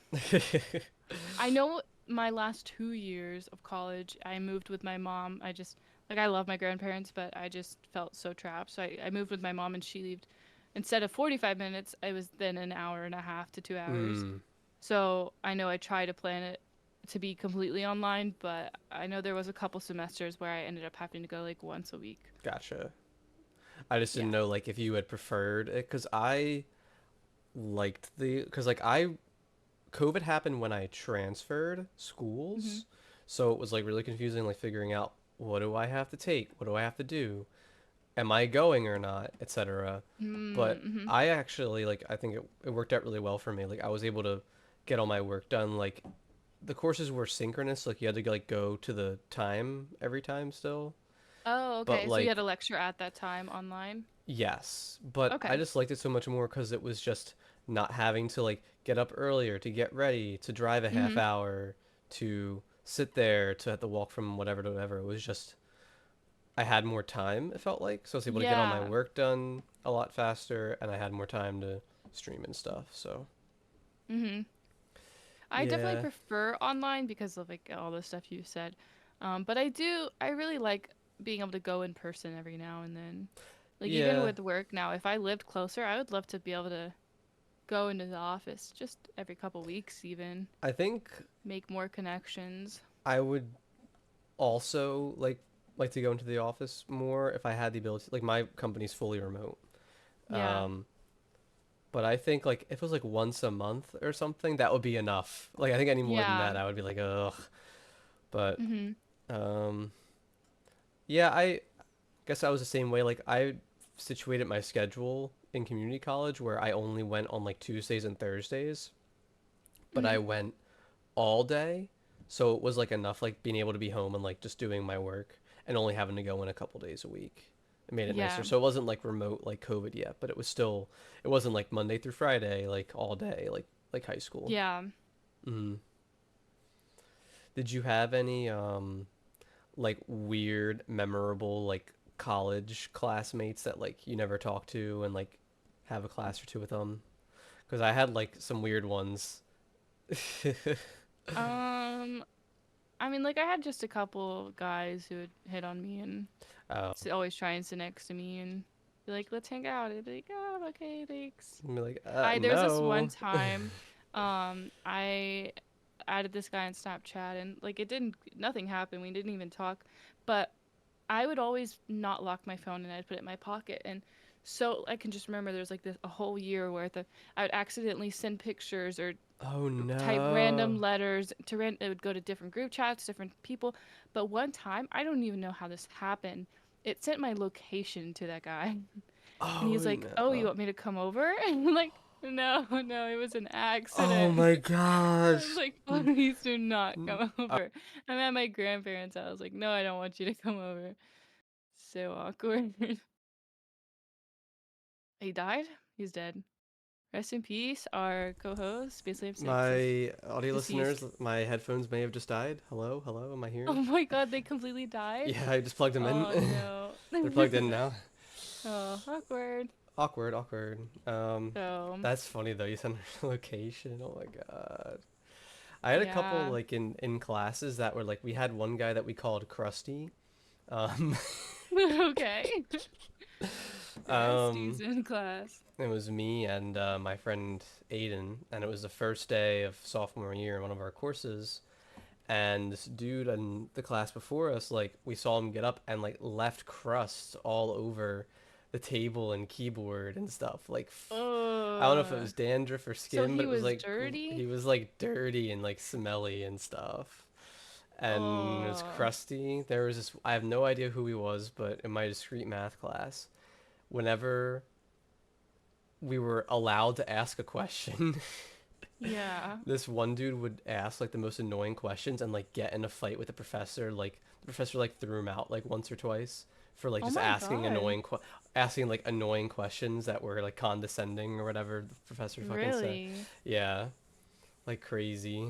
I know my last 2 years of college, I moved with my mom. I just like I love my grandparents, but I just felt so trapped. So I moved with my mom, and she lived instead of 45 minutes, I was then an hour and a half to 2 hours. Hmm. So I know I tried to plan it to be completely online, but I know there was a couple semesters where I ended up having to go like once a week. Gotcha. I just didn't Yeah. know like if you had preferred it because I liked the because like I COVID happened when I transferred Mhm. schools, so it was like really confusing like figuring out what do I have to take, what do I have to do, am I going or not, etc. But Mhm. I actually like I think it worked out really well for me. Like I was able to get all my work done. Like the courses were synchronous, like you had to like go to the time every time still. Oh, But okay. So you had like a lecture at that time online? yes, but I Okay. just liked it so much more because it was just not having to like get up earlier to get ready, to drive a half Mhm. hour, to sit there, to have to walk from whatever to whatever. It was just I had more time, it felt like. So I was able to get all my Yeah. work done a lot faster and I had more time to stream and stuff. So, Mhm. I definitely yeah. prefer online because of like all the stuff you said. But I really like being able to go in person every now and then. Like even Yeah. with work now, if I lived closer, I would love to be able to go into the office just every couple weeks even, I think make more connections. I would also like to go into the office more if I had the ability. Like my company's fully remote. Yeah. Um, but I think like if it was like once a month or something, that would be enough. Like I think any more than Yeah. that, I would be like, ugh. But Mhm. um, yeah, I guess I was the same way. Like I situated my schedule in community college where I only went on like Tuesdays and Thursdays, but I Mhm. went all day. So it was like enough like being able to be home and like just doing my work and only having to go in a couple days a week. It made it nicer. Yeah. So it wasn't like remote like COVID yet, but it was still it wasn't like Monday through Friday like all day like high school. Yeah. Mm. Did you have any like weird memorable like college classmates that like you never talked to and like have a class or two with them? Because I had like some weird ones. Um I mean like I had just a couple guys who would hit on me and Oh, always try and sit next to me, and be like, let's hang out. I'd be like, oh, okay, thanks. And be like, There was this one no. time, I added this guy on Snapchat, and like it didn't, nothing happened. We didn't even talk, but I would always not lock my phone, and I'd put it in my pocket. And so I can just remember there's like this a whole year worth of I would accidentally send pictures or Oh type no. random letters to it would go to different group chats, different people. But one time, I don't even know how this happened. It sent my location to that guy. And Oh he's like, "Oh, you no. want me to come over?" And I'm like, "No, no, it was an Oh accident." my I was gosh. like, "Please do not N- come over." I'm at my grandparents' house. Like, "No, I don't want you to come over." So awkward. He died. He's dead. Rest in peace, our co-host, Space Lamp Six, is My audio listeners, deceased. my headphones may have just died. Hello, hello, am I Oh here? my God, they completely died. Yeah, I just plugged them in. Oh no. They're plugged in now. Oh, awkward. Awkward, awkward. So, That's funny though. You sent her location. Oh my god. I had a couple yeah. like in classes that were like we had one guy that we called Krusty. Um, Okay. Rusty's um, in class. it was me and my friend Aiden, and it was the first day of sophomore year in one of our courses. And this dude in the class before us, like we saw him get up and like left crusts all over the table and keyboard and stuff. Like I don't know if it Oh. was dandruff or So skin, but he it was was like dirty? he was like dirty and like smelly and stuff. And it was Oh. crusty. There was this, I have no idea who he was, but in my discrete math class, whenever we were allowed to ask a question, Yeah. this one dude would ask like the most annoying questions and like get in a fight with the professor. Like the professor like threw him out like once or twice for like Oh just my God. asking like annoying questions that were like condescending or whatever the professor fucking said. Really? Yeah, like crazy.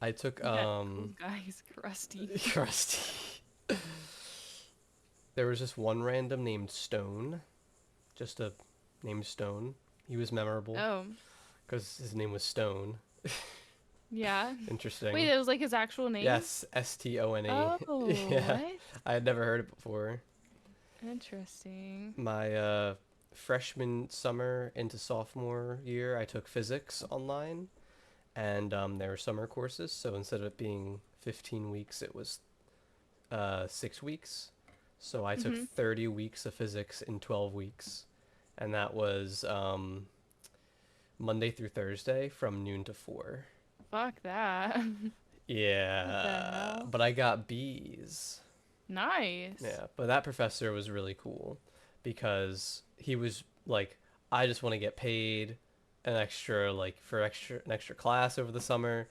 I took Yeah, cool guys, crusty. crusty. There was just one random named Stone, just a named Stone. He was memorable Oh. because his name was Stone. Yeah. Wait, Interesting. it was like his actual name? Yes, Stone. Oh, Yeah, what? I had never heard it before. Interesting. My freshman summer into sophomore year, I took physics online, and there were summer courses. So instead of it being 15 weeks, it was 6 weeks. So I took Mm-hmm. 30 weeks of physics in 12 weeks, and that was Monday through Thursday from noon to 4. Fuck that. What the Yeah, hell? but I got B's. Nice. Yeah, but that professor was really cool because he was like, I just want to get paid an extra like for an extra class over the summer.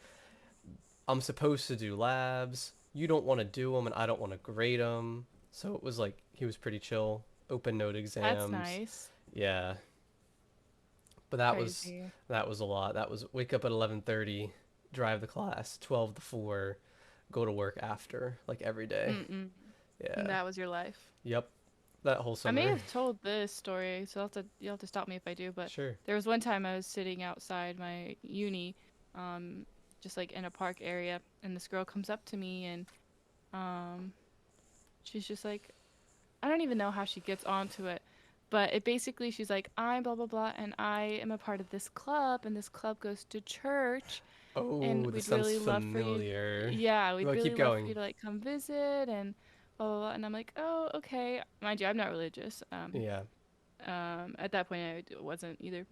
I'm supposed to do labs. You don't want to do them, and I don't want to grade them. So it was like he was pretty chill. Open note That's exams. nice. Yeah, but Crazy. that was a lot. That was wake up at 11:30, drive the class 12 to 4, go to work after like every day. Mm-mm. And Yeah. that was your life. Yep. That whole I may summer. have told this story, so you'll have to stop me if I do. But Sure. there was one time I was sitting outside my uni, um, just like in a park area, and this girl comes up to me, and um, she's just like, I don't even know how she gets onto it, but it basically she's like, I'm blah blah blah, and I am a part of this club, and this club goes to church, and Oh, this we'd sounds really love for you, familiar. yeah, we'd Well, keep really love for going. you to like come visit and blah blah blah. And I'm like, oh, okay. Mind you, I'm not religious. Yeah. At that point I wasn't either.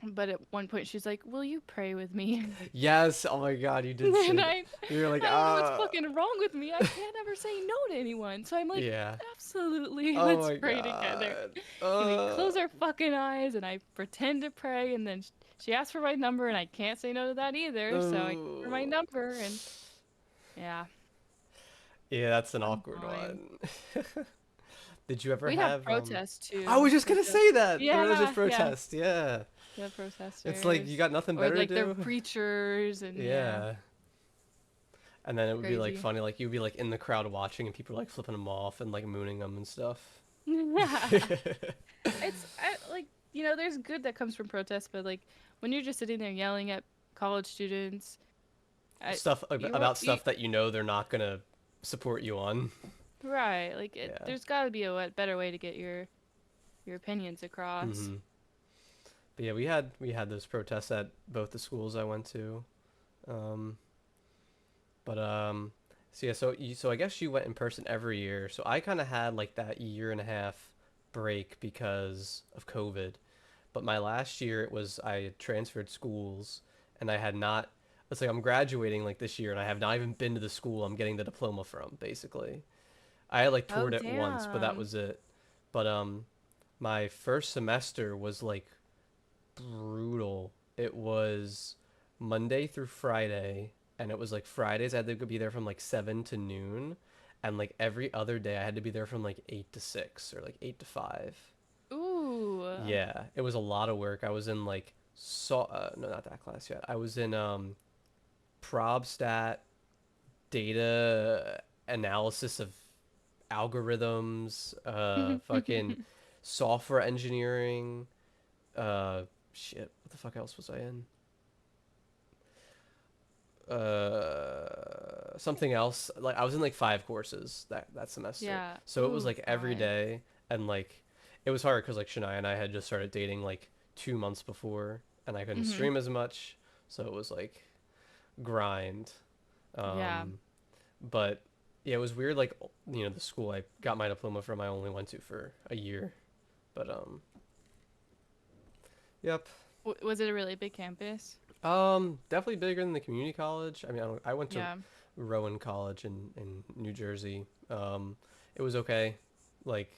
But at one point she's like, will you pray with me? Yes. Oh my God, you did And say that. You're like, I don't know what's fucking wrong with me. I can't ever say no to anyone. So I'm like, yeah. absolutely, Oh let's my pray together. God. And we close our fucking eyes, and I pretend to pray, and then she asks for my number, and I can't say no to that either. So I give her my Oh. number, and yeah, Yeah, that's an fun awkward time. one. Did you ever We have have protests I too. was just gonna say that. The religious Yeah, yeah. protest. Yeah. We have It's like you protesters, got nothing or better to like they're do. preachers, and yeah, Yeah. And then it would be like crazy. funny, like you'd be like in the crowd watching, and people are like flipping them off and like mooning them and stuff. Like there's good that comes from protests, but like when you're just sitting there yelling at college students, I Stuff you about you stuff that you know they're not gonna support you on. Right. Like Yeah. there's got to be a better way to get your opinions across. Mm-hmm. But yeah, we had those protests at both the schools I went to. Um, but so yeah, so I guess you went in person every year. So I kind of had like that year and a half break because of COVID. But my last year, it was I had transferred schools, and I had not. It's like I'm graduating like this year, and I have not even been to the school I'm getting the diploma from. Basically, I had like Oh toured it once, but that damn. was it. But my first semester was like brutal. It was Monday through Friday, and it was like Fridays I had to be there from like 7 to noon, and like every other day I had to be there from like 8 to 6 or like 8 to 5. Ooh. Yeah, it was a lot of work. I was in like no, not that class yet. I was in probstat, data analysis of algorithms, fucking software engineering, shit, what the fuck else was I in? Something else. Like I was in like 5 courses that semester. Yeah. So it was Ooh, like every 5. day, and like it was hard because like Shania and I had just started dating like 2 months before, and I couldn't Mhm. stream as much, so it was like grind. Yeah. Um, but yeah, it was weird. Like the school I got my diploma from, I only went to for a year. But yep. Was it a really big campus? Definitely bigger than the community college. I mean, I went to Yeah. Rowan College in New Jersey. It was okay. Like,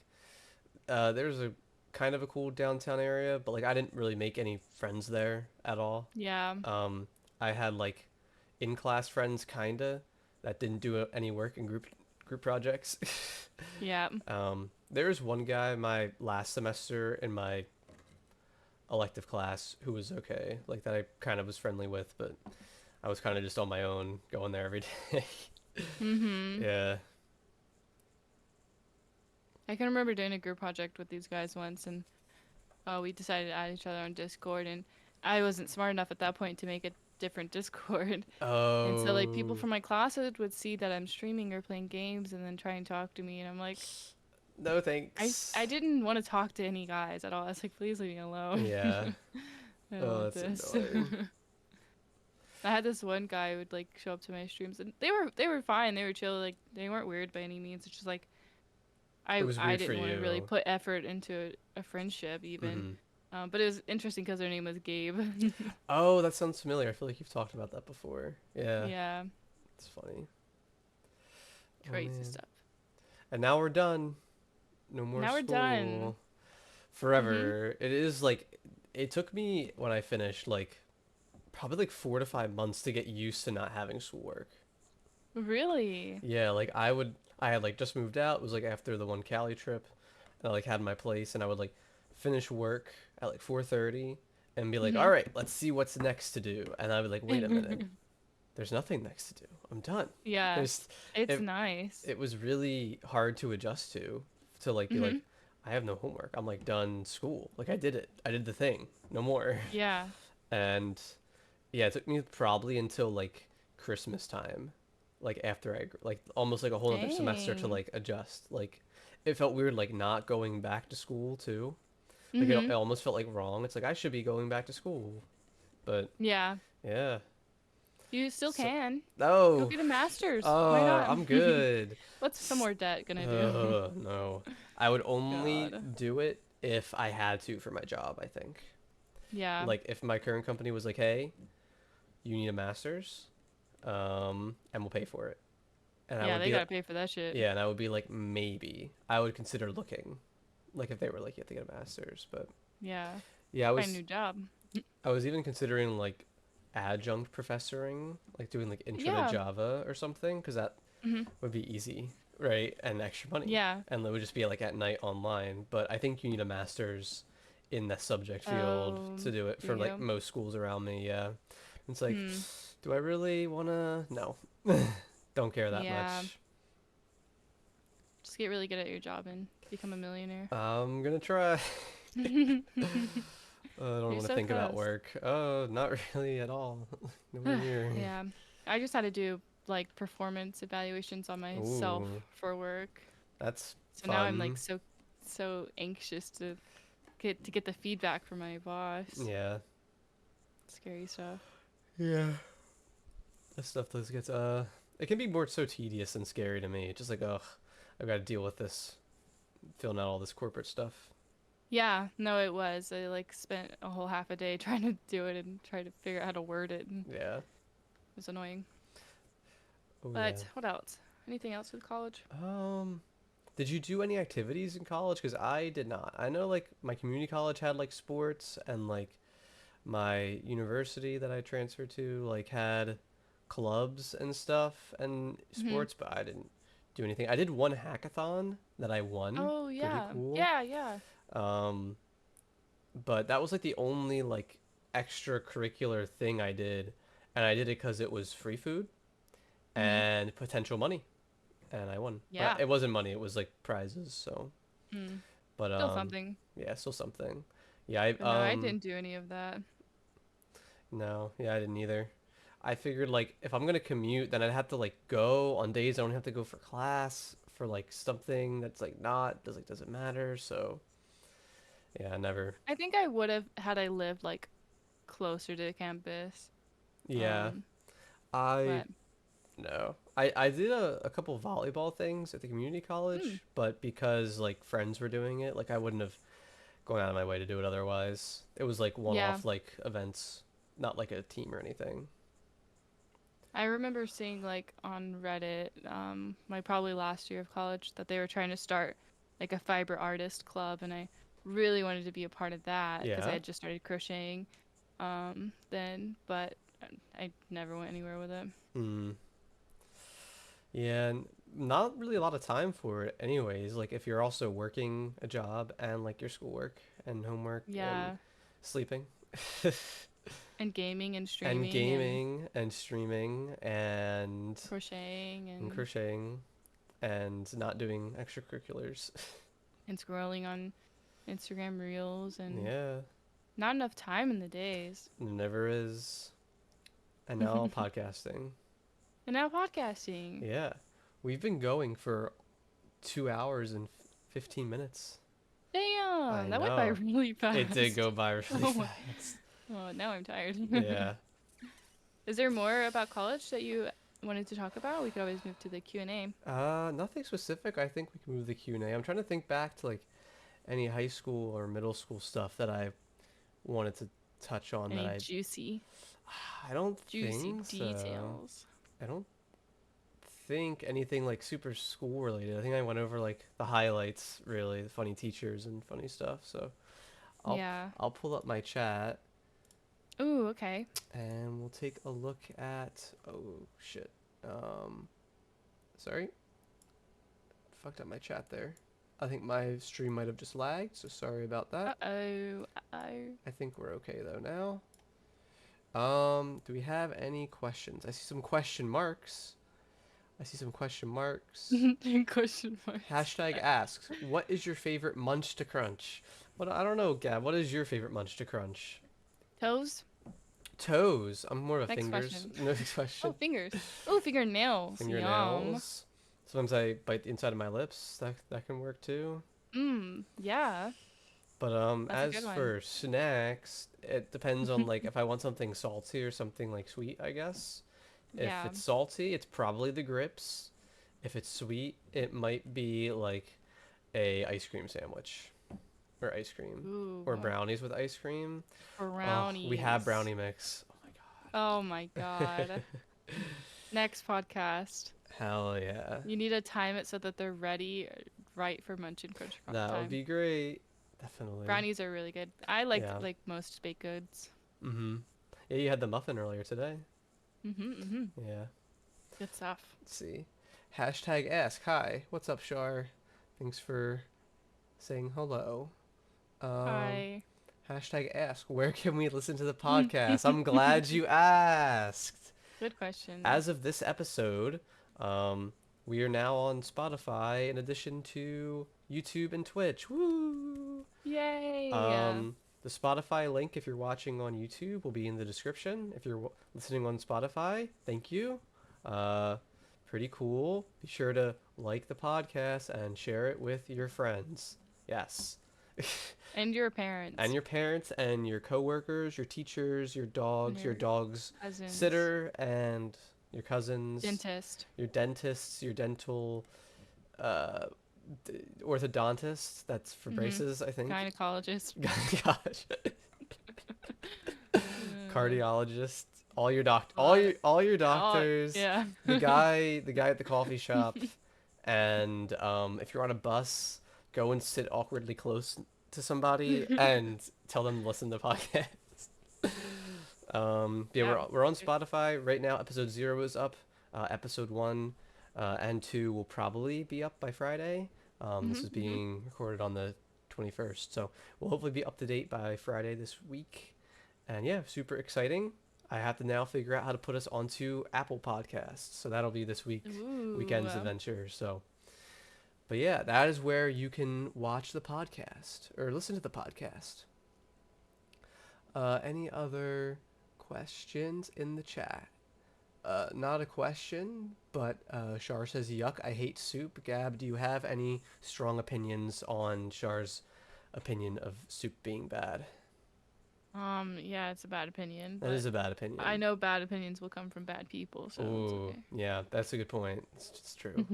there's a kind of a cool downtown area, but like I didn't really make any friends there at all. Yeah. Um, I had like in-class friends kinda that didn't do any work in group projects. Yeah. There was one guy my last semester in my elective class who was okay, like that I kind of was friendly with, but I was kind of just on my own going there every day. Mhm. Yeah. I can remember doing a group project with these guys once, and we decided to add each other on Discord, and I wasn't smart enough at that point to make a different Discord. And so like people Oh, from my class would see that I'm streaming or playing games and then try and talk to me, and I'm like, no I thanks. didn't want to talk to any guys at all. I was like, please leave me alone. Yeah. I don't Oh, want that's this. annoying. I had this one guy who would like show up to my streams, and they were fine. They were chill. Like they weren't weird by any means. It's just like It I was I weird for didn't want to really you. put effort into a friendship even. Hmm. But it was interesting because her name was Gabe. Oh, that sounds familiar. I feel like you've talked about that before. Yeah, Yeah, it's funny. Oh crazy man. stuff. And now we're done. No more Now we're done. school. Mhm. Forever. It is like it took me when I finished like probably like 4 to 5 months to get used to not having schoolwork. Really? Yeah, like I had like just moved out. It was like after the one Cali trip, and I like had my place, and I would like finish work at like 4:30 and be like, all Mhm. right, let's see what's next to do. And I would like, wait a minute, there's nothing next to do. I'm done. Yeah, There's it's it. nice. It was really hard to adjust to like be like, Mhm. I have no homework. I'm like done school. Like I did it. I did the thing. No more. Yeah. And yeah, it took me probably until like Christmas time, like after like almost like a whole other semester to Dang. like adjust. Like it felt weird like not going back to school too. Like it Mhm. almost felt like wrong. It's like I should be going back to school, but Yeah. yeah. You still So can. Go no, get a master's. Why not? I'm good. What's some more debt gonna do? No, I would only God. do it if I had to for my job. I think Yeah. like if my current company was like, hey, you need a master's, and we'll pay for it. And I Yeah, would they be gotta like, pay for that shit. yeah, and I would be like, maybe I would consider looking, like if they were like, you have to get a master's. But Yeah. yeah, Find a new job. I was even considering like adjunct professoring, like doing like intro to Yeah. Java or something, because that Mhm. would be easy, right? And extra money, Yeah. and it would just be like at night online. But I think you need a master's in the subject field to do it Do for like you? most schools around me. Yeah, it's like, Hmm. do I really wanna? No, don't care that Yeah. much. Just get really good at your job and become a millionaire. I'm gonna try. You're I don't want to so think about close. work. Oh, not really at all. Nowhere near. Yeah. I just had to do like performance evaluations on myself Ooh, for work. That's So now I'm like fun. so anxious to get the feedback from my boss. Yeah. Scary stuff. Yeah. This stuff does get it can be more so tedious and scary to me. Just like, ugh, I've got to deal with this, filling out all this corporate stuff. Yeah, no, it was. I like spent a whole half a day trying to do it and try to figure out how to word it, and Yeah. it was annoying. Oh yeah. But what else? Anything else with college? Um, did you do any activities in college? Because I did not. I know like my community college had like sports, and like my university that I transferred to like had clubs and stuff and Hmm. sports, but I didn't do anything. I did one hackathon that I won. Oh Pretty yeah, cool. yeah, yeah. Um, but that was like the only like extracurricular thing I did, and I did it because it was free food Hmm. and potential money, and I won. But Yeah. it wasn't money; it was like prizes. So, Mm. but Still something. yeah, still something. Yeah, I But no, I didn't do any of that. no, yeah, I didn't either. I figured like if I'm gonna commute, then I'd have to like go on days I don't have to go for class for like something that's like not doesn't matter. So yeah, never. I think I would have had I lived like closer to the campus. Yeah, Um, I but no. I did a couple volleyball things at the community mm, college, but because like friends were doing it, like I wouldn't have gone out of my way to do it otherwise. It was like yeah, one-off like events, not like a team or anything. I remember seeing like on Reddit, my probably last year of college, that they were trying to start like a fiber artist club, and I really wanted to be a part of that because I Yeah. had just started crocheting, then, but I never went anywhere with it. Hmm. Yeah, not really a lot of time for it anyways. Like if you're also working a job and like your schoolwork and homework and Yeah, sleeping and gaming and and streaming and gaming and streaming crocheting and and crocheting and not doing extracurriculars. scrolling on Instagram Reels and Yeah, not enough time in the days. never is. And now podcasting. And now podcasting. Yeah. We've been going for 2 hours and 15 minutes. Damn, I that went by know. really It did fast. go by really Oh my. fast. Oh, now I'm tired. Yeah. Is there more about college that you wanted to talk about? We could always move to the Q&A. Nothing specific. I think we can move the Q&A. I'm trying to think back to like any high school or middle school stuff that I wanted to touch on that Any I I don't juicy think so. details? I don't think anything like super school related. I think I went over like the highlights really, the funny teachers and funny stuff. So I'll Yeah. I'll pull up my chat Ooh, okay. and we'll take a look at oh shit. Um sorry. Fucked up my chat there. I think my stream might have just lagged, so sorry about that. Uh-oh. Uh-oh. I think we're okay though now. Do we have any questions? I see some question marks. I see some question marks. Question marks. Hashtag asks, what is your favorite munch to crunch? What I don't know, Gab. What is your favorite munch to crunch? Toes? Toes. I'm more of a Next fingers. question. Next Oh, question. fingers. Oh, fingernails. Yum. Fingernails. Sometimes I bite the inside of my lips. That can work too. Mmm. Yeah. But That's a good as one. for snacks, it depends on like if I want something salty or something like sweet, I guess. If Yeah. it's salty, it's probably the grips. If it's sweet, it might be like a ice cream sandwich or ice cream Ooh. or brownies with ice cream. Oh, we have Brownies. brownie mix. Oh my Oh my God. god. Next podcast. Hell yeah. You need to time it so that they're ready right for Munch and Crunch That would time. be great. Definitely. Brownies are really good. I like Yeah. most baked goods. Mhm. Yeah, you had the muffin earlier today. Mm-hmm. Yeah. Good stuff. Let's see. Hashtag ask. Hi. What's up, Shar? Thanks for saying hello. Um, Hi. Hashtag ask. Where can we listen to the podcast? I'm glad you asked. Good question. As of this episode, um, we are now on Spotify in addition to YouTube and Twitch. Woo! Yay. Um, the Spotify link, if you're watching on YouTube, will be in the description. If you're listening on Spotify, thank you. Uh, pretty cool. Be sure to like the podcast and share it with your friends. Yes. And your And parents, your parents and your coworkers, your teachers, and your your dog's cousins, sitter, and your cousins, dentist, your dentists, your dental uh, orthodontist. That's for mm-hmm. braces, I think. Gynecologist. Gosh, Uh, cardiologist, uh, all your oh, doctors, yeah. the guy at the coffee shop, and if you're on a bus, go and sit awkwardly close to somebody and tell them to listen to the podcast. Yeah, Yeah. we're on Spotify right now. Episode 0 is up. Episode 1 and 2 will probably be up by Friday. This Mm-hmm, is mm-hmm. being recorded on the 21st, so we'll hopefully be up to date by Friday this week. And yeah, super exciting. I have to now figure out how to put us onto Apple Podcasts, so that'll be this Ooh. weekend's adventure. So, but yeah, that is where you can watch the podcast or listen to the podcast. Any other questions in the chat? Not a question, but Shar says, yuck, I hate soup. Gab, do you have any strong opinions on Shar's opinion of soup being bad? Yeah, it's a bad opinion, That but is a bad I opinion. know bad opinions will come from bad people, so it's Ooh, okay. yeah, that's a good point. It's true.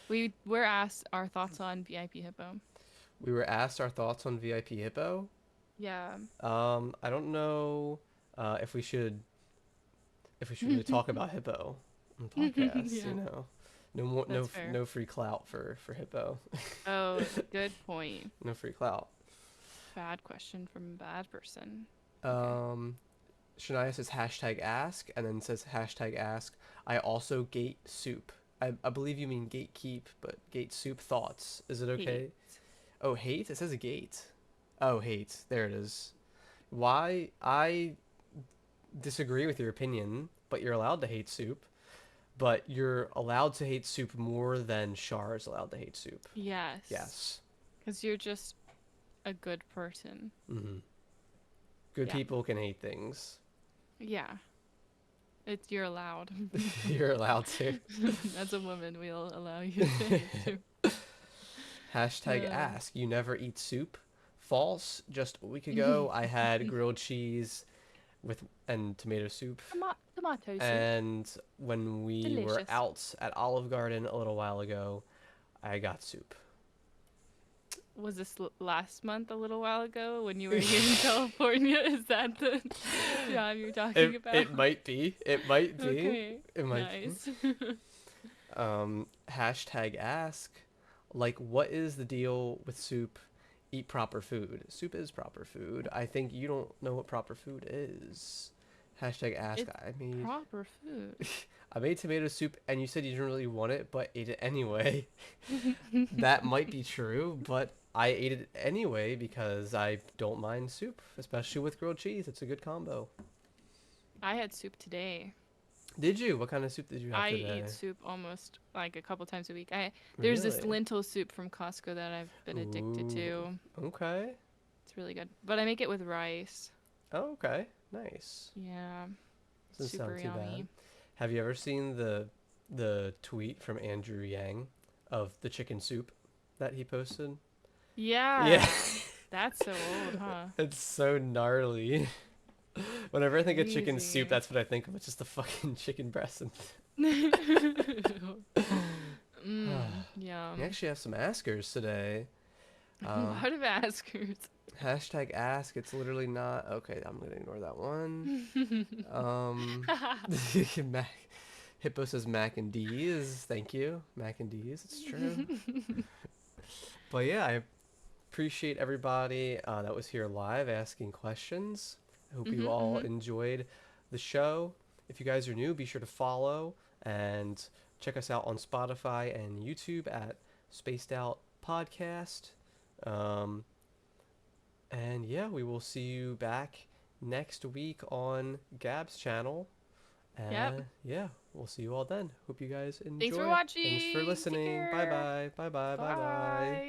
We were asked our thoughts on VIP Hippo. We were asked our thoughts on VIP Hippo. Yeah. I don't know if we should really talk about Hippo on the podcast. Yeah, You know, no more, that's fair. no free clout for Hippo. Oh, good point. No free clout. Bad question from a bad person. Okay. Um, Shania says hashtag ask and then says hashtag ask. I also gate soup. I believe you mean gatekeep, but gate soup thoughts. Is it Hate. okay? Oh, hate? It says a gate. Oh, hate. There it is. Why? I disagree with your opinion, but you're allowed to hate soup. But you're allowed to hate soup more than Shar is allowed to hate soup. Yes. Yes. Because you're just a good person. Mm-hmm. Good Yeah. people can hate things. Yeah. You're allowed. You're allowed to. As a woman, we'll allow you to hate too. Hashtag Uh, ask. You never eat soup? False. Just a week ago, I had grilled cheese with and tomato soup. Tomato soup. And when we were Delicious. out at Olive Garden a little while ago, I got soup. Was this last month, a little while ago, when you were here in California? Is that the job you're talking about? It might be. It might be. Okay. It might Nice. be. Hashtag ask. Like, what is the deal with soup? Eat proper food. Soup is proper food. I think you don't know what proper food is. Hashtag ask. It's proper food. I made tomato soup and you said you didn't really want it, but ate it anyway. That might be true, but I ate it anyway because I don't mind soup, especially with grilled cheese. It's a good combo. I had soup today. Did you? What kind of soup did you have I today? eat soup almost like a couple times a week. There's this Really? lentil soup from Costco that I've been addicted to. Ooh, okay. It's really good. But I make it with rice. Oh, okay. Nice. Yeah. Doesn't Super sound too yummy. bad. Have you ever seen the tweet from Andrew Yang of the chicken soup that he posted? Yeah. Yeah. That's so old, huh? It's so gnarly. Whenever I think of chicken soup, Crazy. that's what I think of. It's just the fucking chicken breast. And we Yum. actually have some askers today. A lot of askers. Hashtag ask. It's literally not. Okay, I'm going to ignore that one. Mac, Hippo says Mac and D's. Thank you. Mac and D's. It's true. But yeah, I appreciate everybody that was here live asking questions. I hope you all enjoyed the show. If you guys are new, be sure to follow and check us out on Spotify and YouTube at Spaced Out Podcast. And yeah, we will see you back next week on Gab's channel. And Yep. yeah, we'll see you all then. Hope you guys enjoy. Thanks for watching. Thanks for Take listening. care. Bye bye. Bye bye. Bye bye. Bye.